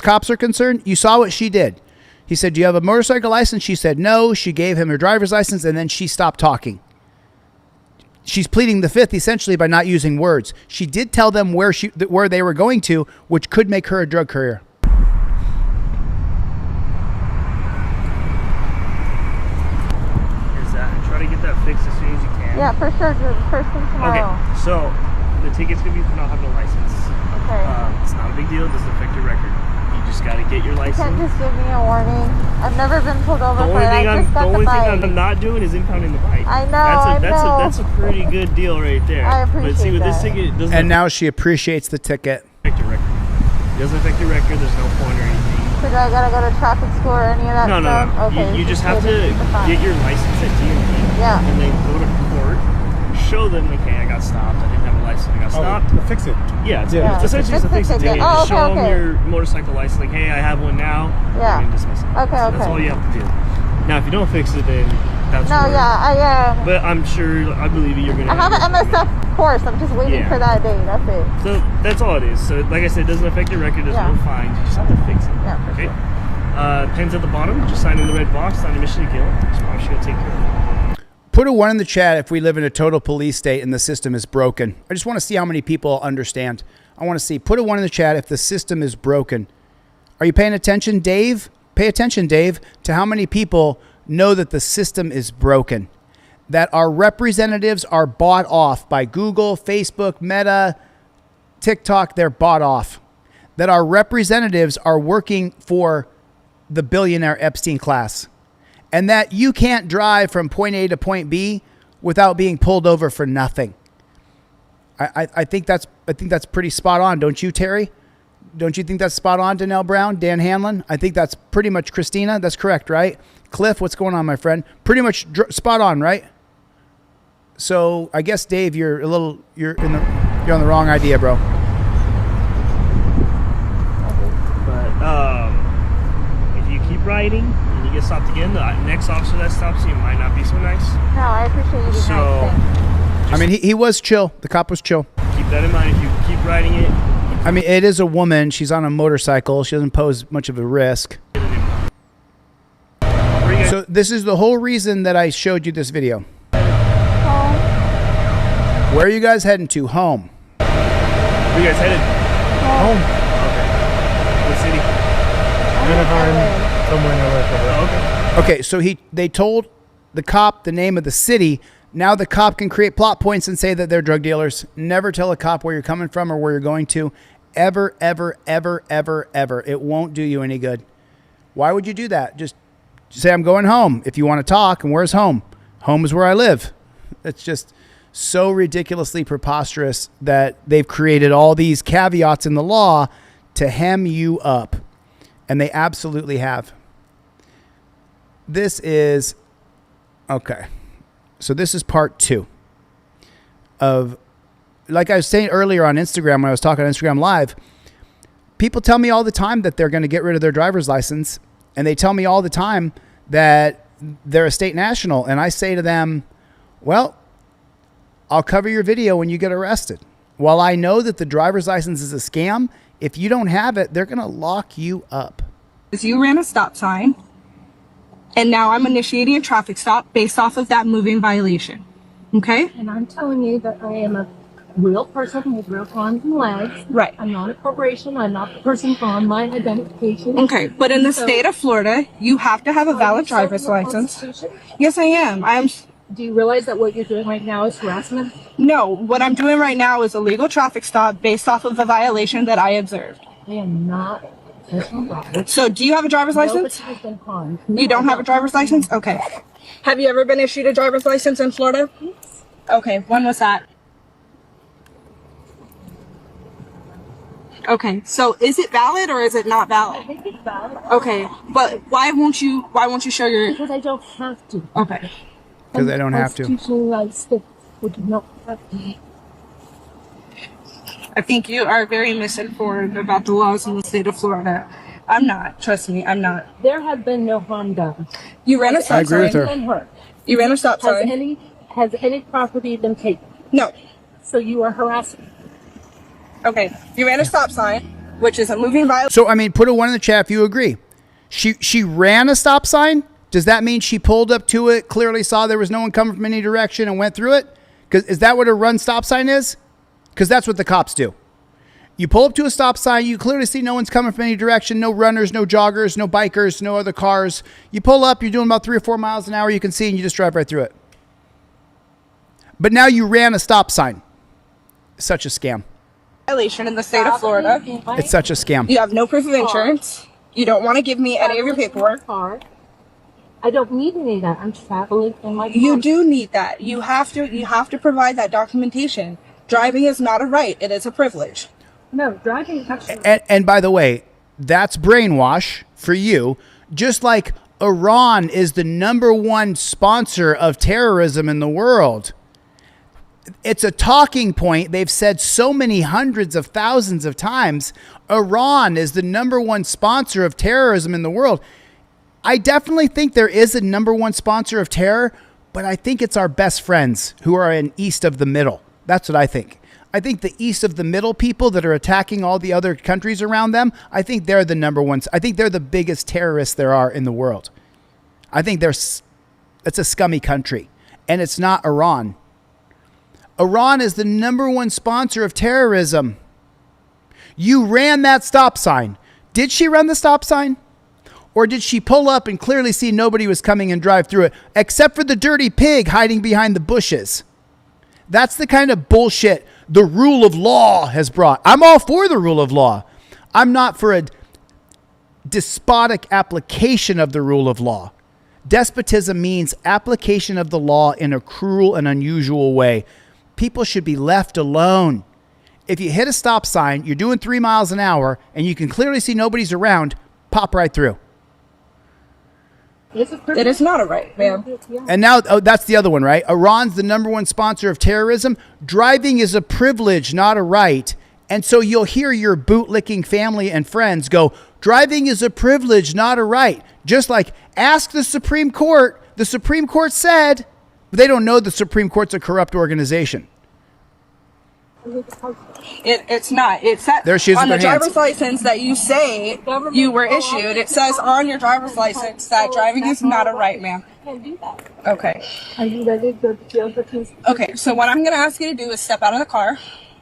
cops are concerned, you saw what she did. He said, do you have a motorcycle license? She said no. She gave him her driver's license and then she stopped talking. She's pleading the fifth essentially by not using words. She did tell them where they were going to, which could make her a drug courier. Try to get that fixed as soon as you can. Yeah, for sure. First thing tomorrow. Okay, so the ticket's gonna be for not having a license. Okay. It's not a big deal. It doesn't affect your record. You just gotta get your license. You can't just give me a warning. I've never been pulled over for it. The only thing I'm not doing is impounding the bike. I know. That's a pretty good deal right there. I appreciate But see, with that. this ticket, it doesn't And now she appreciates the ticket. affect your record. It doesn't affect your record. There's no point or anything. So do I gotta go to traffic school or any of that No. stuff? Okay. You just have to get your license at DMV. Yeah. And then go to court. Show them, like, hey, I got stopped. I didn't have a license. I got stopped. To fix it. Yeah, it's Yeah. essentially Just to fix fix the it. ticket. Oh, Just show them okay. your motorcycle license. Like, hey, I have one now. Yeah. And dismiss it. Okay, That's okay. all you have to do. Now, if you don't fix it, then that's No, where- yeah, But I'm sure, I believe you're gonna. I have an MSF course. I'm just waiting Yeah. for that day. That's it. So that's all it is. So like I said, it doesn't affect your record. There's Yeah. no fines. You just have to fix it. Yeah, for okay. Pens at the bottom. Just sign in the red box. Sign admission to guilt. Just promise you'll take care of it. Put a 1 in the chat if we live in a total police state and the system is broken. I just want to see how many people understand. I want to see. Put a 1 in the chat if the system is broken. Are you paying attention, Dave? Pay attention, Dave, to how many people know that the system is broken. That our representatives are bought off by Google, Facebook, Meta, TikTok. They're bought off. That our representatives are working for the billionaire Epstein class. And that you can't drive from point A to point B without being pulled over for nothing. I think that's pretty spot on, don't you, Terry? Don't you think that's spot on, Danelle Brown, Dan Hanlon? I think that's pretty much Christina. That's correct, right? Cliff, what's going on, my friend? Pretty much spot on, right? So I guess Dave, you're on the wrong idea, bro. But if you keep riding and you get stopped again, the next officer that stops you might not be so nice. No, I appreciate you being nice. I mean, he was chill. The cop was chill. Keep that in mind if you keep riding it. I mean, it is a woman. She's on a motorcycle. She doesn't pose much of a risk. So this is the whole reason that I showed you this video. Where are you guys heading to? Home. Where are you guys headed? Home. Okay. What city? Anaheim, somewhere in LA. Oh, okay. Okay, so they told the cop the name of the city. Now the cop can create plot points and say that they're drug dealers. Never tell a cop where you're coming from or where you're going to. Ever, ever, ever, ever, ever. It won't do you any good. Why would you do that? Just say, I'm going home. If you want to talk, and where's home? Home is where I live. It's just so ridiculously preposterous that they've created all these caveats in the law to hem you up. And they absolutely have. This is, okay. So this is part 2 of, like I was saying earlier on Instagram, when I was talking on Instagram Live, people tell me all the time that they're going to get rid of their driver's license. And they tell me all the time that they're a state national. And I say to them, well, I'll cover your video when you get arrested. While I know that the driver's license is a scam, if you don't have it, they're going to lock you up. You ran a stop sign, and now I'm initiating a traffic stop based off of that moving violation. Okay? And I'm telling you that I am a real person with real arms and legs. Right. I'm not a corporation. I'm not the person from my identification. Okay, but in the state of Florida, you have to have a valid driver's license. Yes, I am. Do you realize that what you're doing right now is harassment? No, what I'm doing right now is a legal traffic stop based off of a violation that I observed. I am not. So, do you have a driver's license? Nobody has been harmed. You don't have a driver's license? Okay. Have you ever been issued a driver's license in Florida? Yes. Okay, when was that? Okay, so is it valid or is it not valid? I think it's valid. Okay, but why won't you show your... Because I don't have to. Okay. Because I don't have to. Constitutional rights that would not have to. I think you are very misinformed about the laws in the state of Florida. I'm not. Trust me, I'm not. There have been no harm done. You ran a stop sign. I agree with her. You ran a stop sign. Has any property been taken? No. So you are harassing. Okay. You ran a stop sign, which is a moving violation. So, I mean, put a 1 in the chat if you agree. She ran a stop sign? Does that mean she pulled up to it, clearly saw there was no one coming from any direction and went through it? Because is that what a run stop sign is? Because that's what the cops do. You pull up to a stop sign, you clearly see no one's coming from any direction, no runners, no joggers, no bikers, no other cars. You pull up, you're doing about 3 or 4 miles an hour, you can see, and you just drive right through it. But now you ran a stop sign. Such a scam. Violation in the state of Florida. It's such a scam. You have no proof of insurance. You don't want to give me any of your paperwork. I don't need any of that. I'm traveling in my car. You do need that. You have to provide that documentation. Driving is not a right. It is a privilege. No, driving is actually... And by the way, that's brainwash for you. Just like Iran is the #1 sponsor of terrorism in the world. It's a talking point. They've said so many hundreds of thousands of times. Iran is the #1 sponsor of terrorism in the world. I definitely think there is a #1 sponsor of terror, but I think it's our best friends who are in east of the middle. That's what I think. I think the east of the middle people that are attacking all the other countries around them, I think they're the #1. I think they're the biggest terrorists there are in the world. I think it's a scummy country, and it's not Iran. Iran is the #1 sponsor of terrorism. You ran that stop sign. Did she run the stop sign? Or did she pull up and clearly see nobody was coming and drive through it, except for the dirty pig hiding behind the bushes? That's the kind of bullshit the rule of law has brought. I'm all for the rule of law. I'm not for a despotic application of the rule of law. Despotism means application of the law in a cruel and unusual way. People should be left alone. if you hit a stop sign, you're doing 3 miles an hour, and you can clearly see nobody's around, pop right through. It is not a right, ma'am. And now, that's the other one, right? Iran's the #1 sponsor of terrorism. Driving is a privilege, not a right. And so you'll hear your bootlicking family and friends go, driving is a privilege, not a right. Just like, ask the Supreme Court. The Supreme Court said, but they don't know the Supreme Court's a corrupt organization. It's not. It says There she is on with the her hands. driver's license that you say you were issued. It says on your driver's license that driving is not a right, ma'am. Okay. Are you ready to go to jail for case? Okay, so what I'm going to ask you to do is step out of the car.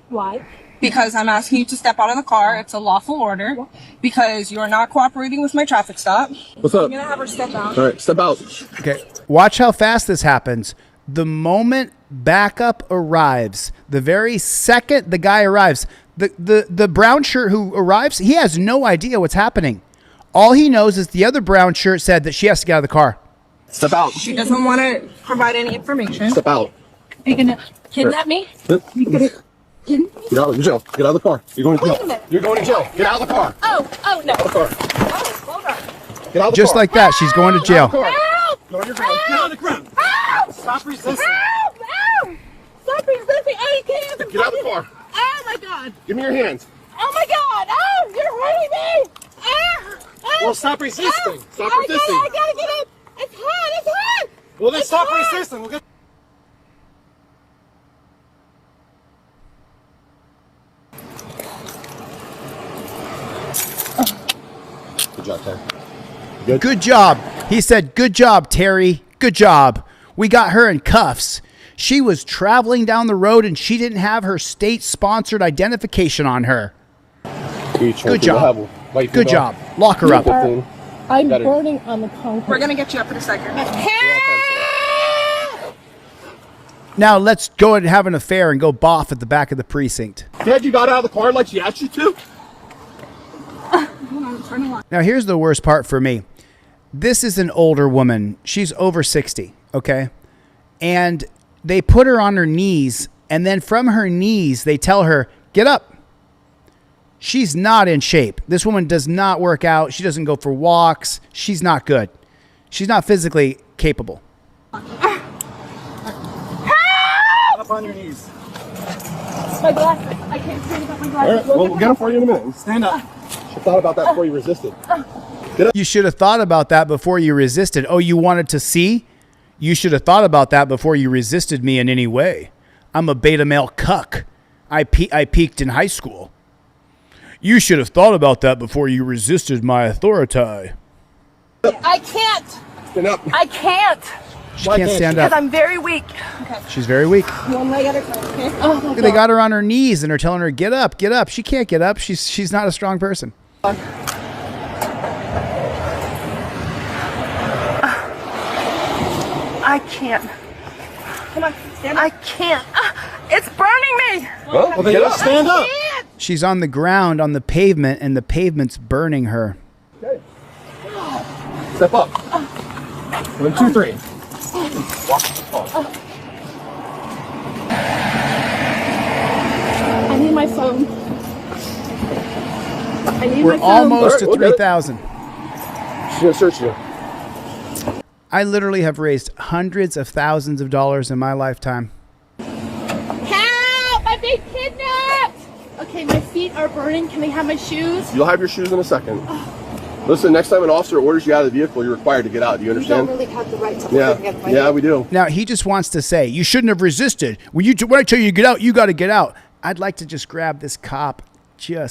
Why? Because I'm asking you to step out of the car. It's a lawful order. Because you're not cooperating with my traffic stop. What's up? I'm going to have her step out. All right, step out. Okay, watch how fast this happens. The moment backup arrives, the very second the guy arrives, the brown shirt who arrives, he has no idea what's happening. All he knows is the other brown shirt said that she has to get out of the car. Step out. She doesn't want to provide any information. Step out. Are you going to kidnap me? You gonna kidnap me? Get out of jail. Get out of the car. You're going to Wait a jail. minute. You're going to jail. Get out of the car. Oh, no. Get out of the car. Oh, hold on. Get out of the Just car. like that, she's going to jail. Help! Go on your ground. Get on the ground. Help! Stop resisting. Help! Help! Stop resisting! Oh, you can't even Get out of the car. Oh, my God. Give me your hands. Oh, my God. Oh, you're hurting me. Oh, Well, stop resisting. Stop I resisting. gotta get up. It's hot. It's hot. Well, then It's stop hot. resisting. We'll get. Good job, Terry. Good job. He said, good job, Terry. Good job. We got her in cuffs. She was traveling down the road and she didn't have her state-sponsored identification on her. Good job. Good job. Lock her up. I'm burning on the concrete. We're going to get you up in a second. Now let's go and have an affair and go boff at the back of the precinct. Dad, you got out of the car like she asked you to? Hold on, turn the light. Now here's the worst part for me. This is an older woman. She's over 60, okay? And they put her on her knees, and then from her knees, they tell her, get up. She's not in shape. This woman does not work out. She doesn't go for walks. She's not good. She's not physically capable. Up on your knees. My glasses. I can't see without my All glasses. right, well, we'll get them for you in a minute. Stand up. I thought about that before you resisted. You should have thought about that before you resisted. Oh, you wanted to see? You should have thought about that before you resisted me in any way. I'm a beta male cuck. I peaked in high school. You should have thought about that before you resisted my authority. I can't. Stand up. I can't. She can't stand Because up. I'm very weak. Okay. She's very weak. One leg at a time, okay? Oh, my God. They got her on her knees and are telling her, get up, get up. She can't get up. She's not a strong person. I can't. Come on, stand up. I can't. It's burning me. Well, then get stand up. She's on the ground on the pavement and the pavement's burning her. Okay. Step up. 1, 2, 3. Walk. I need my phone. I need We're my phone. almost to All right, 3,000. She's gonna search you. I literally have raised hundreds of thousands of dollars in my lifetime. Help! I'm being kidnapped! Okay, my feet are burning. Can they have my shoes? You'll have your shoes in a second. Listen, next time an officer orders you out of the vehicle, you're required to get out. Do you You understand? don't really have the right to Yeah, we do. Now, he just wants to say, you shouldn't have resisted. When I tell you to get out, you got to get out. I'd like to just grab this cop. I'm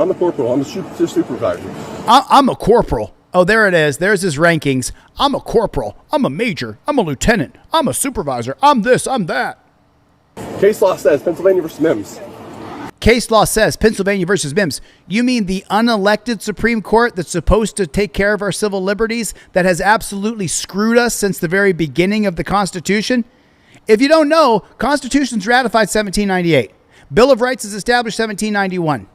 the corporal. I'm the supervisor. I'm a corporal. Oh, there it is. There's his rankings. I'm a corporal. I'm a major. I'm a lieutenant. I'm a supervisor. I'm this. I'm that. Case law says Pennsylvania versus Mims. Case law says Pennsylvania versus Mims. You mean the unelected Supreme Court that's supposed to take care of our civil liberties that has absolutely screwed us since the very beginning of the Constitution? If you don't know, Constitution's ratified 1798. Bill of Rights is established 1791.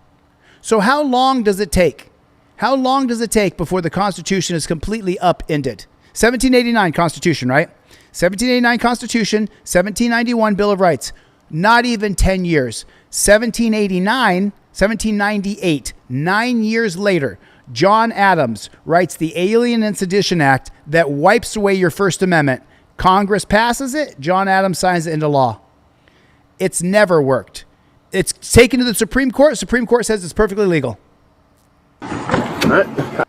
So how long does it take? How long does it take before the Constitution is completely upended? 1789 Constitution, right? 1789 Constitution, 1791 Bill of Rights. Not even 10 years. 1798, 9 years later, John Adams writes the Alien and Sedition Act that wipes away your First Amendment. Congress passes it. John Adams signs it into law. It's never worked. It's taken to the Supreme Court. Supreme Court says it's perfectly legal.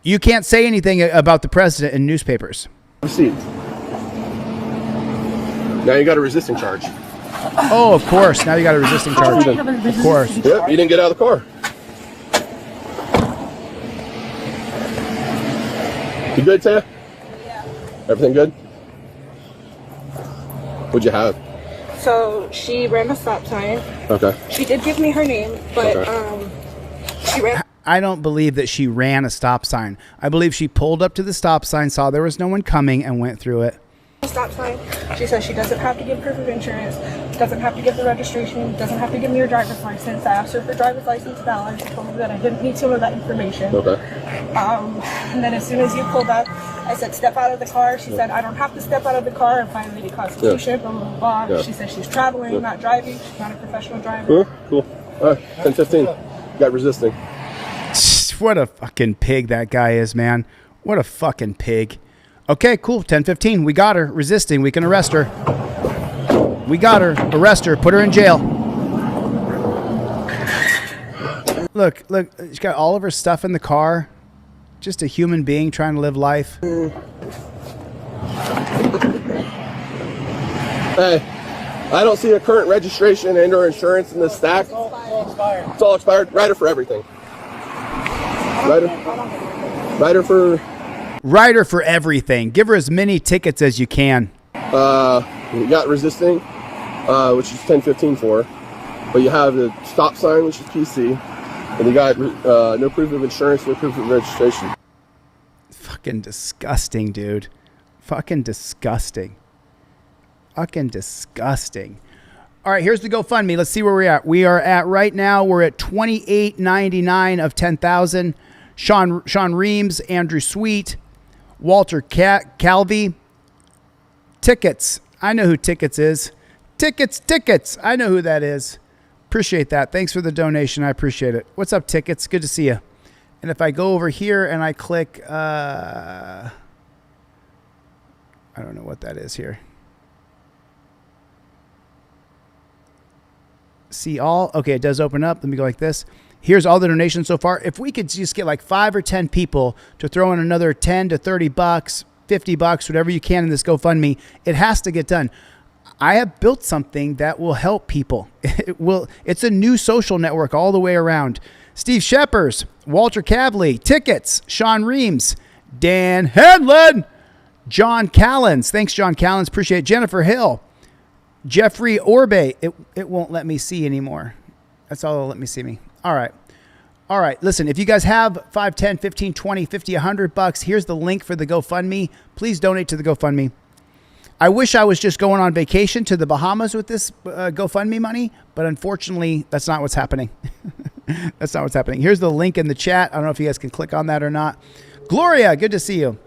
You can't say anything about the president in newspapers. Proceed. Now you got a resisting charge. Oh, of course. Now you got a resisting charge. Of course. Yep, you didn't get out of the car. You good, Taya? Yeah. Everything good? What'd you have? So she ran a stop sign. Okay. She did give me her name, but she ran. I don't believe that she ran a stop sign. I believe she pulled up to the stop sign, saw there was no one coming, and went through it. Stop sign. She says she doesn't have to give proof of insurance, doesn't have to give the registration, doesn't have to give me her driver's license. I asked her for driver's license valid. She told me that I didn't need some of that information. Okay. And then as soon as you pulled up, I said, step out of the car. She said, I don't have to step out of the car. I'm violating the Constitution, blah, blah, blah. Yeah. She says she's traveling, not driving. She's not a professional driver. Cool. All right, 10-15. Got resisting. What a fucking pig that guy is, man. What a fucking pig. Okay, cool. 10-15. We got her. Resisting. We can arrest her. We got her. Arrest her. Put her in jail. Look. She's got all of her stuff in the car. Just a human being trying to live life. Hey, I don't see a current registration and or insurance in this stack. It's all expired. Write her for everything. Write her for everything. Give her as many tickets as you can. You got resisting, which is 10-15 for. But you have the stop sign, which is PC. And you got no proof of insurance, no proof of registration. Fucking disgusting, dude. Fucking disgusting. Fucking disgusting. All right, here's the GoFundMe. Let's see where we're at. We are at right now, we're at $28.99 of 10,000. Sean Reams, Andrew Sweet, Walter Calvi. Tickets. I know who Tickets is. Tickets. I know who that is. Appreciate that. Thanks for the donation. I appreciate it. What's up, Tickets? Good to see you. And if I go over here and I click, I don't know what that is here. See all? Okay, it does open up. Let me go like this. Here's all the donations so far. If we could just get like 5 or 10 people to throw in another 10 to 30 bucks, 50 bucks, whatever you can in this GoFundMe, it has to get done. I have built something that will help people. It's a new social network all the way around. Steve Sheppers, Walter Cavley, Tickets, Sean Reams, Dan Hanlon, John Callens. Thanks, John Callens. Appreciate it. Jennifer Hill, Jeffrey Orbe. It won't let me see anymore. That's all it'll let me see me. All right. Listen, if you guys have 5, 10, 15, 20, 50, 100 bucks, here's the link for the GoFundMe. Please donate to the GoFundMe. I wish I was just going on vacation to the Bahamas with this GoFundMe money, but unfortunately, that's not what's happening. That's not what's happening. Here's the link in the chat. I don't know if you guys can click on that or not. Gloria, good to see you.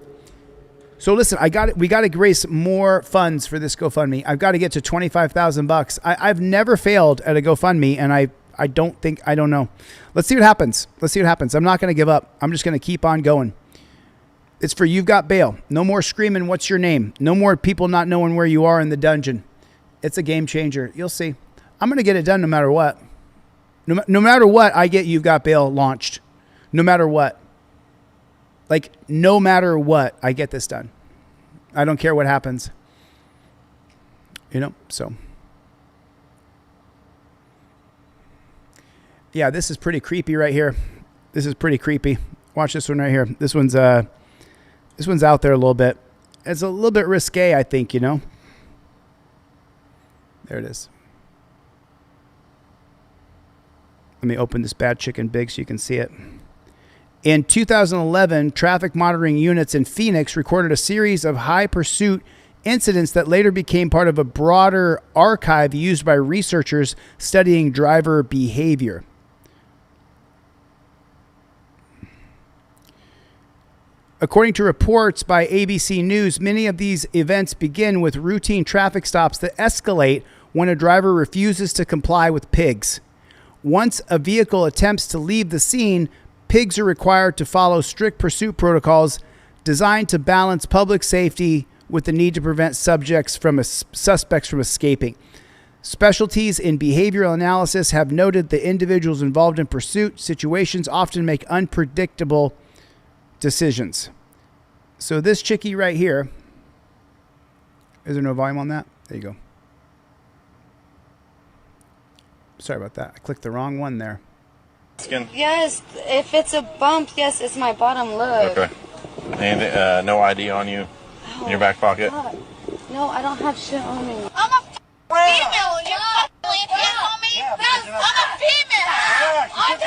So listen, we got to raise more funds for this GoFundMe. I've got to get to 25,000 bucks. I've never failed at a GoFundMe, and I don't know. Let's see what happens. I'm not going to give up. I'm just going to keep on going. It's for You've Got Bail. No more screaming, what's your name? No more people not knowing where you are in the dungeon. It's a game changer. You'll see. I'm going to get it done no matter what. No matter what, I get You've Got Bail launched. No matter what. Like, no matter what, I get this done. I don't care what happens. So. Yeah, this is pretty creepy right here. This is pretty creepy. Watch this one right here. This one's out there a little bit. It's a little bit risque, I think, There it is. Let me open this bad chicken big so you can see it. In 2011, traffic monitoring units in Phoenix recorded a series of high pursuit incidents that later became part of a broader archive used by researchers studying driver behavior. According to reports by ABC News, many of these events begin with routine traffic stops that escalate when a driver refuses to comply with pigs. Once a vehicle attempts to leave the scene, pigs are required to follow strict pursuit protocols designed to balance public safety with the need to prevent suspects from escaping. Specialties in behavioral analysis have noted the individuals involved in pursuit situations often make unpredictable decisions. So this chickie right here, is there no volume on that? There you go. Sorry about that. I clicked the wrong one there. Yes, if it's a bump, yes, it's my bottom lip. Okay. And no ID on you in your back pocket? God. No, I don't have shit on me. I'm a female. You're fucking on me? Yes, I'm a female. I'm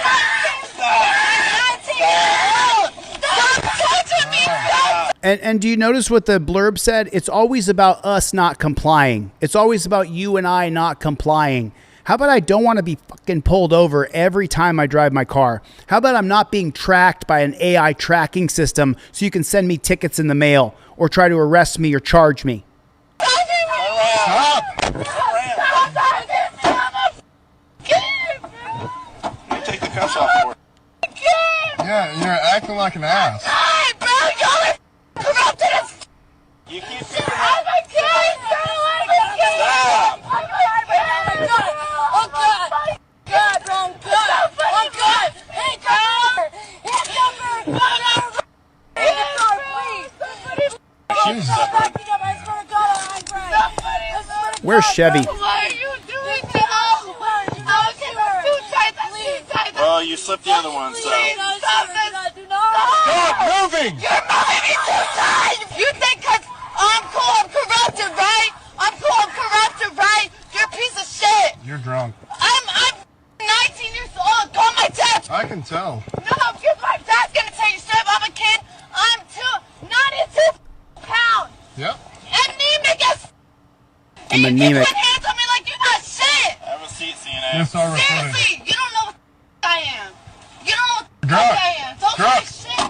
Stop touching me. And do you notice what the blurb said? It's always about us not complying. It's always about you and I not complying. How about I don't want to be fucking pulled over every time I drive my car? How about I'm not being tracked by an AI tracking system so you can send me tickets in the mail or try to arrest me or charge me? Stop! You take the cuffs off for it. Yeah, you're acting like an ass. You keep Stop! Where's Chevy? Why are you doing that? Well, you slipped the other one, so. Stop moving! You're moving me too tight! You think cause I'm cool, I'm corrupted, right? I'm cool, I'm corrupted, right? You're a piece of shit! You're drunk. I'm 19 years old, call my dad! I can tell. No, because my dad's gonna tell you straight, I'm a kid. I'm 92 pounds! Yep. Anemic as I'm anemic. put hands on me like you're not shit! Have a seat, CNA. Yes, all right. Seriously, you don't know what I am. You don't know what Drunk. I am. Don't say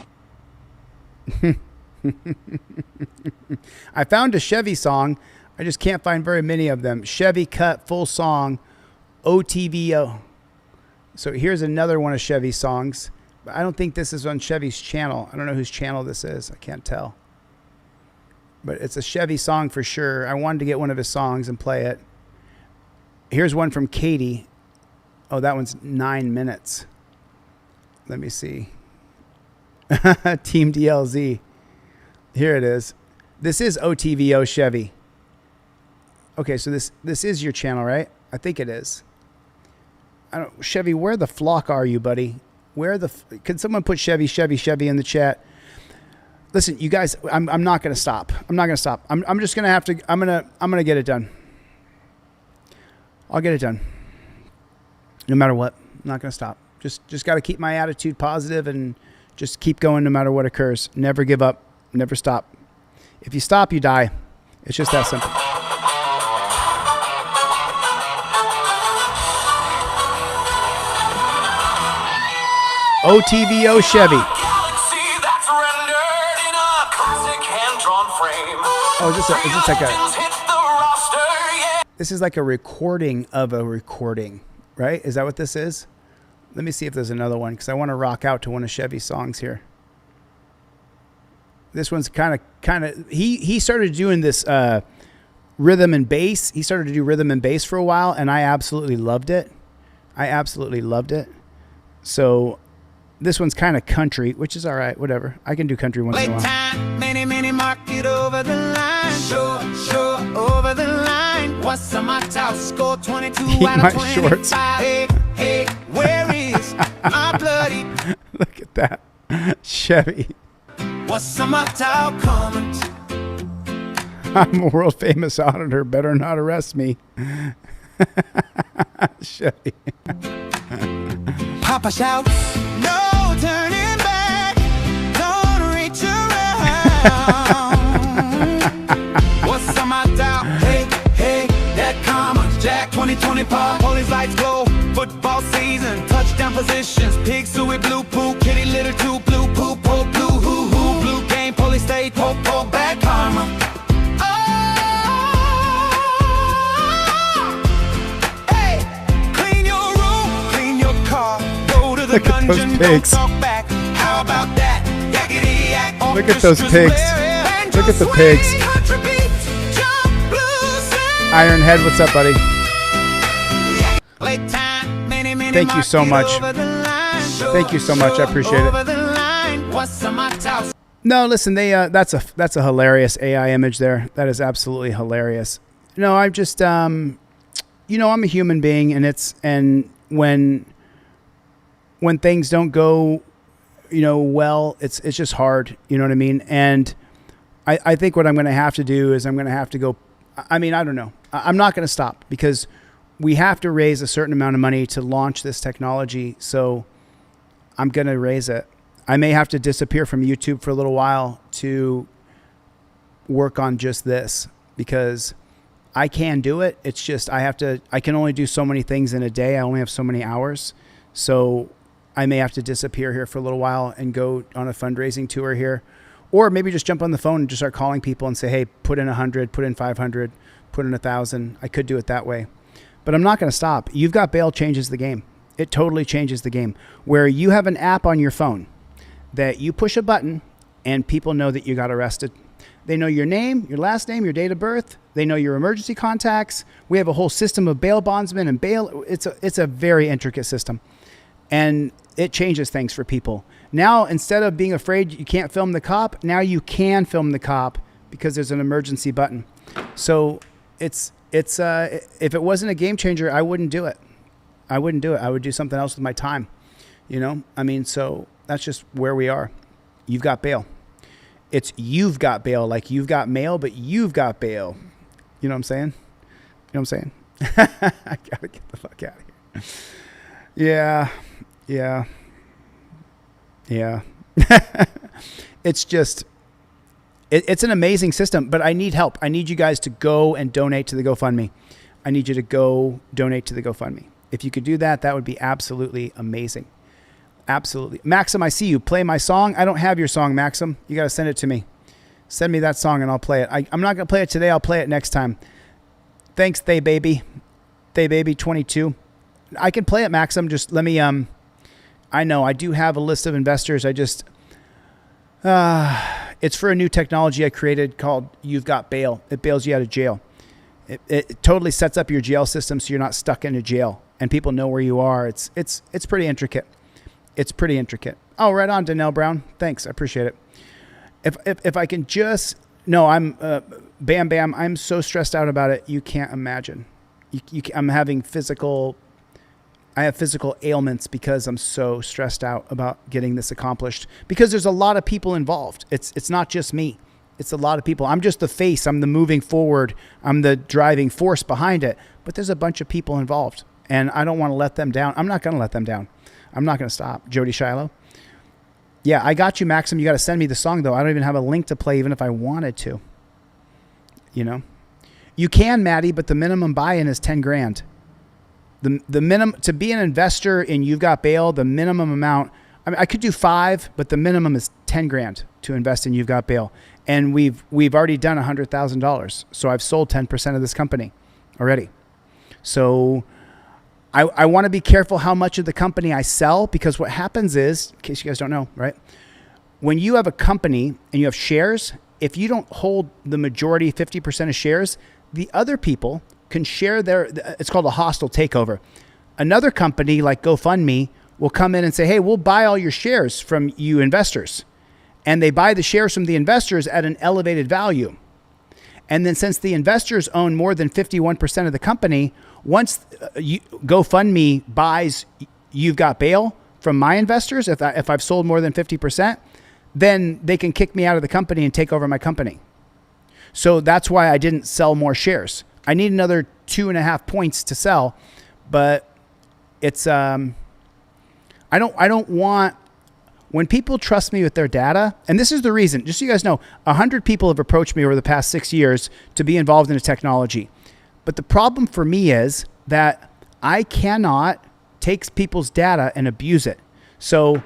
shit. I found a Chevy song. I just can't find very many of them. Chevy Cut Full Song, OTVO. So here's another one of Chevy's songs. I don't think this is on Chevy's channel. I don't know whose channel this is. I can't tell. But it's a Chevy song for sure. I wanted to get one of his songs and play it. Here's one from Katie. Oh, that one's 9 minutes. Let me see. Team DLZ. Here it is. This is OTVO Chevy. Okay, so this is your channel, right? I think it is. I don't, Chevy, where the flock are you, buddy? Where the? Can someone put Chevy in the chat? Listen, you guys, I'm not gonna stop. I'm not gonna stop. I'm just gonna have to. I'm gonna get it done. I'll get it done. No matter what, I'm not gonna stop. Just got to keep my attitude positive and just keep going no matter what occurs. Never give up. Never stop. If you stop, you die. It's just that simple. OTVO Chevy. Oh, is this like a? This is like a recording of a recording, right? Is that what this is? Let me see if there's another one because I want to rock out to one of Chevy's songs here. This one's kind of. He started doing this rhythm and bass. He started to do rhythm and bass for a while, and I absolutely loved it. So this one's kind of country, which is all right. Whatever. I can do country once in a while. Many market over the line. Sure, over the line. What's my top score? 22 out of 25. Shorts. Hey, where is my bloody? Look at that. Chevy. What's my top comment? I'm a world famous auditor. Better not arrest me. Chevy. Papa shout, no turning back. Don't reach around. What's my doubt? Hey, that comma. Jack 2020 pop. All these lights glow. Football season. Touchdown positions. Pig suey blue poo. Kitty litter two blue poo. Po blue hoo hoo. Blue game. Police state. Po back karma. Look at those pigs. How about that? Look at those pigs. Look at the pigs. Ironhead, what's up, buddy? Thank you so much. Thank you so much. I appreciate it. No, listen, that's a hilarious AI image there. That is absolutely hilarious. No, I'm just I'm a human being, and when things don't go well, it's just hard, you know what I mean? And I think what I'm going to have to do is I'm going to have to go, I don't know. I'm not going to stop because we have to raise a certain amount of money to launch this technology. So I'm going to raise it. I may have to disappear from YouTube for a little while to work on just this because I can do it. It's just, I can only do so many things in a day. I only have so many hours. So I may have to disappear here for a little while and go on a fundraising tour here, or maybe just jump on the phone and just start calling people and say, hey, put in 100, put in 500, put in 1,000. I could do it that way, but I'm not going to stop. You've Got Bail changes the game. It totally changes the game where you have an app on your phone that you push a button and people know that you got arrested. They know your name, your last name, your date of birth. They know your emergency contacts. We have a whole system of bail bondsmen and bail. It's a very intricate system, and it changes things for people. Now, instead of being afraid you can't film the cop, now you can film the cop because there's an emergency button. So it's if it wasn't a game changer, I wouldn't do it. I wouldn't do it. I would do something else with my time. So that's just where we are. You've got bail. It's you've got bail, like you've got mail, but you've got bail. You know what I'm saying? You know what I'm saying? I gotta get the fuck out of here. Yeah. It's just, it's an amazing system, but I need help. I need you guys to go and donate to the GoFundMe. I need you to go donate to the GoFundMe. If you could do that, that would be absolutely amazing. Absolutely. Maxim, I see you. Play my song. I don't have your song, Maxim. You got to send it to me. Send me that song and I'll play it. I'm not going to play it today. I'll play it next time. Thanks, They Baby 22. I can play it, Maxim. Just let me, I know I do have a list of investors. It's for a new technology I created called You've Got Bail. It bails you out of jail. It totally sets up your jail system so you're not stuck in a jail and people know where you are. It's pretty intricate. It's pretty intricate. Oh, right on, Danelle Brown. Thanks. I appreciate it. If I can just, no, I'm, Bam Bam. I'm so stressed out about it. You can't imagine. I'm having I have physical ailments because I'm so stressed out about getting this accomplished because there's a lot of people involved. It's not just me. It's a lot of people. I'm just the face. I'm the moving forward. I'm the driving force behind it, but there's a bunch of people involved and I don't want to let them down. I'm not going to let them down. I'm not going to stop. Jody Shiloh. Yeah, I got you, Maxim. You got to send me the song, though. I don't even have a link to play, even if I wanted to. You can, Maddie, but the minimum buy-in is 10 grand. The minimum to be an investor in You've Got Bail, the minimum amount, I could do 5, but the minimum is 10 grand to invest in You've Got Bail. And we've already done $100,000. So I've sold 10% of this company already. So I want to be careful how much of the company I sell because what happens is, in case you guys don't know, right? When you have a company and you have shares, if you don't hold the majority, 50% of shares, the other people can share it's called a hostile takeover. Another company like GoFundMe will come in and say, hey, we'll buy all your shares from you investors. And they buy the shares from the investors at an elevated value. And then since the investors own more than 51% of the company, once GoFundMe buys You've Got Bail from my investors, if I've sold more than 50%, then they can kick me out of the company and take over my company. So that's why I didn't sell more shares. I need another 2.5 points to sell, but it's I don't want, when people trust me with their data, and this is the reason, just so you guys know, 100 people have approached me over the past 6 years to be involved in a technology. But the problem for me is that I cannot take people's data and abuse it. So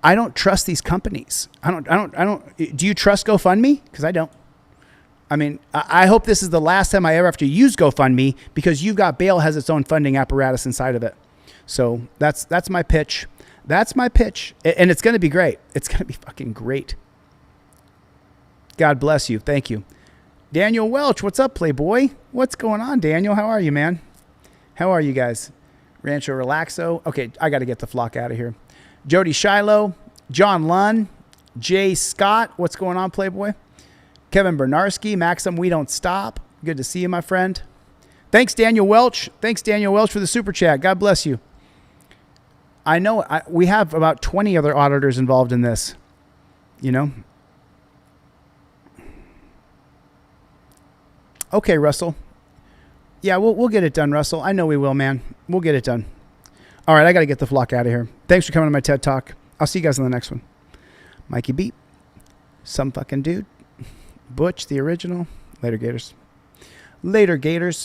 I don't trust these companies. I don't. Do you trust GoFundMe? Because I don't. I mean, I hope this is the last time I ever have to use GoFundMe because You've Got Bail has its own funding apparatus inside of it. So that's my pitch. That's my pitch. And it's going to be great. It's going to be fucking great. God bless you. Thank you. Daniel Welch, what's up, Playboy? What's going on, Daniel? How are you, man? How are you guys? Rancho Relaxo. Okay, I got to get the flock out of here. Jody Shiloh, John Lunn, Jay Scott. What's going on, Playboy? Kevin Bernarski, Maxim, we don't stop. Good to see you, my friend. Thanks, Daniel Welch. Thanks, Daniel Welch, for the super chat. God bless you. I know we have about 20 other auditors involved in this, you know. Okay, Russell. Yeah, we'll get it done, Russell. I know we will, man. We'll get it done. All right, I got to get the flock out of here. Thanks for coming to my TED Talk. I'll see you guys on the next one. Mikey Beat. Some fucking dude. Butch, the original. Later, Gators. Later, Gators.